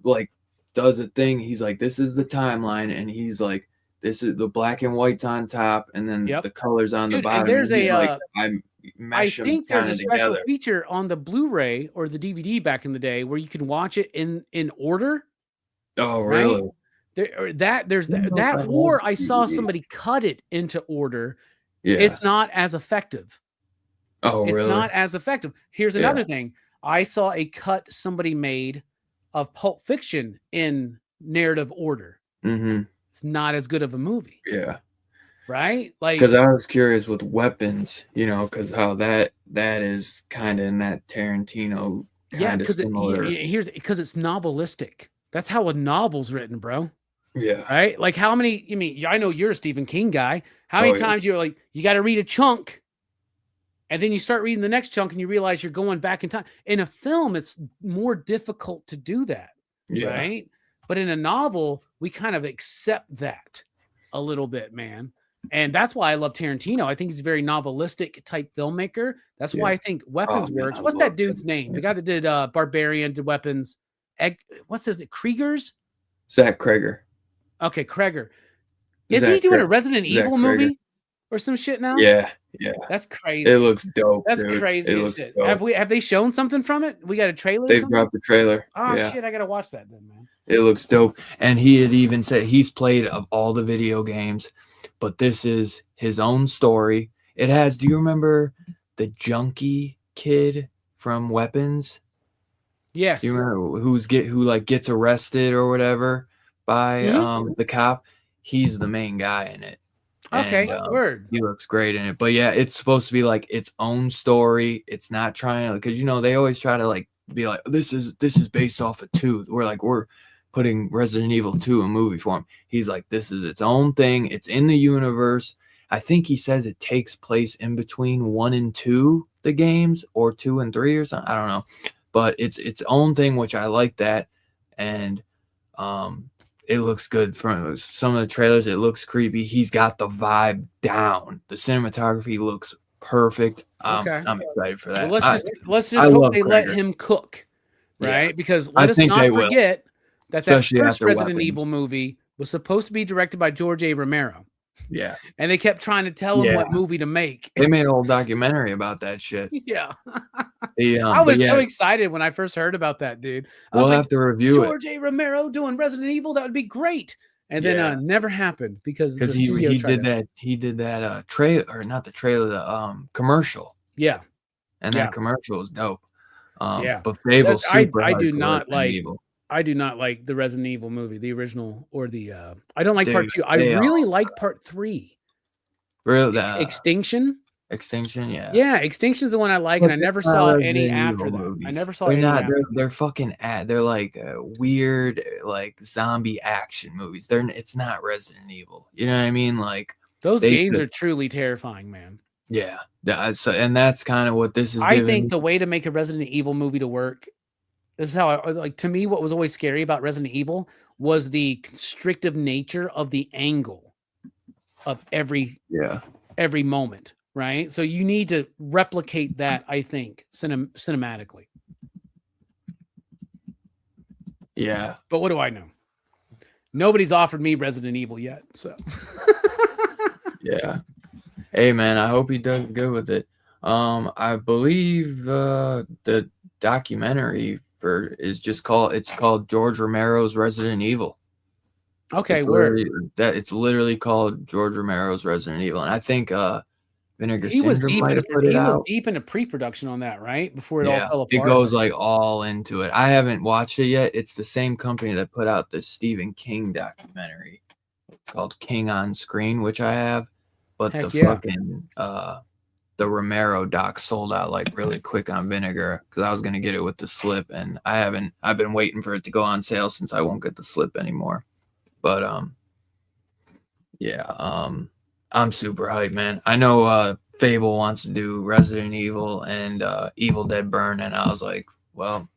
Speaker 1: like does a thing. He's like, this is the timeline, and he's like, this is the black and white's on top, and then the colors on the bottom.
Speaker 2: And there's
Speaker 1: I
Speaker 2: think there's a special feature on the Blu-ray or the DVD back in the day where you can watch it in order.
Speaker 1: Oh, really?
Speaker 2: Right? There's that, or I saw somebody cut it into order.
Speaker 1: Yeah.
Speaker 2: It's not as effective.
Speaker 1: Oh, really?
Speaker 2: It's not as effective. Here's another thing. I saw a cut somebody made of Pulp Fiction in narrative order.
Speaker 1: Mm-hmm.
Speaker 2: It's not as good of a movie.
Speaker 1: Yeah.
Speaker 2: Right? Like,
Speaker 1: because I was curious with Weapons, because how that is kind of in that Tarantino kind of similar.
Speaker 2: Because it's novelistic. That's how a novel's written, bro.
Speaker 1: Yeah.
Speaker 2: Right? Like how many? I know you're a Stephen King guy. How many times you're like, you got to read a chunk, and then you start reading the next chunk, and you realize you're going back in time. In a film, it's more difficult to do that.
Speaker 1: Yeah.
Speaker 2: Right? But in a novel, we kind of accept that a little bit, man. And that's why I love Tarantino. I think he's a very novelistic type filmmaker. That's why I think Weapons works. What's that dude's name? The guy that did Barbarian, did Weapons. What's his name? Kriegers?
Speaker 1: Zach Cregger.
Speaker 2: Okay, Cregger. Isn't he doing a Resident Evil movie or some shit now?
Speaker 1: Yeah.
Speaker 2: That's crazy.
Speaker 1: It looks dope.
Speaker 2: That's crazy as shit. Dope. Have they shown something from it? We got a trailer?
Speaker 1: They've dropped the trailer.
Speaker 2: Oh shit, I gotta watch that then, man.
Speaker 1: It looks dope. And he had even said he's played of all the video games, but this is his own story. It has, do you remember the junkie kid from Weapons?
Speaker 2: Yes.
Speaker 1: Do you remember who gets arrested or whatever by the cop? He's the main guy in it.
Speaker 2: Okay, word.
Speaker 1: He looks great in it. But yeah, it's supposed to be like its own story. It's not trying to, because they always try to like be like, this is based off of 2. We're putting Resident Evil 2 in movie form. He's like, this is its own thing. It's in the universe. I think he says it takes place in between 1 and 2, the games, or 2 and 3 or something. I don't know. But it's its own thing, which I like that. And it looks good. From some of the trailers, it looks creepy. He's got the vibe down. The cinematography looks perfect.
Speaker 2: Okay.
Speaker 1: I'm excited for that.
Speaker 2: Well, let's just hope they let him cook, right? Because let us not forget that first Resident Evil movie was supposed to be directed by George A. Romero.
Speaker 1: Yeah.
Speaker 2: And they kept trying to tell him what movie to make.
Speaker 1: They made a whole documentary about that shit.
Speaker 2: Yeah. I was so excited when I first heard about that, dude.
Speaker 1: We'll have to review
Speaker 2: George A. Romero doing Resident Evil, that would be great. And then never happened because
Speaker 1: he did that trailer, or not the trailer, the commercial.
Speaker 2: Yeah.
Speaker 1: And that commercial was dope. But Fable's super
Speaker 2: I do not like the Resident Evil movie, the original, or the I don't like part 2. I really like part 3.
Speaker 1: Really?
Speaker 2: Extinction?
Speaker 1: Extinction, yeah.
Speaker 2: Yeah, Extinction's the one I like, and I never saw any after that.
Speaker 1: Movies.
Speaker 2: I never saw any after.
Speaker 1: They're fucking they're like weird like zombie action movies. It's not Resident Evil. You know what I mean? Like
Speaker 2: those games are truly terrifying, man.
Speaker 1: Yeah. And that's kind of what this is.
Speaker 2: I think the way to make a Resident Evil movie to work, this is how to me, what was always scary about Resident Evil was the constrictive nature of the angle of every moment, right? So you need to replicate that, I think, cinematically.
Speaker 1: Yeah.
Speaker 2: But what do I know? Nobody's offered me Resident Evil yet, so.
Speaker 1: Yeah. Hey, man, I hope he does good with it. I believe the documentary is just called George Romero's Resident Evil.
Speaker 2: Okay,
Speaker 1: it's literally called George Romero's Resident Evil, and I think Vinegar
Speaker 2: he was
Speaker 1: Syndrome
Speaker 2: deep
Speaker 1: might have put it
Speaker 2: he was
Speaker 1: out.
Speaker 2: deep into pre-production on that, right? Before it all fell apart.
Speaker 1: It goes like all into it. I haven't watched it yet. It's the same company that put out the Stephen King documentary. It's called King on Screen, which I have, but fucking the Romero doc sold out like really quick on Vinegar because I was gonna get it with the slip, and I haven't. I've been waiting for it to go on sale since I won't get the slip anymore. But I'm super hyped, man. I know Fable wants to do Resident Evil and Evil Dead Burn, and I was like, well,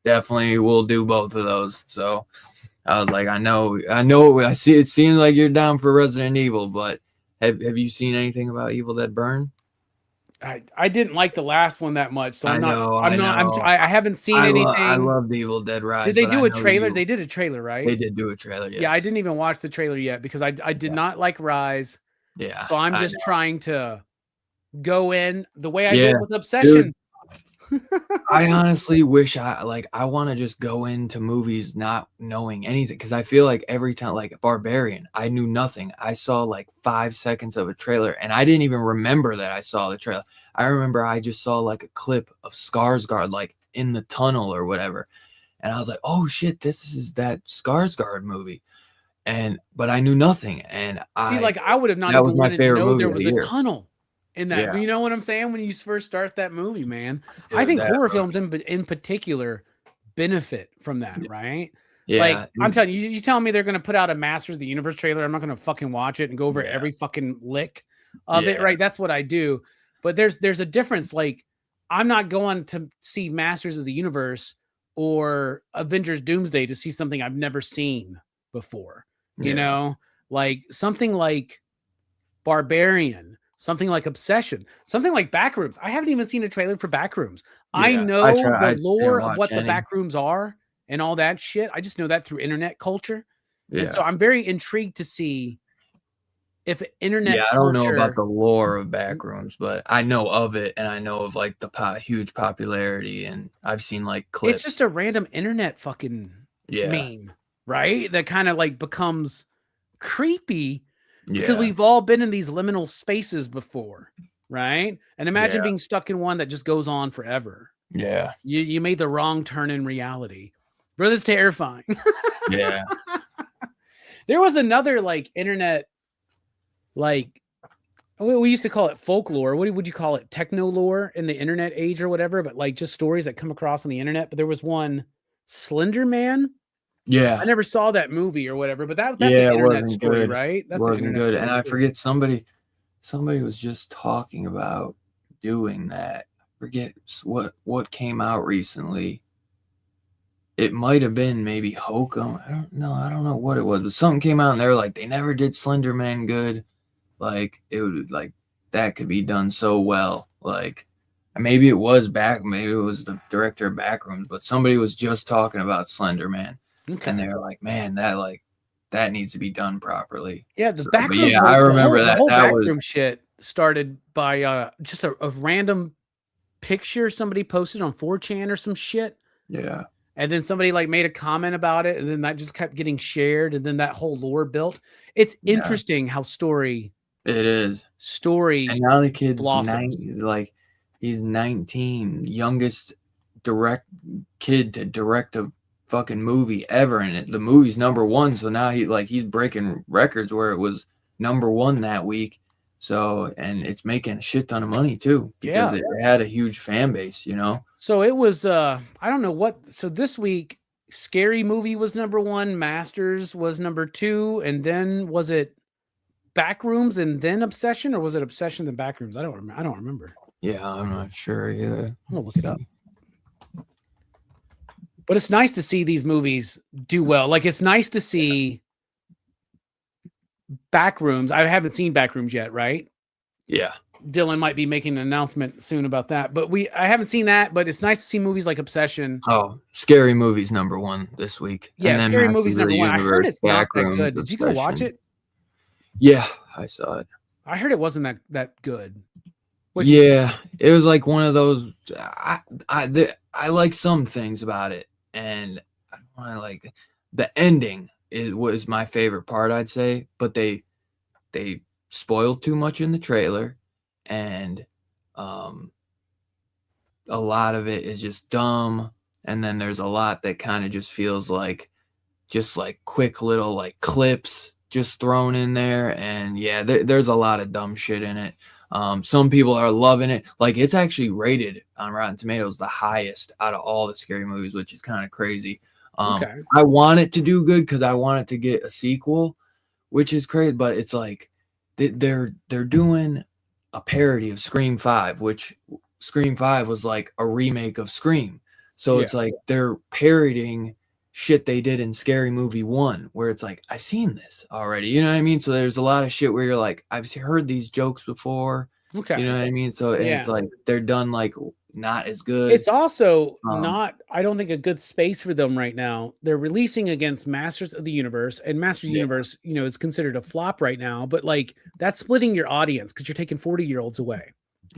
Speaker 1: definitely we'll do both of those. So I was like, I see. It seems like you're down for Resident Evil, but have you seen anything about Evil Dead Burn?
Speaker 2: I didn't like the last one that much, so I haven't seen anything. I
Speaker 1: love the Evil Dead Rise.
Speaker 2: Did they do a trailer? They did a trailer, right?
Speaker 1: They did do a trailer. Yes.
Speaker 2: Yeah, I didn't even watch the trailer yet because I did not like Rise.
Speaker 1: Yeah.
Speaker 2: So I'm just trying to go in the way I did with Obsession.
Speaker 1: I honestly wish I want to just go into movies not knowing anything, because I feel like every time, like Barbarian, I knew nothing. I saw like 5 seconds of a trailer and I didn't even remember that I saw the trailer. I remember I just saw like a clip of Skarsgård like in the tunnel or whatever, and I was like, oh shit, this is that Skarsgård movie. But I knew nothing, and
Speaker 2: I would have not even wanted to know there was a tunnel in that. You know what I'm saying? When you first start that movie, man, I think horror films in particular benefit from that, right? Yeah, like I'm telling you, you telling me they're gonna put out a Masters of the Universe trailer, I'm not gonna fucking watch it and go over every fucking lick of it, right? That's what I do. But there's a difference. Like, I'm not going to see Masters of the Universe or Avengers Doomsday to see something I've never seen before. You know, like something like Barbarian, something like Obsession, something like Backrooms. I haven't even seen a trailer for Backrooms. I know the lore of what the Backrooms are and all that shit. I just know that through internet culture. And so I'm very intrigued to see if internet
Speaker 1: I don't know about the lore of Backrooms, but I know of it, and I know of like the huge popularity, and I've seen like clips.
Speaker 2: It's just a random internet fucking meme, right? That kind of like becomes creepy because we've all been in these liminal spaces before, right? And imagine being stuck in one that just goes on forever.
Speaker 1: Yeah.
Speaker 2: You made the wrong turn in reality. Bro, that's terrifying.
Speaker 1: Yeah.
Speaker 2: There was another like internet, like we used to call it folklore. What would you call it? Techno lore in the internet age or whatever, but like just stories that come across on the internet. But there was one, Slender Man.
Speaker 1: Yeah.
Speaker 2: I never saw that movie or whatever, but that's an internet story, right? That's
Speaker 1: wasn't good. And I forget, somebody was just talking about doing that. I forget what came out recently. It might have been maybe Hokum. I don't know what it was, but something came out and they were like, they never did Slender Man good. Like, it would, like, that could be done so well. Like, maybe it was maybe it was the director of Backrooms, but somebody was just talking about Slender Man. Okay. And they were like, man, that needs to be done properly.
Speaker 2: Yeah, the Backrooms. Yeah, I remember that. The whole Backroom shit started by just a random picture somebody posted on 4chan or some shit.
Speaker 1: Yeah.
Speaker 2: And then somebody like made a comment about it, and then that just kept getting shared, and then that whole lore built. It's interesting how story.
Speaker 1: It is
Speaker 2: story.
Speaker 1: And now the kid's he's 19, youngest kid to direct a fucking movie ever, and the movie's #1. So now he's breaking records where it was #1 that week. So, and it's making a shit ton of money too, because it had a huge fan base, you know?
Speaker 2: So it was, I don't know what, so this week, Scary Movie was #1, Masters was #2, and then was it Backrooms and then Obsession, or was it Obsession then Backrooms? I don't remember.
Speaker 1: Yeah, I'm not sure either.
Speaker 2: I'm gonna look it up. But it's nice to see these movies do well. Like, it's nice to see Backrooms. I haven't seen Backrooms yet, right?
Speaker 1: Yeah.
Speaker 2: Dylan might be making an announcement soon about that, but I haven't seen that, but it's nice to see movies like Obsession.
Speaker 1: Oh, Scary Movie's #1 this week.
Speaker 2: Yeah, Scary Movie's #1. I heard it's not that good. Did you go watch it?
Speaker 1: Yeah, I saw it.
Speaker 2: I heard it wasn't that good.
Speaker 1: Yeah, it was like one of those. I like some things about it, and I like the ending. it was my favorite part, I'd say, but they spoiled too much in the trailer, and a lot of it is just dumb, and then there's a lot that kind of just feels like just like quick little like clips just thrown in there, and yeah, there's a lot of dumb shit in it. Some people are loving it. Like, it's actually rated on Rotten Tomatoes the highest out of all the scary movies, which is kind of crazy.
Speaker 2: Okay.
Speaker 1: I want it to do good because I want it to get a sequel, which is crazy, but it's like they're doing a parody of Scream 5, which Scream 5 was like a remake of Scream. So it's like they're parodying shit they did in Scary Movie 1, where it's like, I've seen this already. You know what I mean? So there's a lot of shit where you're like, I've heard these jokes before.
Speaker 2: Okay.
Speaker 1: You know what I mean? So it's like they're done like not as good.
Speaker 2: It's also not, I don't think, a good space for them right now. They're releasing against Masters of the Universe, and Masters of the Universe, you know, is considered a flop right now, but like that's splitting your audience because you're taking 40-year-olds away,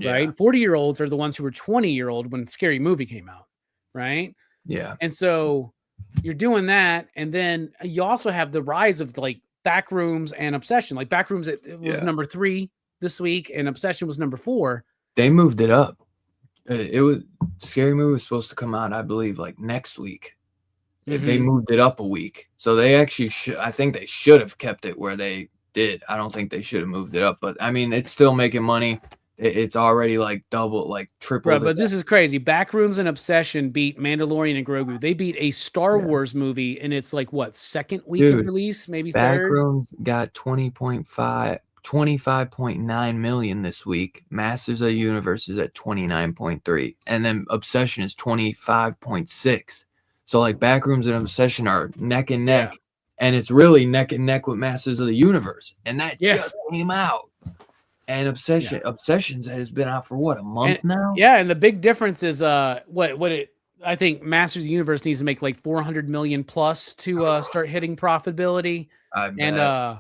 Speaker 2: right? 40-year-olds are the ones who were 20-year-old when Scary Movie came out, right?
Speaker 1: Yeah.
Speaker 2: And so you're doing that, and then you also have the rise of like Backrooms and Obsession. Like Backrooms, it was number 3 this week, and Obsession was number 4.
Speaker 1: They moved it up. It was Scary Movie was supposed to come out, I believe, like next week. They moved it up a week, so they actually I think they should have kept it where they did. I don't think they should have moved it up, but I mean, it's still making money. It's already like double, like triple.
Speaker 2: Bro, but this is crazy. Backrooms and Obsession beat Mandalorian and Grogu. They beat a Star Wars movie in its like what, second week of release, maybe third.
Speaker 1: Backrooms got 25.9 million this week. Masters of the Universe is at 29.3, and then Obsession is 25.6. So like Backrooms and Obsession are neck and neck, and it's really neck and neck with Masters of the Universe, and that just came out. And Obsessions has been out for what, a month now?
Speaker 2: Yeah, and the big difference is I think Masters of the Universe needs to make like 400 million plus to start hitting profitability. And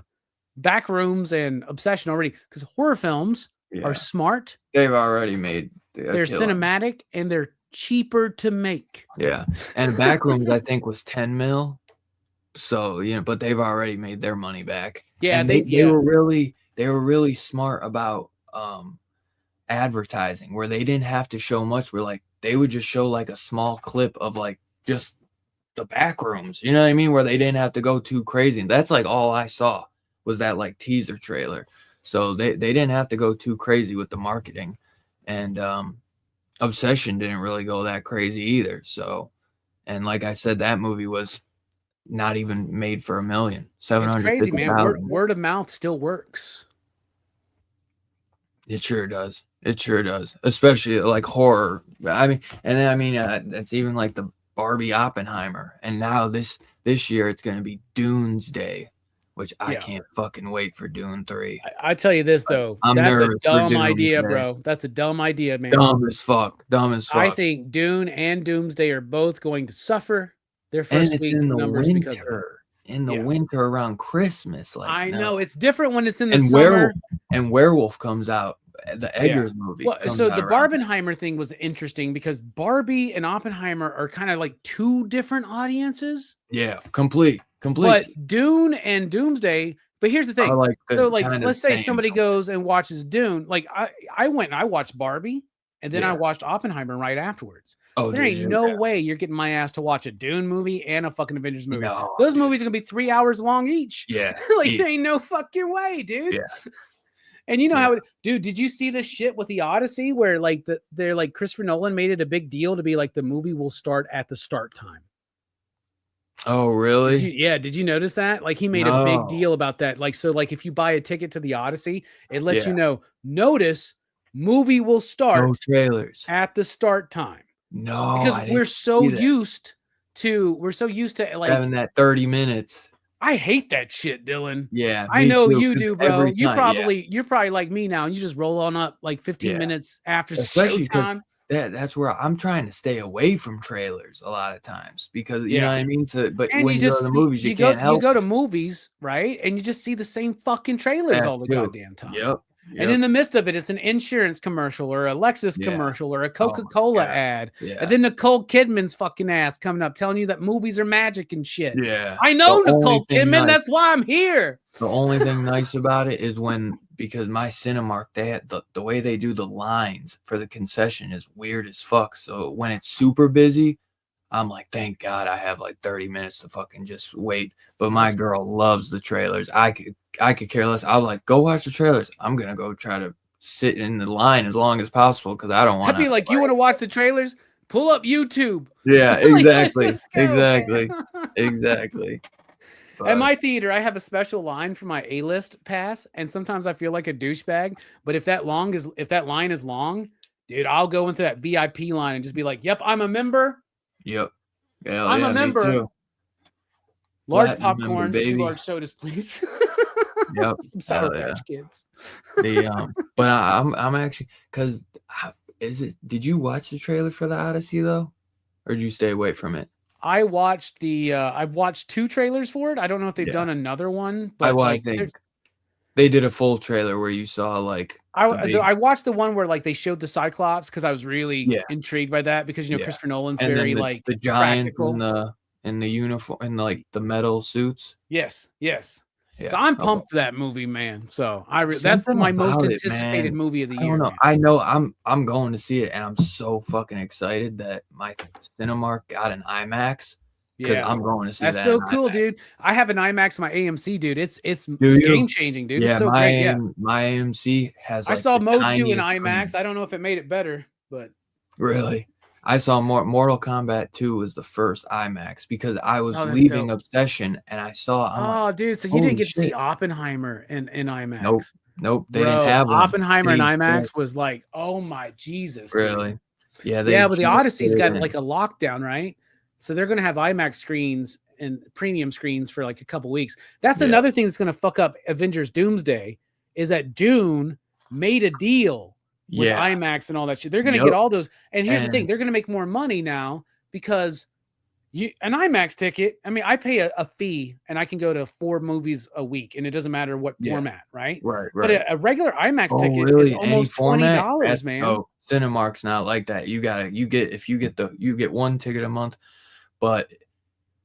Speaker 2: Backrooms and Obsession already, because horror films are smart.
Speaker 1: They've already made.
Speaker 2: They're cinematic and they're cheaper to make.
Speaker 1: Yeah, and Backrooms I think was 10 mil. So but they've already made their money back.
Speaker 2: Yeah,
Speaker 1: and they were really smart about advertising, where they didn't have to show much. Where like they would just show like a small clip of like just the Backrooms. You know what I mean? Where they didn't have to go too crazy. And that's like all I saw was that like teaser trailer. So they didn't have to go too crazy with the marketing. And Obsession didn't really go that crazy either. So, and like I said, that movie was not even made for $1 million.
Speaker 2: It's crazy, man. Word of mouth still works.
Speaker 1: It sure does. It sure does. Especially like horror. I mean, that's even like the Barbie Oppenheimer. And now this year it's going to be Doomsday, which I can't fucking wait for Dune 3.
Speaker 2: I tell you this though, that's a dumb idea, bro. That's a dumb idea, man.
Speaker 1: Dumb as fuck.
Speaker 2: I think Dune and Doomsday are both going to suffer their first week numbers because of her.
Speaker 1: In the winter around Christmas. Like
Speaker 2: I know it's different when it's in the summer.
Speaker 1: Werewolf comes out. The Eggers movie.
Speaker 2: Well, so the Barbenheimer thing was interesting because Barbie and Oppenheimer are kind of like two different audiences.
Speaker 1: Yeah, complete.
Speaker 2: But Dune and Doomsday. But here's the thing. Let's say somebody goes and watches Dune. Like I went and I watched Barbie, and then I watched Oppenheimer right afterwards.
Speaker 1: Oh,
Speaker 2: there ain't no way you're getting my ass to watch a Dune movie and a fucking Avengers movie.
Speaker 1: No,
Speaker 2: those movies are gonna be 3 hours long each.
Speaker 1: Yeah,
Speaker 2: there ain't no fucking way, dude.
Speaker 1: Yeah.
Speaker 2: And you know how dude, did you see this shit with the Odyssey where like they're like Christopher Nolan made it a big deal to be like the movie will start at the start time?
Speaker 1: Oh, really?
Speaker 2: Did you notice that? Like he made a big deal about that. Like, so like if you buy a ticket to the Odyssey, it lets you know, notice movie will start
Speaker 1: trailers
Speaker 2: at the start time.
Speaker 1: No,
Speaker 2: because we're so used to like
Speaker 1: having that 30 minutes.
Speaker 2: I hate that shit, Dylan.
Speaker 1: Yeah,
Speaker 2: I know you do, bro. You're probably like me now. You just roll on up like 15 minutes after showtime.
Speaker 1: That's where I'm trying to stay away from trailers a lot of times because you know what I mean. But when you go to the movies, you can't help.
Speaker 2: You go to movies, right? And you just see the same fucking trailers all the goddamn time.
Speaker 1: Yep.
Speaker 2: And in the midst of it, it's an insurance commercial or a Lexus commercial or a Coca-Cola ad. And then Nicole Kidman's fucking ass coming up telling you that movies are magic and shit.
Speaker 1: Yeah.
Speaker 2: I know Nicole Kidman. That's why I'm here.
Speaker 1: The only thing nice about it is because my Cinemark, they had the way they do the lines for the concession is weird as fuck. So when it's super busy, I'm like, thank God I have like 30 minutes to fucking just wait. But my girl loves the trailers. I could care less. I'll like, go watch the trailers. I'm gonna go try to sit in the line as long as possible because I don't want to.
Speaker 2: I'd be like, you want to watch the trailers? Pull up YouTube.
Speaker 1: Yeah, exactly. Exactly. Exactly.
Speaker 2: At my theater, I have a special line for my A-list pass, and sometimes I feel like a douchebag. But if that line is long, dude, I'll go into that VIP line and just be like, "Yep, I'm a member."
Speaker 1: Yep.
Speaker 2: I'm a member. Too. Large popcorn, 2 large sodas, please.
Speaker 1: Yep.
Speaker 2: Some Sour Patch Kids.
Speaker 1: But I'm actually because did you watch the trailer for the Odyssey though, or did you stay away from it?
Speaker 2: I watched I've watched 2 trailers for it. I don't know if they've done another one, but
Speaker 1: I think they did a full trailer where you saw like
Speaker 2: I watched the one where like they showed the Cyclops because I was really intrigued by that because Christopher Nolan's very like
Speaker 1: the giant in the uniform and like the metal suits.
Speaker 2: Yes. Yeah. So I'm pumped for that movie, man. So that's my most anticipated movie of the year.
Speaker 1: I know I'm going to see it, and I'm so fucking excited that my Cinemark got an IMAX. Yeah, I'm going to see that.
Speaker 2: That's so cool, dude. I have an IMAX in my AMC, dude. It's game changing, dude.
Speaker 1: Yeah,
Speaker 2: it's so great. Yeah,
Speaker 1: my AMC has.
Speaker 2: I saw Motu in IMAX. I don't know if it made it better, but
Speaker 1: really, I saw Mortal Kombat 2 was the first IMAX because I was leaving Obsession and I saw.
Speaker 2: Dude, so you didn't get to see Oppenheimer in IMAX?
Speaker 1: Nope. They didn't have one.
Speaker 2: Oppenheimer in IMAX was like, oh my Jesus.
Speaker 1: Really?
Speaker 2: Dude. Yeah. But the Odyssey's got like a lockdown, right? So they're going to have IMAX screens and premium screens for like a couple weeks. That's another thing that's going to fuck up Avengers Doomsday is that Dune made a deal with IMAX and all that shit. They're going to get all those. And here's the thing. They're going to make more money now because an IMAX ticket, I mean, I pay a fee and I can go to 4 movies a week and it doesn't matter what format, right?
Speaker 1: Right.
Speaker 2: But a regular IMAX ticket is almost $20, man.
Speaker 1: Oh, Cinemark's not like that. You get one ticket a month, but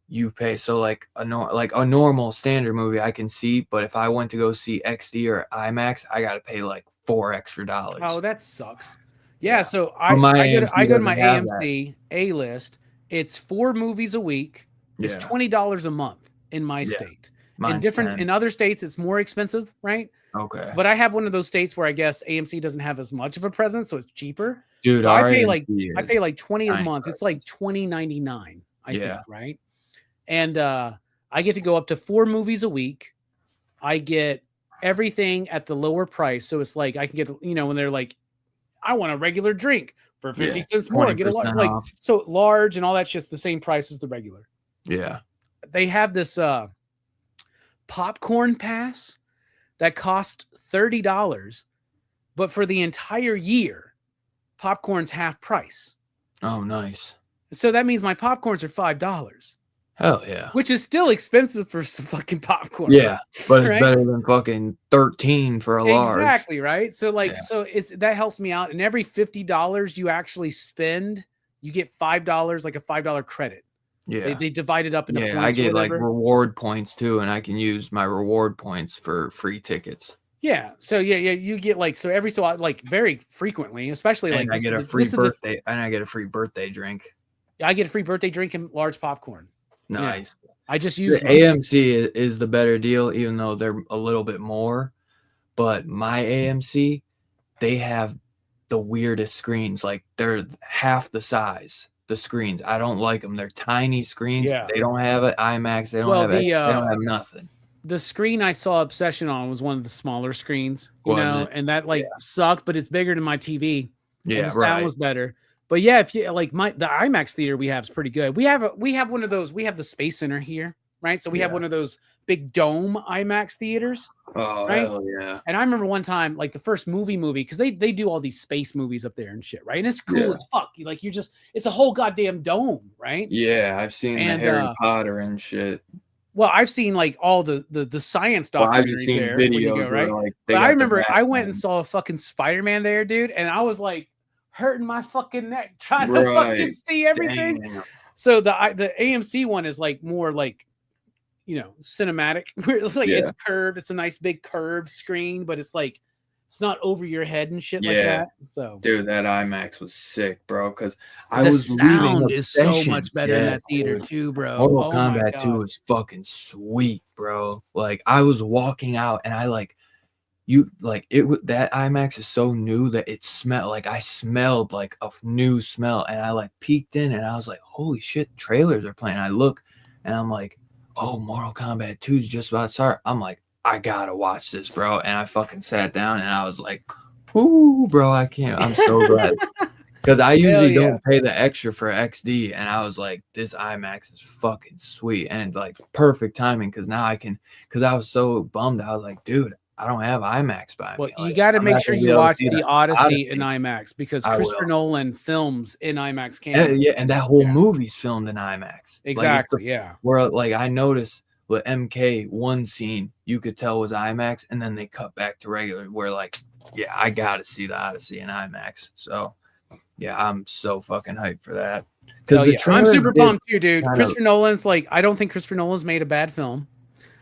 Speaker 1: you pay. So like a normal standard movie I can see, but if I went to go see XD or IMAX, I got to pay like $4 extra.
Speaker 2: Oh, that sucks. Yeah. So I go to my AMC A-list. It's 4 movies a week. It's $20 a month in my state. In other states, it's more expensive, right?
Speaker 1: Okay.
Speaker 2: But I have one of those states where I guess AMC doesn't have as much of a presence, so it's cheaper.
Speaker 1: Dude,
Speaker 2: so I pay like $20 a month. It's like $20.99, I think, right? And I get to go up to 4 movies a week. I get everything at the lower price, so it's like I can get when they're like, I want a regular drink for 50 cents more. Get a large, so large and all that shit's the same price as the regular.
Speaker 1: Yeah.
Speaker 2: They have this popcorn pass that costs $30, but for the entire year, popcorn's half price.
Speaker 1: Oh, nice.
Speaker 2: So that means my popcorns are $5.
Speaker 1: Hell yeah.
Speaker 2: Which is still expensive for some fucking popcorn.
Speaker 1: Yeah, but it's better than fucking 13 for a large.
Speaker 2: Exactly, right? So that helps me out. And every $50 you actually spend, you get $5, like a $5 credit.
Speaker 1: Yeah.
Speaker 2: They divide it up into points.
Speaker 1: I get like reward points too, and I can use my reward points for free tickets.
Speaker 2: Yeah. So you get very frequently, especially
Speaker 1: and I get a free birthday and I get a free birthday drink.
Speaker 2: I get a free birthday drink and large popcorn.
Speaker 1: Nice.
Speaker 2: Yeah. I just use
Speaker 1: AMC is the better deal, even though they're a little bit more. But my AMC, they have the weirdest screens. Like they're half the size. The screens, I don't like them. They're tiny screens. Yeah. They don't have an IMAX. They don't they don't have nothing.
Speaker 2: The screen I saw Obsession on was one of the smaller screens, and that sucked. But it's bigger than my TV.
Speaker 1: Yeah,
Speaker 2: the sound was better. But yeah, if you like the IMAX theater we have is pretty good. We have one of those. We have the Space Center here, right? So we have one of those big dome IMAX theaters.
Speaker 1: Oh,
Speaker 2: right?
Speaker 1: Hell yeah.
Speaker 2: And I remember one time, like the first movie, because they do all these space movies up there and shit, right? And it's cool as fuck. It's a whole goddamn dome, right?
Speaker 1: Yeah, I've seen the Harry Potter and shit.
Speaker 2: Well, I've seen like all the science documentaries
Speaker 1: I've just seen
Speaker 2: there.
Speaker 1: videos
Speaker 2: right?
Speaker 1: like
Speaker 2: but I remember I went and saw a fucking Spider-Man there, dude, and I was like hurting my fucking neck trying to fucking see everything. Damn. So the AMC one is like more like, you know, cinematic. It's like it's curved. It's a nice big curved screen, but it's like it's not over your head and shit like that. So,
Speaker 1: dude, that IMAX was sick, bro. Because
Speaker 2: the sound is so much better in that theater too, bro.
Speaker 1: Mortal Kombat 2 was fucking sweet, bro. Like I was walking out and I like that IMAX is so new that it smelled like I smelled like a new smell, and I like peeked in and I was like, holy shit, trailers are playing. I look and I'm like, oh, Mortal Kombat 2 is just about to start. I'm like, I gotta watch this, bro. And I fucking sat down and I was like, ooh, bro, I can't. I'm so glad. Because I usually don't pay the extra for XD. And I was like, this IMAX is fucking sweet. And like perfect timing, because now I can, because I was so bummed. I was like, dude, I don't have IMAX by me.
Speaker 2: Well,
Speaker 1: like,
Speaker 2: you got to make sure you watch the Odyssey in IMAX, because Christopher Nolan films in IMAX cameras.
Speaker 1: Yeah, and that whole movie's filmed in IMAX.
Speaker 2: Exactly,
Speaker 1: like, where like I noticed with MK, one scene you could tell was IMAX, and then they cut back to regular. Where like, yeah, I gotta see the Odyssey in IMAX. So yeah, I'm so fucking hyped for that.
Speaker 2: Because I'm super pumped too, dude. Christopher Nolan's like, I don't think Christopher Nolan's made a bad film.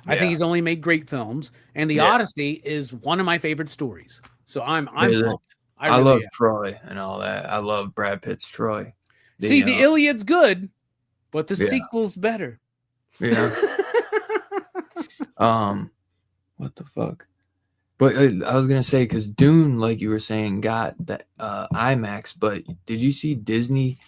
Speaker 2: I think he's only made great films, and the Odyssey is one of my favorite stories. So I'm pumped.
Speaker 1: I love Troy and all that. I love Brad Pitt's Troy.
Speaker 2: The Iliad's good, but the sequel's better.
Speaker 1: Yeah. What the fuck? But I was gonna say, because Dune, like you were saying, got that IMAX. But did you see Disney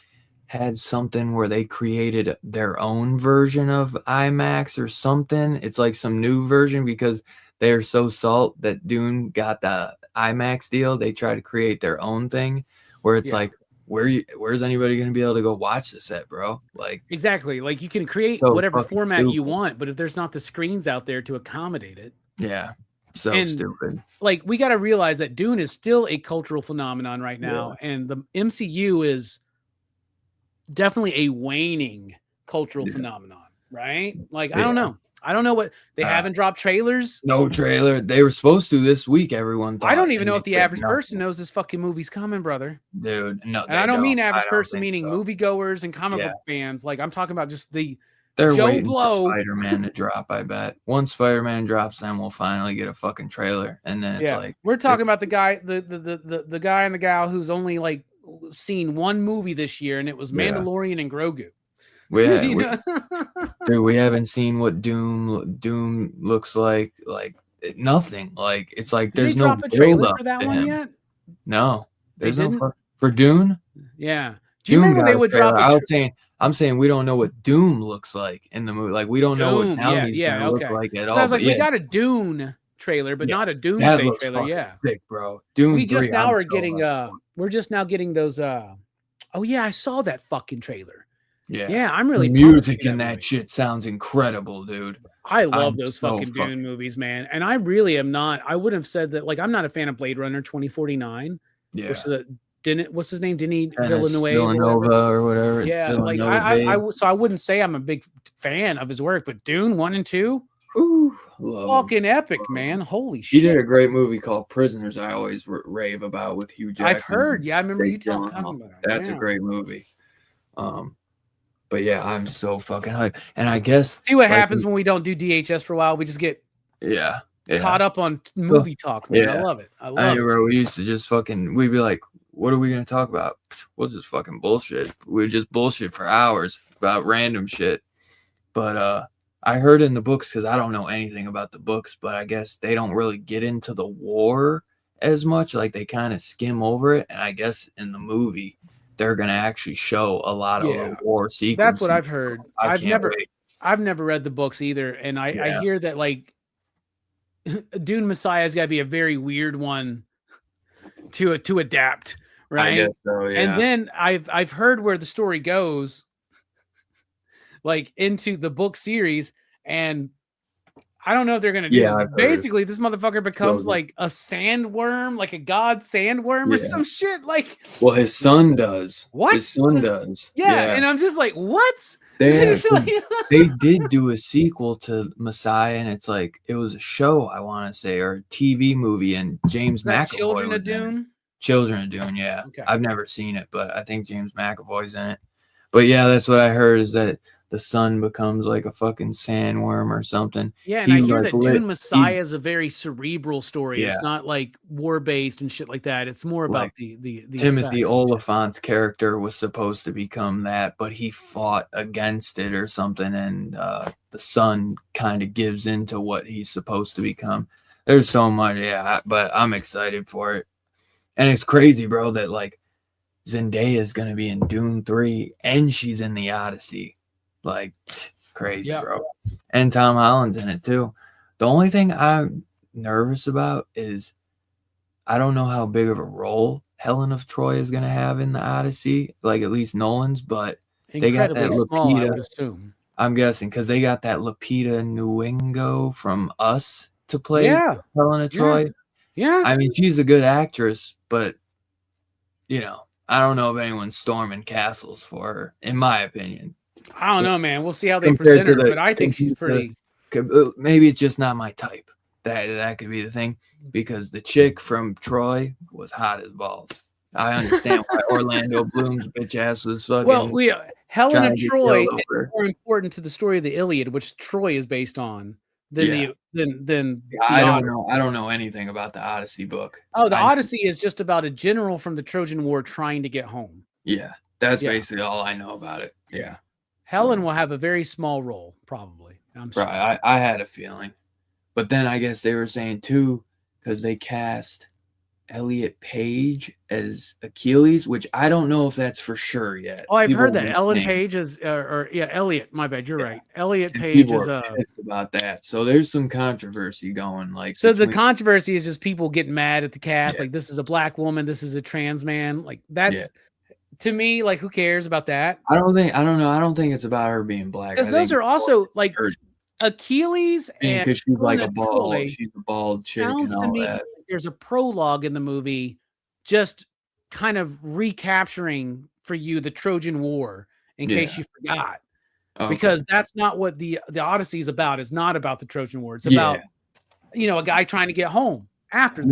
Speaker 1: had something where they created their own version of IMAX or something? It's like some new version, because they're so salt that Dune got the IMAX deal. They try to create their own thing where it's like, where's anybody going to be able to go watch this at, bro? Like,
Speaker 2: exactly. Like, you can create whatever format you want, but if there's not the screens out there to accommodate it.
Speaker 1: Yeah. So stupid.
Speaker 2: Like, we got to realize that Dune is still a cultural phenomenon right now. And the MCU is definitely a waning cultural phenomenon, right? Like, I don't know. I don't know what they haven't dropped trailers.
Speaker 1: No trailer. They were supposed to this week. Everyone thought.
Speaker 2: I don't even know if the average person knows this fucking movie's coming, brother.
Speaker 1: Dude, no.
Speaker 2: And I don't mean average person, meaning moviegoers and comic book fans. Like, I'm talking about just
Speaker 1: they're waiting for Spider-Man to drop. I bet once Spider-Man drops, then we'll finally get a fucking trailer. And then it's like,
Speaker 2: we're talking about the guy, the guy and the gal who's only like seen one movie this year, and it was Mandalorian and Grogu.
Speaker 1: Dude, we haven't seen what Doom looks like nothing. Like, it's like there's no trailer for that one yet. No, there's no for Dune.
Speaker 2: Yeah, do you remember they would drop?
Speaker 1: I'm saying we don't know what Doom looks like in the movie. Like, we don't know what Downey's gonna look like at all.
Speaker 2: I was like, we got a Dune trailer, but not a Doomsday trailer. Yeah,
Speaker 1: sick, bro. Dune.
Speaker 2: We just now are getting we're just now getting those. Oh yeah, I saw that fucking trailer. Yeah, I'm really
Speaker 1: music in that shit sounds incredible, dude.
Speaker 2: I love those fucking Dune movies, man. And I really am not. I wouldn't have said that. Like, I'm not a fan of Blade Runner 2049.
Speaker 1: Yeah.
Speaker 2: What's his name? Denis
Speaker 1: Villeneuve or whatever.
Speaker 2: Yeah, like so I wouldn't say I'm a big fan of his work, but Dune 1 and 2, fucking epic, man. Holy shit.
Speaker 1: He did a great movie called Prisoners. I always rave about with Hugh Jackman.
Speaker 2: I've heard. Yeah, I remember you talking about it.
Speaker 1: That's a great movie. But yeah, I'm so fucking hyped. And I guess
Speaker 2: see what happens when we don't do DHS for a while. We just get caught up on movie talk, man. I love it. I love it.
Speaker 1: Bro, we used to just we'd be like, what are we gonna talk about? We'll just fucking bullshit. We just bullshit for hours about random shit. But I heard in the books, because I don't know anything about the books, but I guess they don't really get into the war as much. Like, they kind of skim over it. And I guess in the movie, they're gonna actually show a lot of the war sequences.
Speaker 2: That's what I've heard. I've never read the books either, and I hear that like Dune Messiah's got to be a very weird one to adapt, right?
Speaker 1: I guess so, yeah.
Speaker 2: And then I've heard where the story goes, like into the book series, and I don't know if they're gonna do this. Basically, this motherfucker becomes like a sandworm, like a god sandworm or some shit. Like,
Speaker 1: well, his son does.
Speaker 2: What?
Speaker 1: His son does.
Speaker 2: Yeah, and I'm just like, what?
Speaker 1: They did do a sequel to Messiah, and it's like it was a show, I want to say, or a TV movie, and James McAvoy.
Speaker 2: Children of Dune.
Speaker 1: Children of Dune, yeah. Okay. I've never seen it, but I think James McAvoy's in it. But yeah, that's what I heard, is that the son becomes like a fucking sandworm or something.
Speaker 2: Yeah, and I hear that Dune Messiah is a very cerebral story. Yeah. It's not like war-based and shit like that. It's more about like the
Speaker 1: Timothy Oliphant's character was supposed to become that, but he fought against it or something, and the son kind of gives into what he's supposed to become. There's so much, but I'm excited for it. And it's crazy, bro, that like Zendaya is going to be in Dune 3 and she's in the Odyssey. Like, crazy, bro. And Tom Holland's in it too. The only thing I'm nervous about is I don't know how big of a role Helen of Troy is going to have in the Odyssey, like at least Nolan's, but they got that
Speaker 2: small, I would assume.
Speaker 1: I'm guessing because they got that Lupita Nyong'o from Us to play Helen of Troy.
Speaker 2: Yeah.
Speaker 1: I mean, she's a good actress, but, you know, I don't know if anyone's storming castles for her, in my opinion.
Speaker 2: I don't know, man. We'll see how they present her, but I think she's pretty.
Speaker 1: Maybe it's just not my type. That could be the thing, because the chick from Troy was hot as balls. I understand why Orlando Bloom's bitch ass was fucking.
Speaker 2: Well, Helen of Troy is more important to the story of the Iliad, which Troy is based on. I
Speaker 1: don't know anything about the Odyssey book.
Speaker 2: Oh, the Odyssey is just about a general from the Trojan War trying to get home.
Speaker 1: Yeah, that's basically all I know about it. Yeah.
Speaker 2: Helen will have a very small role, probably. I'm sorry.
Speaker 1: Right, I had a feeling. But then I guess they were saying, too, because they cast Elliot Page as Achilles, which I don't know if that's for sure yet.
Speaker 2: Oh, I've heard that. Ellen Page is, Elliot. My bad. You're right. Elliot Page is
Speaker 1: pissed about that. So there's some controversy going.
Speaker 2: The controversy is just people getting mad at the cast. Like, this is a black woman. This is a trans man. Like, that's to me, like, who cares about that?
Speaker 1: I don't think it's about her being black.
Speaker 2: Because those are also like Achilles, and
Speaker 1: because she's like a bald, she's a bald chick. Sounds to me that.
Speaker 2: There's a prologue in the movie, just kind of recapturing for you the Trojan War, in case you forgot, because that's not what the Odyssey is about. It's not about the Trojan War. It's about a guy trying to get home after.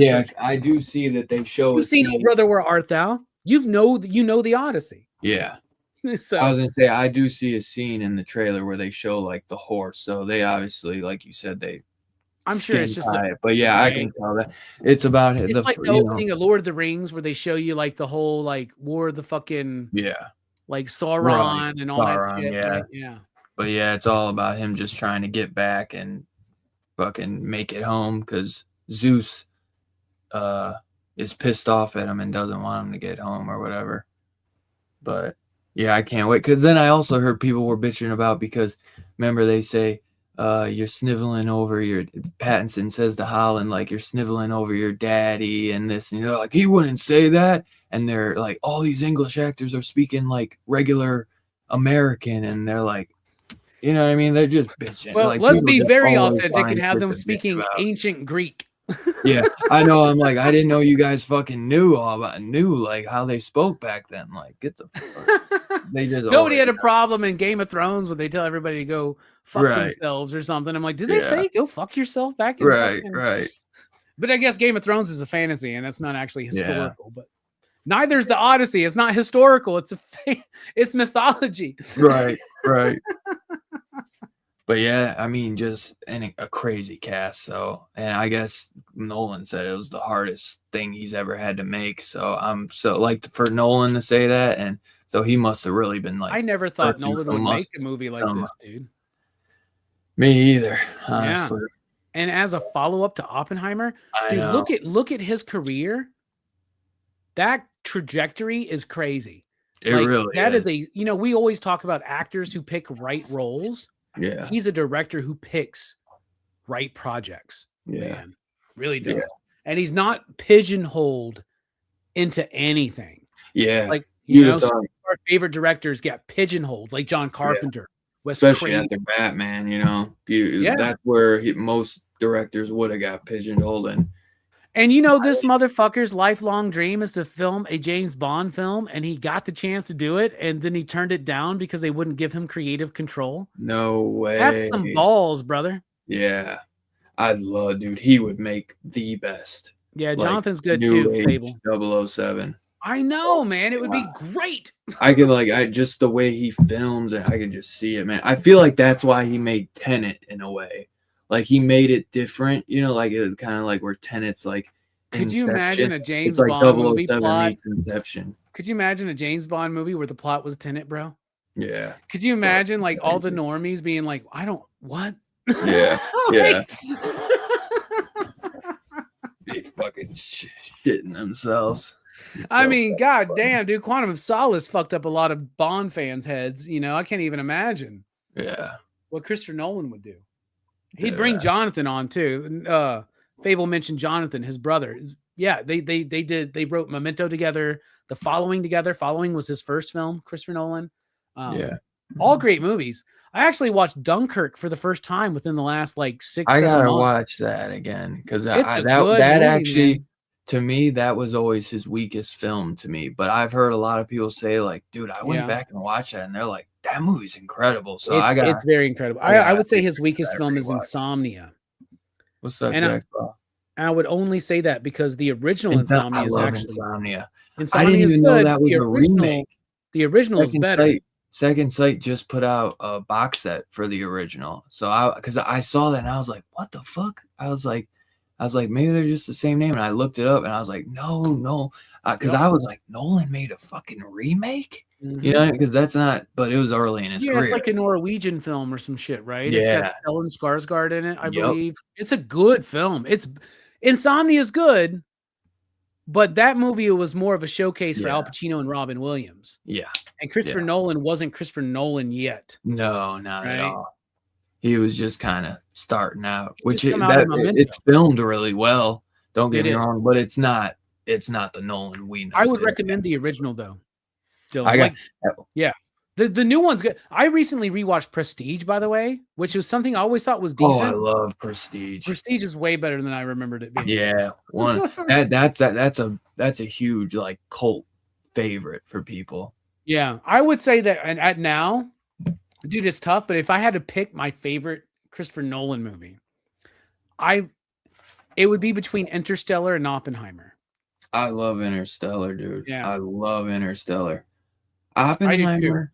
Speaker 1: I do see that they show.
Speaker 2: You've seen "Oh Brother, Where Art Thou?" You know the Odyssey.
Speaker 1: Yeah.
Speaker 2: So
Speaker 1: I was gonna say I do see a scene in the trailer where they show like the horse. So they obviously, like you said,
Speaker 2: I'm sure it's just
Speaker 1: but I can tell that it's about it.
Speaker 2: It's like the opening of Lord of the Rings, where they show you like the whole like war of the fucking like Sauron and all that shit. Yeah.
Speaker 1: But it's all about him just trying to get back and fucking make it home, because Zeus is pissed off at him and doesn't want him to get home or whatever. But I can't wait, because then I also heard people were bitching about, because remember they say you're sniveling over your, Pattinson says to Holland, like, you're sniveling over your daddy and this, and like, he wouldn't say that, and they're like, all these English actors are speaking like regular American, and they're like, you know what I mean, they're just bitching.
Speaker 2: Well,
Speaker 1: like,
Speaker 2: let's be very authentic and have them speaking ancient Greek.
Speaker 1: Yeah, I know. I'm like, I didn't know you guys fucking knew like how they spoke back then. Like, get the fuck. They just
Speaker 2: nobody had a problem in Game of Thrones when they tell everybody to go fuck themselves or something. I'm like, did they say go fuck yourself back in
Speaker 1: right.
Speaker 2: But I guess Game of Thrones is a fantasy, and that's not actually historical. But neither's the Odyssey. It's not historical. It's it's mythology.
Speaker 1: Right. But I mean, just a crazy cast. So, and I guess Nolan said it was the hardest thing he's ever had to make. So I'm so like for Nolan to say that, and so he must have really been like.
Speaker 2: I never thought Nolan would make a movie like this, dude.
Speaker 1: Me either, honestly.
Speaker 2: Yeah. And as a follow-up to Oppenheimer, dude, look at his career. That trajectory is crazy.
Speaker 1: It really
Speaker 2: is we always talk about actors who pick right roles.
Speaker 1: Yeah.
Speaker 2: He's a director who picks right projects.
Speaker 1: Yeah.
Speaker 2: Man. Really does. Yeah. And he's not pigeonholed into anything.
Speaker 1: Yeah.
Speaker 2: Like, some of our favorite directors get pigeonholed, like John Carpenter.
Speaker 1: Especially after Batman, that's where most directors would have got pigeonholed.
Speaker 2: And you know, this motherfucker's lifelong dream is to film a James Bond film, and he got the chance to do it, and then he turned it down because they wouldn't give him creative control.
Speaker 1: No way.
Speaker 2: That's some balls, brother.
Speaker 1: Yeah. I'd love, dude. He would make the best.
Speaker 2: Yeah, Jonathan's good too.
Speaker 1: Fable 007.
Speaker 2: I know, man. It would be great.
Speaker 1: I could just the way he films and I could just see it, man. I feel like that's why he made Tenet in a way. Like he made it different, you know, like it was kind of like where Tenet's like.
Speaker 2: Could you imagine a James Bond movie plot?
Speaker 1: Inception.
Speaker 2: Could you imagine a James Bond movie where the plot was Tenet, bro?
Speaker 1: Yeah.
Speaker 2: Could you imagine like all the normies being like, I don't what?
Speaker 1: Yeah. Yeah. They fucking shitting themselves.
Speaker 2: I mean, god damn, dude, Quantum of Solace fucked up a lot of Bond fans' heads. You know, I can't even imagine.
Speaker 1: Yeah.
Speaker 2: What Christopher Nolan would do. He'd bring Jonathan on too. Fable mentioned Jonathan, his brother. Yeah, they wrote Memento together, The Following together. Following was his first film, Christopher Nolan. All great movies. I actually watched Dunkirk for the first time within the last like 6
Speaker 1: I gotta
Speaker 2: months.
Speaker 1: watch that again because that movie, actually, man. To me, that was always his weakest film to me. But I've heard a lot of people say like, dude, I went back and watched that, and they're like, that movie's incredible. So it's
Speaker 2: very incredible. I would say his weakest film is Insomnia.
Speaker 1: What's that?
Speaker 2: And I would only say that because the original Insomnia is actually
Speaker 1: Insomnia.
Speaker 2: I
Speaker 1: didn't even know that was a remake.
Speaker 2: The original is better.
Speaker 1: Second Sight just put out a box set for the original. So because I saw that and I was like, what the fuck? I was like, maybe they're just the same name. And I looked it up and I was like, no. Because I was like, Nolan made a fucking remake? Mm-hmm. You know, because that's not, but it was early in his career.
Speaker 2: It's like a Norwegian film or some shit, right? Yeah. It's got Stellan Skarsgård in it, I believe. It's a good film. Insomnia is good, but that movie was more of a showcase for Al Pacino and Robin Williams.
Speaker 1: Yeah.
Speaker 2: And Christopher Nolan wasn't Christopher Nolan yet.
Speaker 1: No, not at all. He was just kind of starting out, it's filmed really well. Don't get me wrong, but it's not the Nolan we know.
Speaker 2: I would recommend the original though. Dylan. The new one's good. I recently rewatched Prestige, by the way, which was something I always thought was decent.
Speaker 1: Oh, I love Prestige.
Speaker 2: Prestige is way better than I remembered it being.
Speaker 1: Yeah, that's a huge like cult favorite for people.
Speaker 2: Yeah, I would say that, and at now, dude, it's tough. But if I had to pick my favorite Christopher Nolan movie, it would be between Interstellar and Oppenheimer.
Speaker 1: I love Interstellar, dude. Yeah, I love Interstellar. Oppenheimer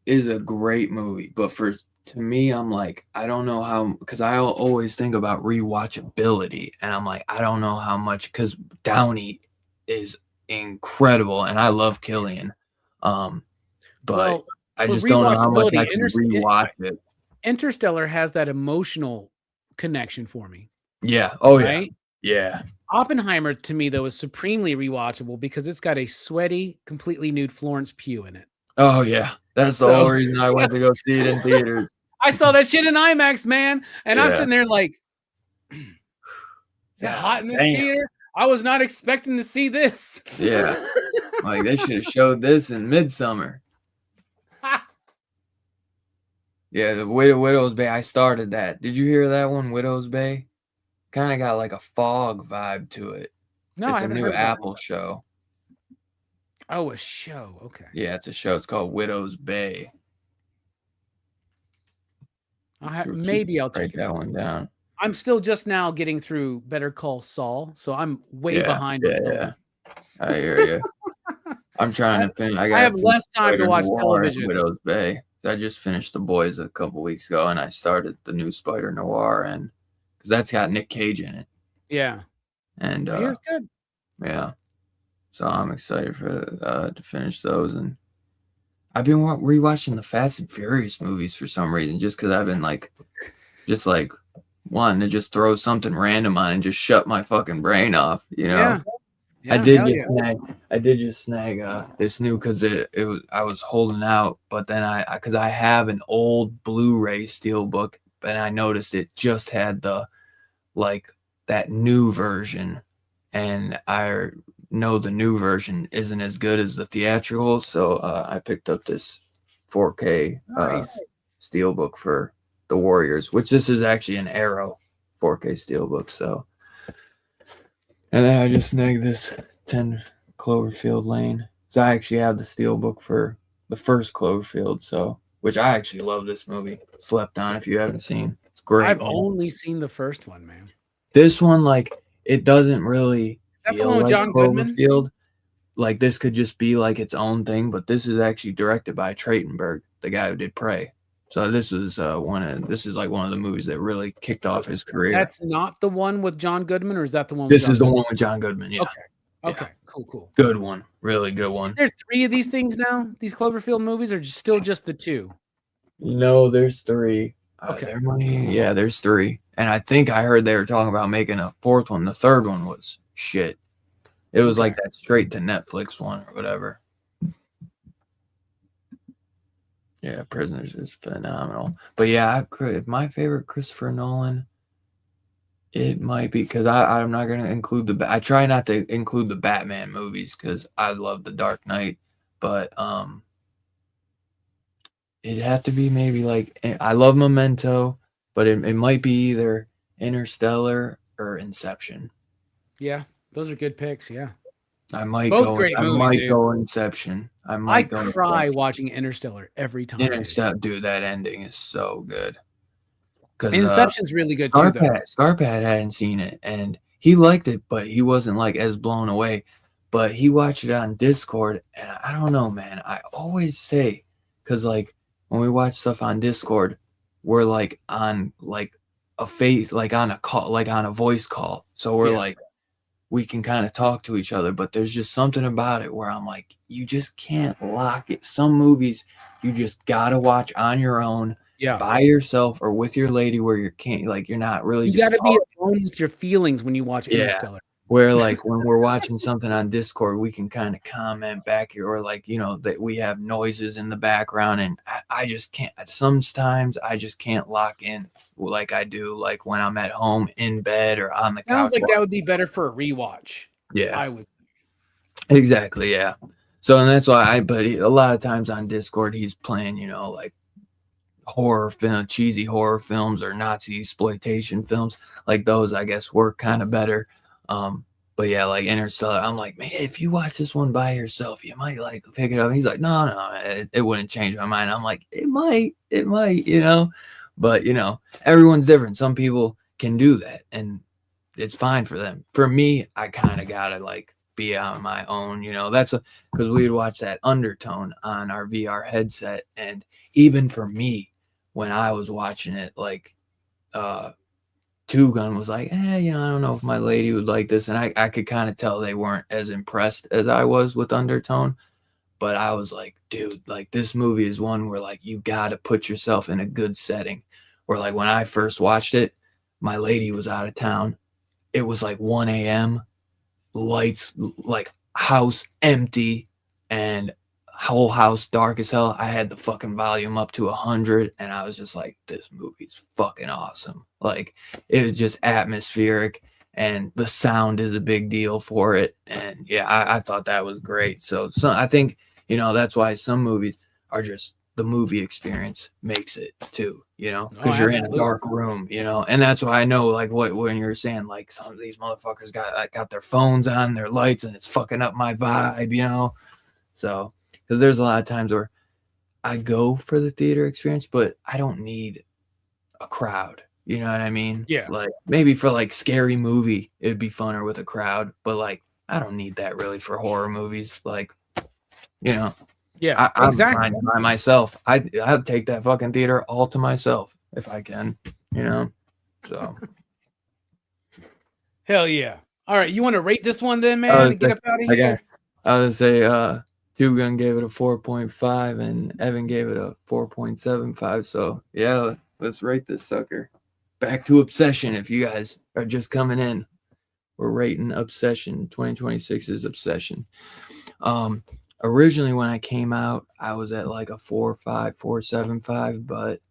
Speaker 1: is a great movie, but to me, I'm like, I don't know how, because I always think about rewatchability, and I'm like, I don't know how much, because Downey is incredible, and I love Cillian, but I just don't know how much I can rewatch it.
Speaker 2: Interstellar has that emotional connection for me.
Speaker 1: Yeah. Oh, right? Yeah.
Speaker 2: Oppenheimer, to me, though, is supremely rewatchable because it's got a sweaty, completely nude Florence Pugh in it.
Speaker 1: Oh, yeah. That's the whole reason I went to go see it in theaters.
Speaker 2: I saw that shit in IMAX, man. And I'm sitting there like, is it hot in this theater? I was not expecting to see this.
Speaker 1: Yeah. Like, they should have showed this in Midsummer. Yeah, the Widow's Bay. I started that. Did you hear that one, Widow's Bay? Kind of got like a fog vibe to it.
Speaker 2: No,
Speaker 1: it's a new Apple show.
Speaker 2: Oh, a show. Okay.
Speaker 1: Yeah, it's a show. It's called Widow's Bay.
Speaker 2: Maybe I'll
Speaker 1: take that one down.
Speaker 2: I'm still just now getting through Better Call Saul, so I'm way behind.
Speaker 1: Yeah, I hear you. I'm trying to finish.
Speaker 2: I have less time to watch television.
Speaker 1: Widow's Bay. I just finished The Boys a couple weeks ago, and I started the new Spider Noir, and because that's got Nick Cage in it.
Speaker 2: Yeah,
Speaker 1: and
Speaker 2: it's good.
Speaker 1: Yeah, so I'm excited for to finish those, and I've been rewatching the Fast and Furious movies for some reason, just because I've been like, wanting to just throw something random on and just shut my fucking brain off, you know.
Speaker 2: Yeah.
Speaker 1: I did just snag this new because I was holding out, but then because I have an old Blu-ray Steelbook, and I noticed it just had that new version, and I know the new version isn't as good as the theatrical, so I picked up this 4K Steelbook for the Warriors, which this is actually an Arrow 4K Steelbook, so. And then I just snagged this 10 Cloverfield Lane. So I actually have the steelbook for the first Cloverfield, so which I actually love this movie. Slept On if you haven't seen. It's great.
Speaker 2: I've only seen the first one, man.
Speaker 1: This one, like, it doesn't really
Speaker 2: feel the one with
Speaker 1: like
Speaker 2: John Goodman?
Speaker 1: Cloverfield. Like, this could just be like its own thing, but this is actually directed by Trachtenberg, the guy who did Prey. So this is one of the movies that really kicked off his career.
Speaker 2: That's not the one with John Goodman, or is that the one?
Speaker 1: This is the one with John Goodman. Yeah.
Speaker 2: Okay.
Speaker 1: Yeah.
Speaker 2: Cool.
Speaker 1: Good one. Really good one.
Speaker 2: There's 3 of these things now. These Cloverfield movies are still just the 2.
Speaker 1: No, there's 3.
Speaker 2: Okay.
Speaker 1: There's 3. And I think I heard they were talking about making a 4th one. The 3rd one was shit. It was like that straight to Netflix one or whatever. Yeah, Prisoners is phenomenal. But yeah, my favorite Christopher Nolan, it might be because I'm not going to include I try not to include the Batman movies because I love The Dark Knight. But it'd have to be maybe like, I love Memento, but it might be either Interstellar or Inception.
Speaker 2: Yeah, those are good picks. Yeah.
Speaker 1: I might go Inception. I
Speaker 2: cry watching Interstellar every time.
Speaker 1: Dude, that ending is so good.
Speaker 2: Inception's really good too, though.
Speaker 1: Scarpad hadn't seen it, and he liked it, but he wasn't like as blown away. But he watched it on Discord, and I don't know, man. I always say, because like when we watch stuff on Discord, we're like on like a face, like on a call, like on a voice call. So we're like, we can kind of talk to each other, but there's just something about it where I'm like, you just can't lock it. Some movies you just gotta watch on your own, by yourself or with your lady, where you're not really.
Speaker 2: You gotta be alone with your feelings when you watch Interstellar.
Speaker 1: Where like when we're watching something on Discord, we can kind of comment back here, or like, that we have noises in the background, and I just can't. Sometimes I just can't lock in like I do, like when I'm at home in bed or on the couch.
Speaker 2: Sounds like that would be better for a rewatch.
Speaker 1: Yeah,
Speaker 2: I would.
Speaker 1: Exactly. Yeah. So, and that's why but a lot of times on Discord, he's playing, like horror film, cheesy horror films or Nazi exploitation films. Like those, I guess, work kind of better. But yeah, like Interstellar, I'm like, man, if you watch this one by yourself, you might like pick it up. And he's like, no, it wouldn't change my mind. I'm like, it might, but everyone's different. Some people can do that and it's fine for them. For me, I kind of gotta like be on my own, that's because we'd watch that Undertone on our VR headset. And even for me, when I was watching it, like, Two Gun was like, I don't know if my lady would like this. And I could kind of tell they weren't as impressed as I was with Undertone. But I was like, dude, like this movie is one where like you got to put yourself in a good setting. Where like when I first watched it, my lady was out of town. It was like 1 a.m. Lights, like house empty, and whole house dark as hell. I had the fucking volume up to 100, and I was just like, this movie's fucking awesome. Like it was just atmospheric, and the sound is a big deal for it. And yeah, I thought that was great. So I think, that's why some movies are just, the movie experience makes it too, because you're in a dark room, and that's why I know, like, when you're saying like some of these motherfuckers got their phones on, their lights, and it's fucking up my vibe, so because there's a lot of times where I go for the theater experience, but I don't need a crowd. You know what I mean?
Speaker 2: Yeah.
Speaker 1: Like maybe for like scary movie, it'd be funner with a crowd, but like I don't need that really for horror movies. Like,
Speaker 2: Yeah,
Speaker 1: I'm fine by myself. I'd take that fucking theater all to myself if I can, So
Speaker 2: hell yeah. All right, you want to rate this one then, man? Get up out of here.
Speaker 1: I would say Two Gun gave it a 4.5 and Evan gave it a 4.75. So yeah, let's rate this sucker. Back to Obsession. If you guys are just coming in, we're rating Obsession. 2026 is Obsession. Originally when I came out, I was at like a 4.5, 4.75, but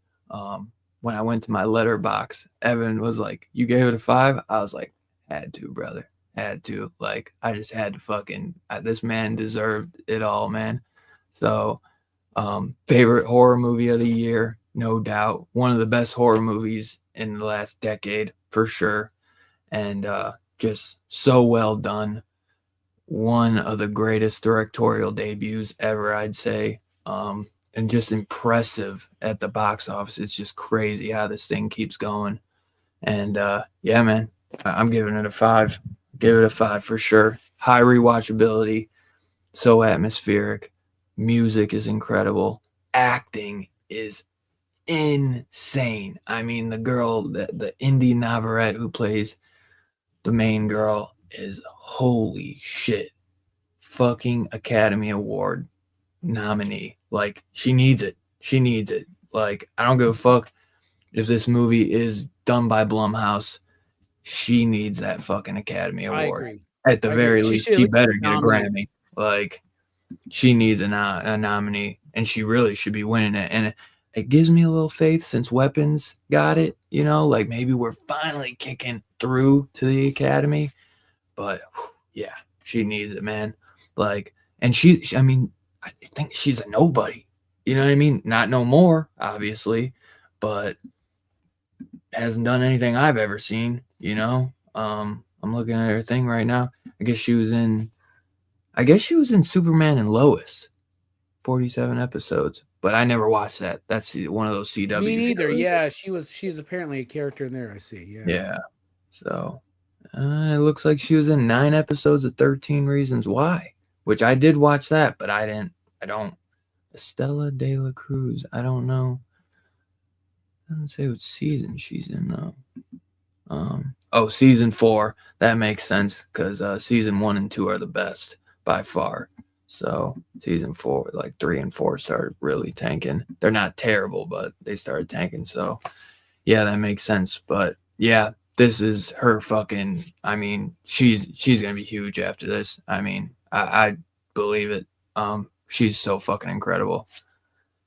Speaker 1: when I went to my letterbox, Evan was like, "You gave it a 5?" I was like, "Had to, brother. Had to." Like, I just had to fucking, this man deserved it all, man. So, favorite horror movie of the year, no doubt. One of the best horror movies in the last decade, for sure. And just so well done. One of the greatest directorial debuts ever, I'd say. And just impressive at the box office. It's just crazy how this thing keeps going. And yeah, man, I'm giving it a 5. Give it a 5 for sure. High rewatchability, so atmospheric. Music is incredible. Acting is insane. I mean, the girl, the Indy Navarrete who plays the main girl is holy shit. Fucking Academy Award nominee. Like, she needs it. She needs it. Like, I don't give a fuck if this movie is done by Blumhouse. She needs that fucking Academy Award.
Speaker 2: I agree.
Speaker 1: At the very least, she better get a Grammy. Like, she needs a nominee, and she really should be winning it. And it gives me a little faith since Weapons got it, you know, like maybe we're finally kicking through to the Academy. But yeah, she needs it, man. Like, and I mean, I think she's a nobody. You know what I mean? Not no more, obviously, but hasn't done anything I've ever seen, you know? I'm looking at her thing right now. I guess she was in Superman and Lois, 47 episodes, but I never watched that. That's one of those CW.
Speaker 2: Me neither.
Speaker 1: shows.
Speaker 2: Yeah, she's apparently a character in there. I see. Yeah.
Speaker 1: Yeah. So it looks like she was in 9 episodes of 13 Reasons Why, which I did watch that, but I don't. Estella de la Cruz. I don't know. Doesn't say what season she's in though. Season 4. That makes sense because season 1 and 2 are the best by far. So season 4, like 3 and 4 started really tanking. They're not terrible, but they started tanking. So yeah, that makes sense. But yeah, this is her fucking, I mean, she's going to be huge after this. I mean, I believe it. She's so fucking incredible.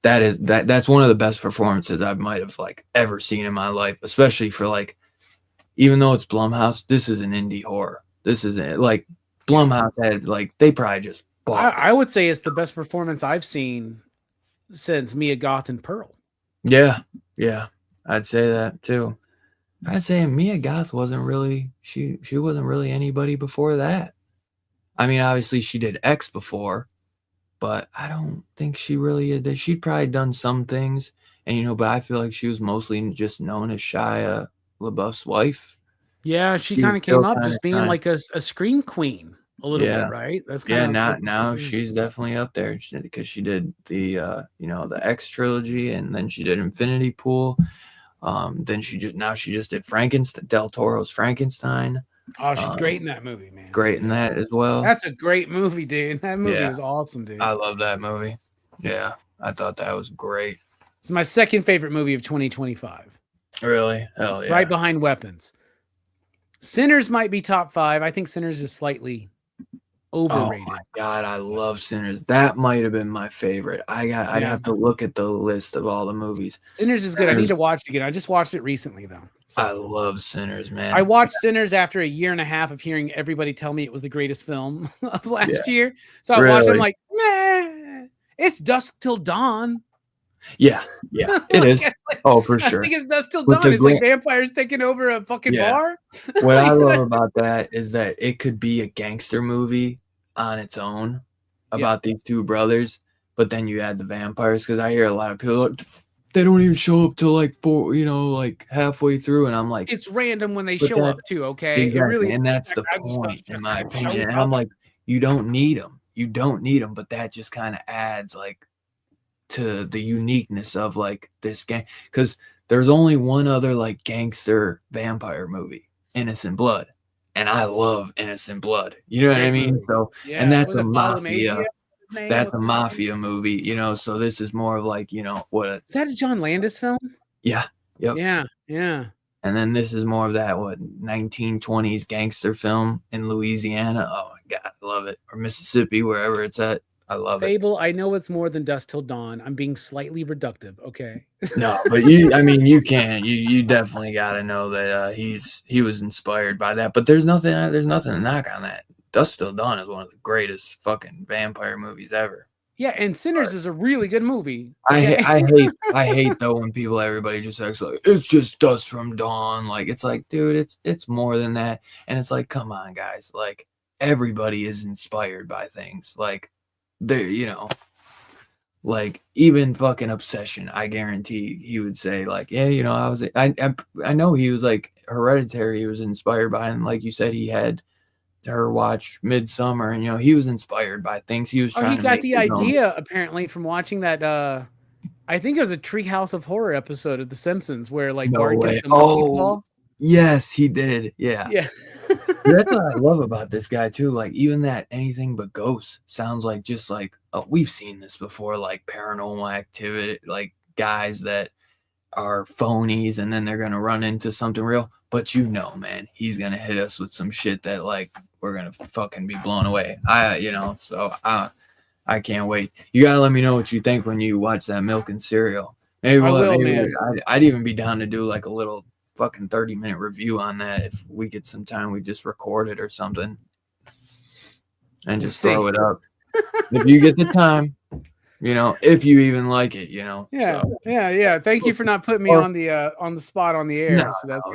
Speaker 1: That's one of the best performances I might have like ever seen in my life, especially for like, even though it's Blumhouse, this is an indie horror. This isn't like Blumhouse had like, they probably just
Speaker 2: I would say it's the best performance I've seen since Mia Goth and Pearl.
Speaker 1: Yeah, I'd say that too. I'd say Mia Goth wasn't really she wasn't really anybody before that. I mean, obviously she did X before, but I don't think she really did. She'd probably done some things, and but I feel like she was mostly just known as Shia LaBeouf's wife.
Speaker 2: Yeah, she kind of came up just being like a scream queen. A little bit, right? That's kind
Speaker 1: of now she's definitely up there because she did the the X trilogy, and then she did Infinity Pool. Then she just did Frankenstein, Del Toro's Frankenstein.
Speaker 2: Oh, she's great in that movie, man.
Speaker 1: Great in that as well.
Speaker 2: That's a great movie, dude. That movie is awesome, dude.
Speaker 1: I love that movie. Yeah, I thought that was great.
Speaker 2: It's my second favorite movie of 2025.
Speaker 1: Really? Hell yeah.
Speaker 2: Right behind Weapons. Sinners might be top 5. I think Sinners is slightly overrated.
Speaker 1: Oh my god, I love Sinners. That might have been my favorite. I'd have to look at the list of all the movies.
Speaker 2: Sinners is good. I need to watch it again. I just watched it recently though.
Speaker 1: So, I love Sinners, man.
Speaker 2: I watched Sinners after a year and a half of hearing everybody tell me it was the greatest film of last year. So I watched it, I'm like, nah, it's Dusk Till Dawn.
Speaker 1: Yeah, it is. Oh, for sure.
Speaker 2: I think it's Dusk Till Dawn. It's like vampires taking over a fucking bar.
Speaker 1: What I love about that is that it could be a gangster movie on its own about these two brothers, but then you add the vampires, because I hear a lot of people like, they don't even show up till like like halfway through, and I'm like,
Speaker 2: it's random when they show up too. Okay,
Speaker 1: exactly. It really, and that's the point, in my opinion. And I'm like, you don't need them, but that just kind of adds like to the uniqueness of like this game, because there's only one other like gangster vampire movie, Innocent Blood, and I love Innocent Blood. You know what I mean? So, and that's a mafia. That's a mafia movie, so this is more of like, is
Speaker 2: that a John Landis film?
Speaker 1: Yeah. Yep.
Speaker 2: Yeah.
Speaker 1: And then this is more of that 1920s gangster film in Louisiana. Oh my god, I love it. Or Mississippi, wherever it's at. I love
Speaker 2: Fable, I know it's more than Dusk Till Dawn. I'm being slightly reductive, okay?
Speaker 1: No, but you can't. You definitely got to know that he was inspired by that. But there's nothing to knock on that. Dusk Till Dawn is one of the greatest fucking vampire movies ever.
Speaker 2: Yeah, and Sinners is a really good movie.
Speaker 1: Okay? I hate though when everybody just acts like it's just Dust from Dawn. Like it's like, dude, it's more than that. And it's like, come on, guys. Like everybody is inspired by things. Like they, like even fucking Obsession. I guarantee he would say like, yeah, I know he was like Hereditary. He was inspired by, and like you said, he had her watch Midsummer, and he was inspired by things he was trying.
Speaker 2: He got the idea apparently from watching that. I think it was a Treehouse of Horror episode of The Simpsons where like Bart gets the monkey claw.
Speaker 1: Yes, he did. Yeah. That's what I love about this guy too. Like even that Anything But Ghosts sounds like just like, oh, we've seen this before, like Paranormal Activity, like guys that are phonies and then they're gonna run into something real. But man, he's gonna hit us with some shit that like we're gonna fucking be blown away. So I can't wait. You gotta let me know what you think when you watch that Milk and Cereal. Maybe I'd even be down to do like a little fucking 30-minute review on that if we get some time. We just record it or something and just throw it up. If you get the time, if you even like it,
Speaker 2: Yeah. Thank you for not putting me on the spot on the air.
Speaker 1: No, so that's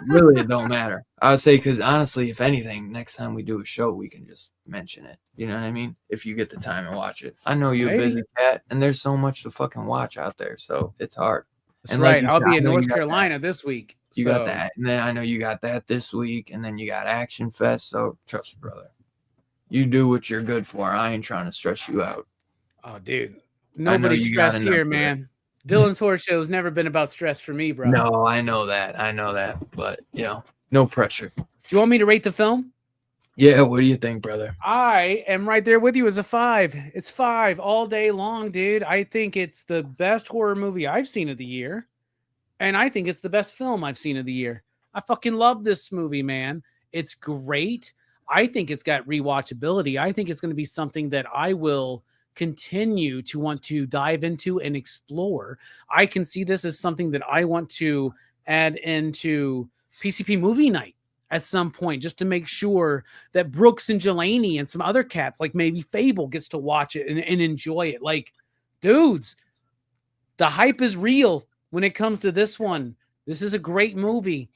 Speaker 1: really, it don't matter. I would say, because honestly, if anything, next time we do a show, we can just mention it. You know what I mean? If you get the time and watch it. I know you're a busy cat, and there's so much to fucking watch out there, so it's hard.
Speaker 2: That's right. I'll be in North Carolina this week.
Speaker 1: You got that. And then I know you got that this week, and then you got Action Fest. So trust me, brother. You do what you're good for. I ain't trying to stress you out.
Speaker 2: Oh, dude. Nobody's stressed here, man. Dylan's Horror Show has never been about stress for me, bro.
Speaker 1: No, I know that. But, no pressure.
Speaker 2: Do you want me to rate the film?
Speaker 1: Yeah, what do you think, brother?
Speaker 2: I am right there with you as a 5. It's 5 all day long, dude. I think it's the best horror movie I've seen of the year. And I think it's the best film I've seen of the year. I fucking love this movie, man. It's great. I think it's got rewatchability. I think it's going to be something that I will continue to want to dive into and explore. I can see this as something that I want to add into PCP movie night at some point, just to make sure that Brooks and Jelani and some other cats, like maybe Fable, gets to watch it and enjoy it. Like, dudes, the hype is real when it comes to this one. This is a great movie.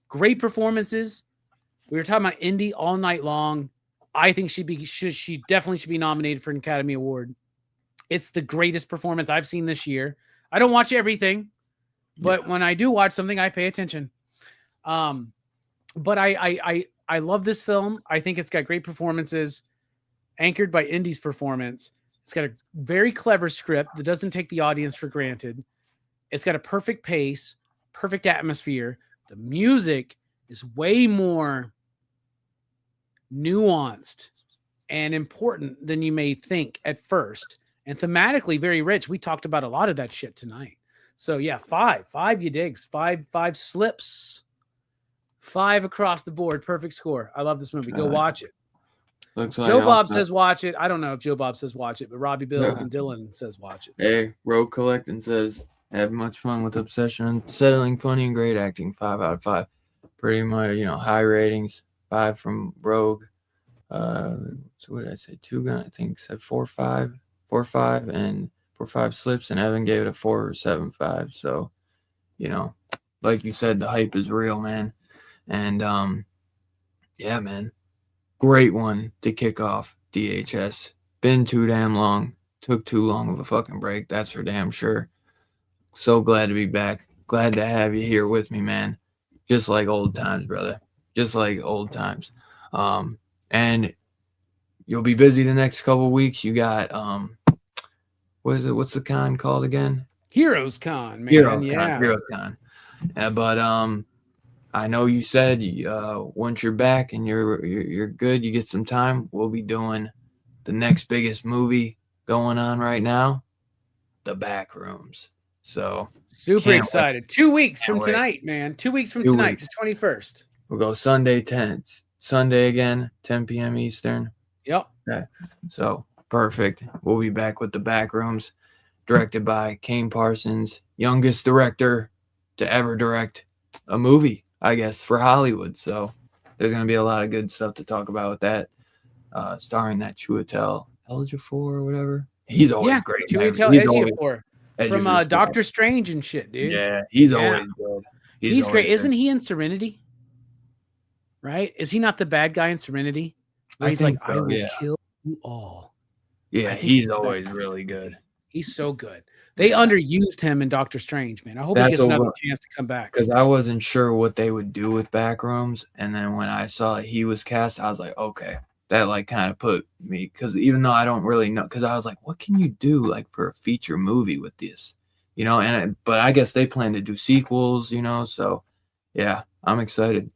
Speaker 2: Great performances. We were talking about Indy all night long. I think she definitely should be nominated for an Academy Award. It's the greatest performance I've seen this year. I don't watch everything, but when I do watch something, I pay attention. But I love this film. I think it's got great performances, anchored by Indy's performance. It's got a very clever script that doesn't take the audience for granted. It's got a perfect pace, perfect atmosphere. The music is way more nuanced and important than you may think at first, and thematically very rich. We talked about a lot of that shit tonight. So yeah, 5 you digs. 5 slips. 5 across the board. Perfect score. I love this movie. Go watch it. Looks like Joe Bob says watch it. I don't know if Joe Bob says watch it, but Robbie Bills and Dylan says watch it.
Speaker 1: Hey, Rogue Collecting says have much fun with Obsession, unsettling, funny, and great acting. 5 out of 5. Pretty much, high ratings. 5 from Rogue. So what did I say? 2 gun, I think, said 4.5, and 4.5 slips, and Evan gave it a 4.75. So, like you said, the hype is real, man. And yeah, man, great one to kick off DHS. Been too damn long. Took too long of a fucking break. That's for damn sure. So glad to be back. Glad to have you here with me, man. Just like old times, brother. Just like old times. And you'll be busy the next couple of weeks. You got what is it? What's the con called again?
Speaker 2: Heroes Con, man.
Speaker 1: Heroes Con. But I know you said once you're back and you're good, you get some time, we'll be doing the next biggest movie going on right now, The Backrooms. So
Speaker 2: super excited. Wait. 2 weeks from tonight, man. 2 weeks from tonight, the 21st.
Speaker 1: We'll go Sunday again, 10 p.m. Eastern.
Speaker 2: Yep.
Speaker 1: Okay. So perfect. We'll be back with The Backrooms, directed by Kane Parsons, youngest director to ever direct a movie, I guess, for Hollywood. So there's going to be a lot of good stuff to talk about with that, starring that Chiwetel Ejiofor or whatever. He's always great.
Speaker 2: Chiwetel Ejiofor from Doctor Strange and shit, dude.
Speaker 1: Yeah, he's always good.
Speaker 2: He's great. Good. Isn't he in Serenity? Right? Is he not the bad guy in Serenity? Where he's like, so, I will kill you all.
Speaker 1: Yeah, he's always really good.
Speaker 2: He's so good. They underused him in Doctor Strange, man. I hope he gets another chance to come back.
Speaker 1: Because I wasn't sure what they would do with Backrooms, and then when I saw he was cast, I was like, okay, that like kind of put me. Because even though I don't really know, because I was like, what can you do like for a feature movie with this, you know? But I guess they plan to do sequels, you know. So yeah, I'm excited.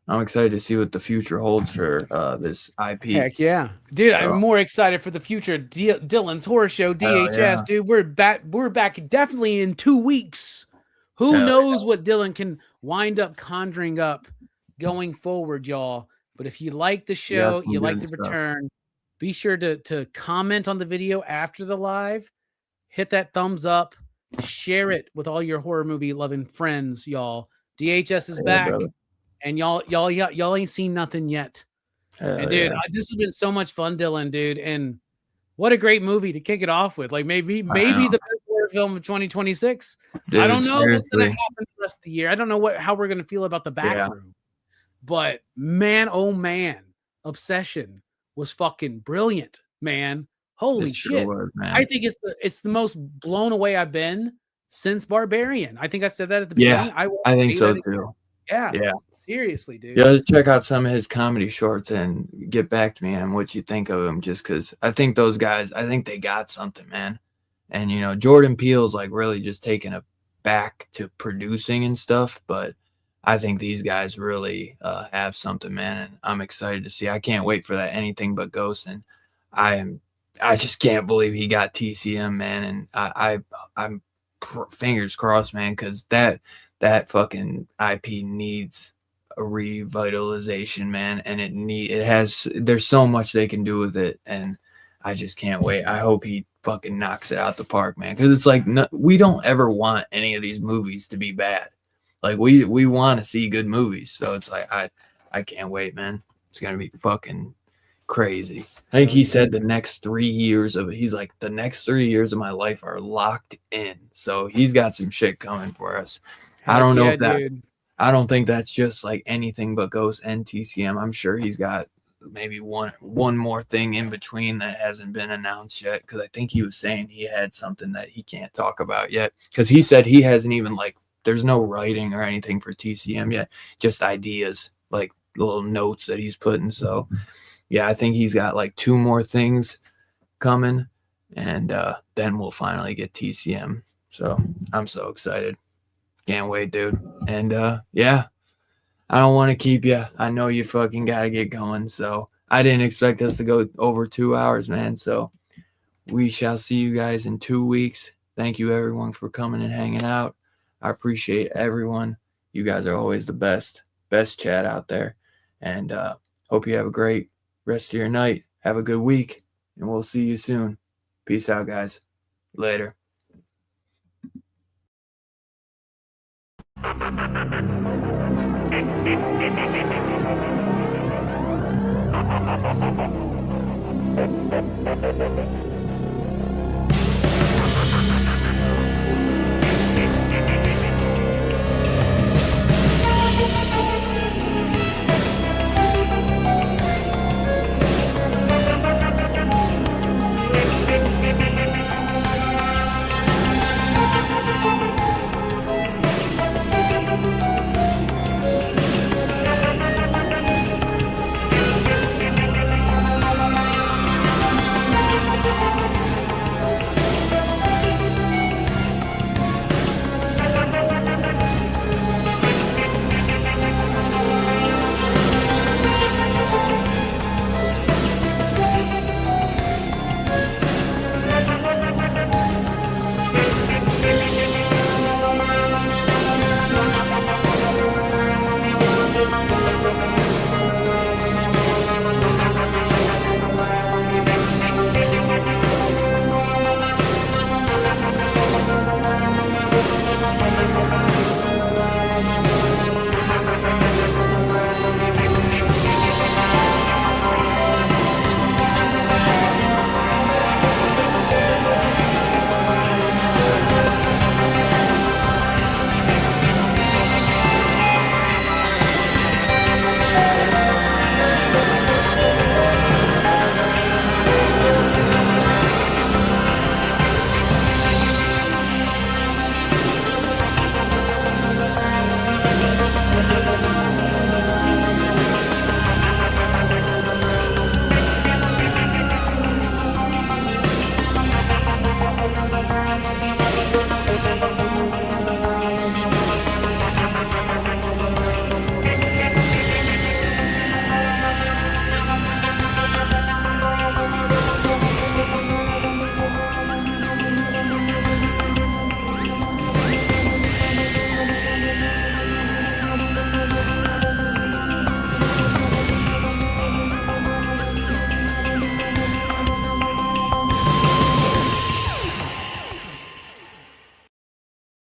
Speaker 1: I'm excited to see what the future holds for this IP.
Speaker 2: Heck yeah, dude! So, I'm more excited for the future. Dylan's Horror Show, DHS, dude. We're back definitely in 2 weeks. Who knows what Dylan can wind up conjuring up going forward, y'all. But if you like the show, you like the return, be sure to comment on the video after the live, hit that thumbs up, share it with all your horror movie loving friends, y'all. DHS is back. Brother. And y'all ain't seen nothing yet. And dude, this has been so much fun, Dylan, dude. And what a great movie to kick it off with. Like maybe the best horror film of 2026. Dude, I don't know what's gonna happen the rest of the year. I don't know how we're gonna feel about the back room. But man, oh man, Obsession was fucking brilliant, man. Holy shit. Was, man. I think it's the most blown away I've been since Barbarian. I think I said that at the beginning.
Speaker 1: I think so too.
Speaker 2: Yeah. Seriously, dude.
Speaker 1: Yeah, let's check out some of his comedy shorts and get back to me on what you think of him. Just because I think those guys, I think they got something, man. And you know, Jordan Peele's like really just taking it back to producing and stuff. But I think these guys really have something, man. And I'm excited to see. I can't wait for that Anything But Ghosts. And I just can't believe he got TCM, man. And I'm fingers crossed, man, because that fucking IP needs a revitalization, man, and there's so much they can do with it, and I just can't wait. I hope he fucking knocks it out the park, man, because it's like we don't ever want any of these movies to be bad. Like we want to see good movies, so it's like I can't wait, man. It's gonna be fucking crazy. I think he said the next 3 years of my life are locked in, so he's got some shit coming for us. I don't know if I don't think that's just like Anything But Ghosts and TCM. I'm sure he's got maybe one more thing in between that hasn't been announced yet. Because I think he was saying he had something that he can't talk about yet. Because he said he hasn't even there's no writing or anything for TCM yet, just ideas, like little notes that he's putting. So yeah, I think he's got like 2 more things coming, and then we'll finally get TCM. So I'm so excited. Can't wait, dude. And yeah, I don't want to keep you. I know you fucking got to get going. So I didn't expect us to go over 2 hours, man. So we shall see you guys in 2 weeks. Thank you, everyone, for coming and hanging out. I appreciate everyone. You guys are always the best chat out there. And hope you have a great rest of your night. Have a good week. And we'll see you soon. Peace out, guys. Later.